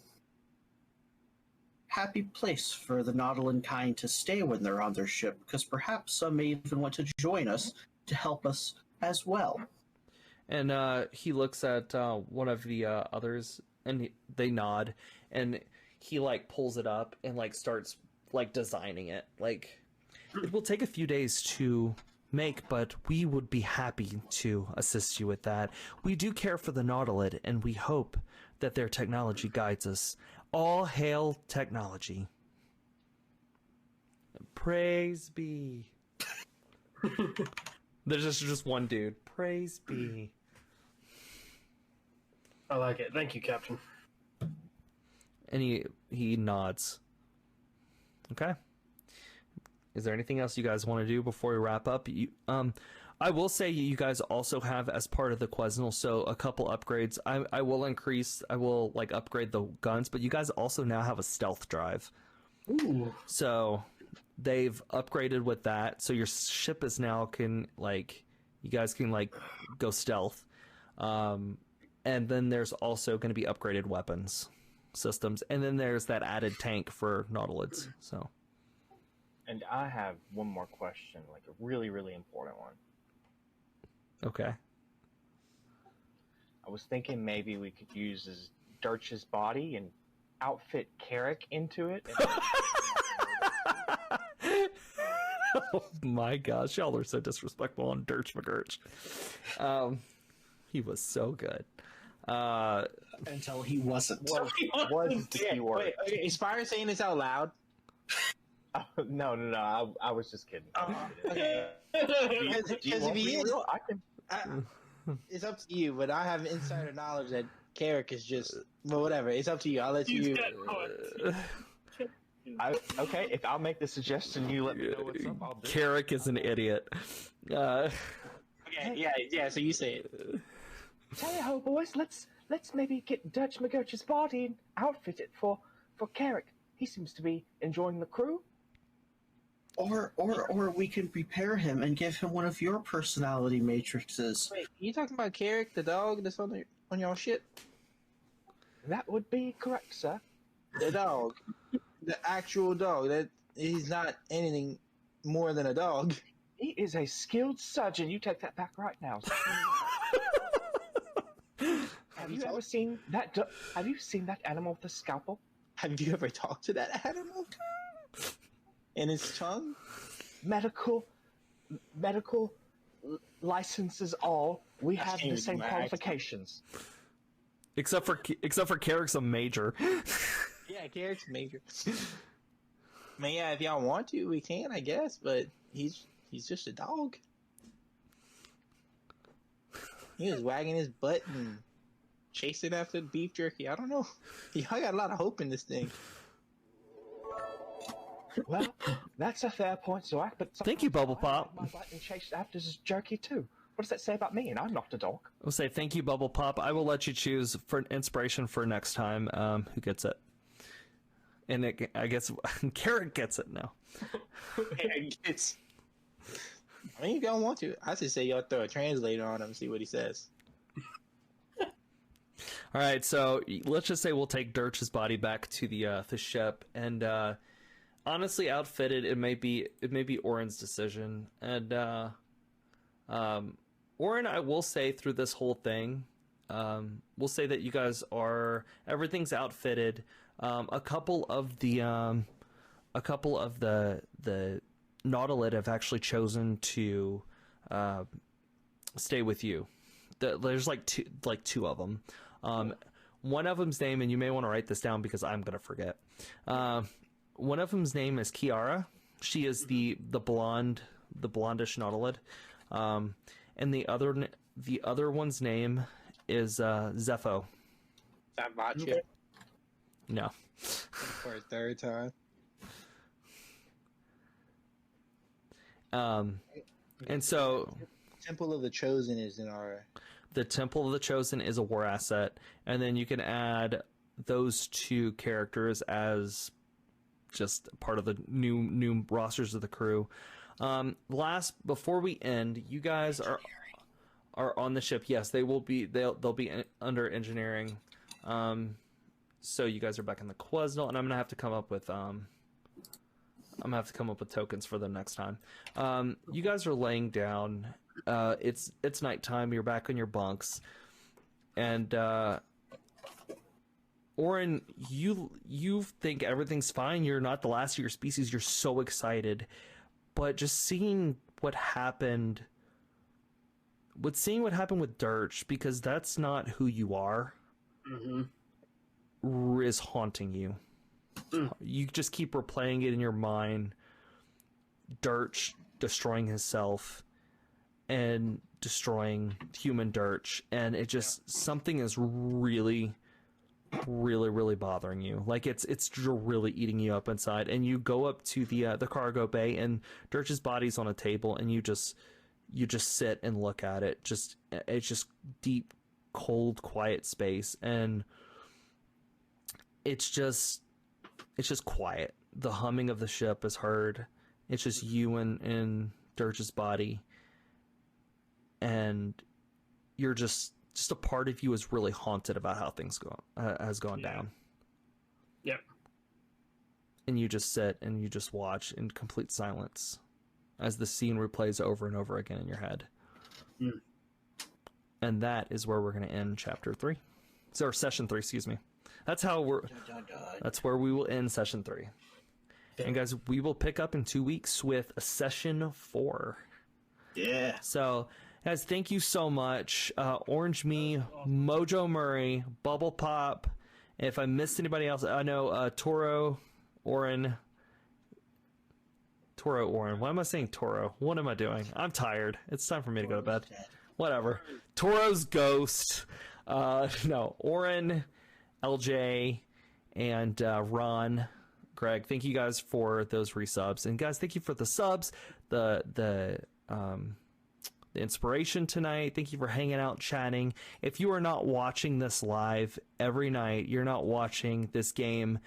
happy place for the Nautilid kind to stay when they're on their ship, because perhaps some may even want to join us to help us as well. And he looks at one of the others, and they nod, and he like pulls it up and like starts like designing it. Like, it will take a few days to make, but we would be happy to assist you with that. We do care for the Nautilid, and we hope that their technology guides us. All hail technology. Praise be. There's just one dude. Praise be. I like it. Thank you, Captain. And he nods. Okay. Is there anything else you guys want to do before we wrap up? I will say you guys also have, as part of the Quesnel, so a couple upgrades. I will like upgrade the guns, but you guys also now have a stealth drive. Ooh. So they've upgraded with that. So your ship is now you guys can like go stealth. And then there's also going to be upgraded weapons systems. And then there's that added tank for Nautilids. So. And I have one more question, like a really, really important one. Okay. I was thinking maybe we could use Dirtch's body and outfit Carrick into it. Oh my gosh, y'all are so disrespectful on Dirtch McGurch. He was so good. Until he wasn't. Was the key word. Wait, okay, is Fire saying this out loud? No. I was just kidding. Okay. Because if he is, it's up to you. But I have insider knowledge that Carrick is just. Well, whatever. It's up to you. I'll let you. Okay, if I'll make the suggestion, you let me know what's up. I'll do Carrick is an idiot. Okay. Yeah. So you say it. Tell you how, boys. Let's maybe get Dirtch McGurch's body and outfit it for Carrick. He seems to be enjoying the crew. Or we can prepare him and give him one of your personality matrices. Wait, you talking about Carrick, the dog that's on y'all ship? That would be correct, sir. The dog, the actual dog. That he's not anything more than a dog. He is a skilled surgeon. You take that back right now. Have you ever seen that? Have you seen that animal with the scalpel? Have you ever talked to that animal? In his tongue? Medical licenses all. We have the same qualifications. Except for Carrick's a major. Yeah, Carrick's major. I mean, yeah, if y'all want to, we can, I guess. But he's just a dog. He was wagging his butt and chasing after beef jerky. I don't know. Y'all got a lot of hope in this thing. Well, that's a fair point, Zorak, but... Thank you, Bubble Pop. My butt and chased after his jerky, too. What does that say about me? And I'm not a dog. I'll say thank you, Bubble Pop. I will let you choose for inspiration for next time who gets it. And I guess Carrot gets it now. I mean, you don't want to. I just say y'all throw a translator on him and see what he says. All right, so let's just say we'll take Dirtch's body back to the ship, and honestly, outfitted, it may be Orin's decision. And Orin, I will say through this whole thing, we'll say that you guys everything's outfitted. A couple of the Nautilid have actually chosen to stay with you. There's like two of them. One of them's name, and you may want to write this down because I'm gonna forget. One of them's name is Kiara. She is the blondish Nautilid. And the other one's name is Zepho. That Vacha? No. For a third time. And so Temple of the Chosen is in our... The Temple of the Chosen is a war asset, and then you can add those two characters as just part of the new rosters of the crew. Before we end, you guys are on the ship. Yes, they'll be under engineering. So you guys are back in the Quesnel, and I'm gonna have to come up with tokens for them next time. You guys are laying down. It's nighttime. You're back on your bunks, and Orin, you think everything's fine. You're not the last of your species. You're so excited, but just seeing what happened with Dirtch, because that's not who you are, is haunting you. You just keep replaying it in your mind. Dirtch destroying himself and destroying human Dirtch, and it just something is really bothering you. Like it's really eating you up inside. And you go up to the cargo bay, and Dirtch's body's on a table, and you just sit and look at it. It's just deep, cold, quiet space, and it's just quiet. The humming of the ship is heard. It's just you and Dirtch's body, and you're just a part of you is really haunted about how things has gone down. Yep. And you just sit and you just watch in complete silence as the scene replays over and over again in your head. And that is where we're going to end chapter 3. Or session 3, excuse me. That's where we will end session 3. Yeah. And guys, we will pick up in 2 weeks with session 4. Yeah. So, guys, thank you so much. Orange Me, Mojo Murray, Bubble Pop. If I missed anybody else, I know Toro, Orin. Why am I saying Toro? What am I doing? I'm tired. It's time for me to go to bed. Whatever. Toro's ghost. No, Orin, LJ, and Ron, Greg. Thank you guys for those resubs, and guys, thank you for the subs, the inspiration tonight. Thank you for hanging out, chatting. If you are not watching this live every night, you're not watching this game,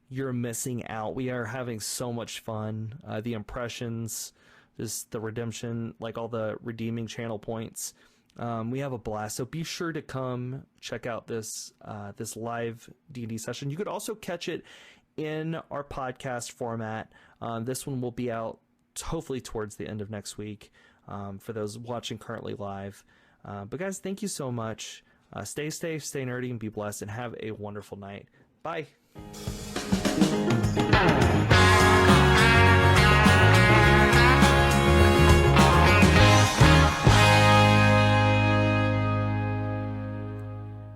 you're missing out. We are having so much fun. The impressions, just the redemption, like all the redeeming channel points. We have a blast, so be sure to come check out this live D&D session. You could also catch it in our podcast format. This one will be out hopefully towards the end of next week for those watching currently live. But guys, thank you so much. Stay safe, stay nerdy, and be blessed, and have a wonderful night. Bye.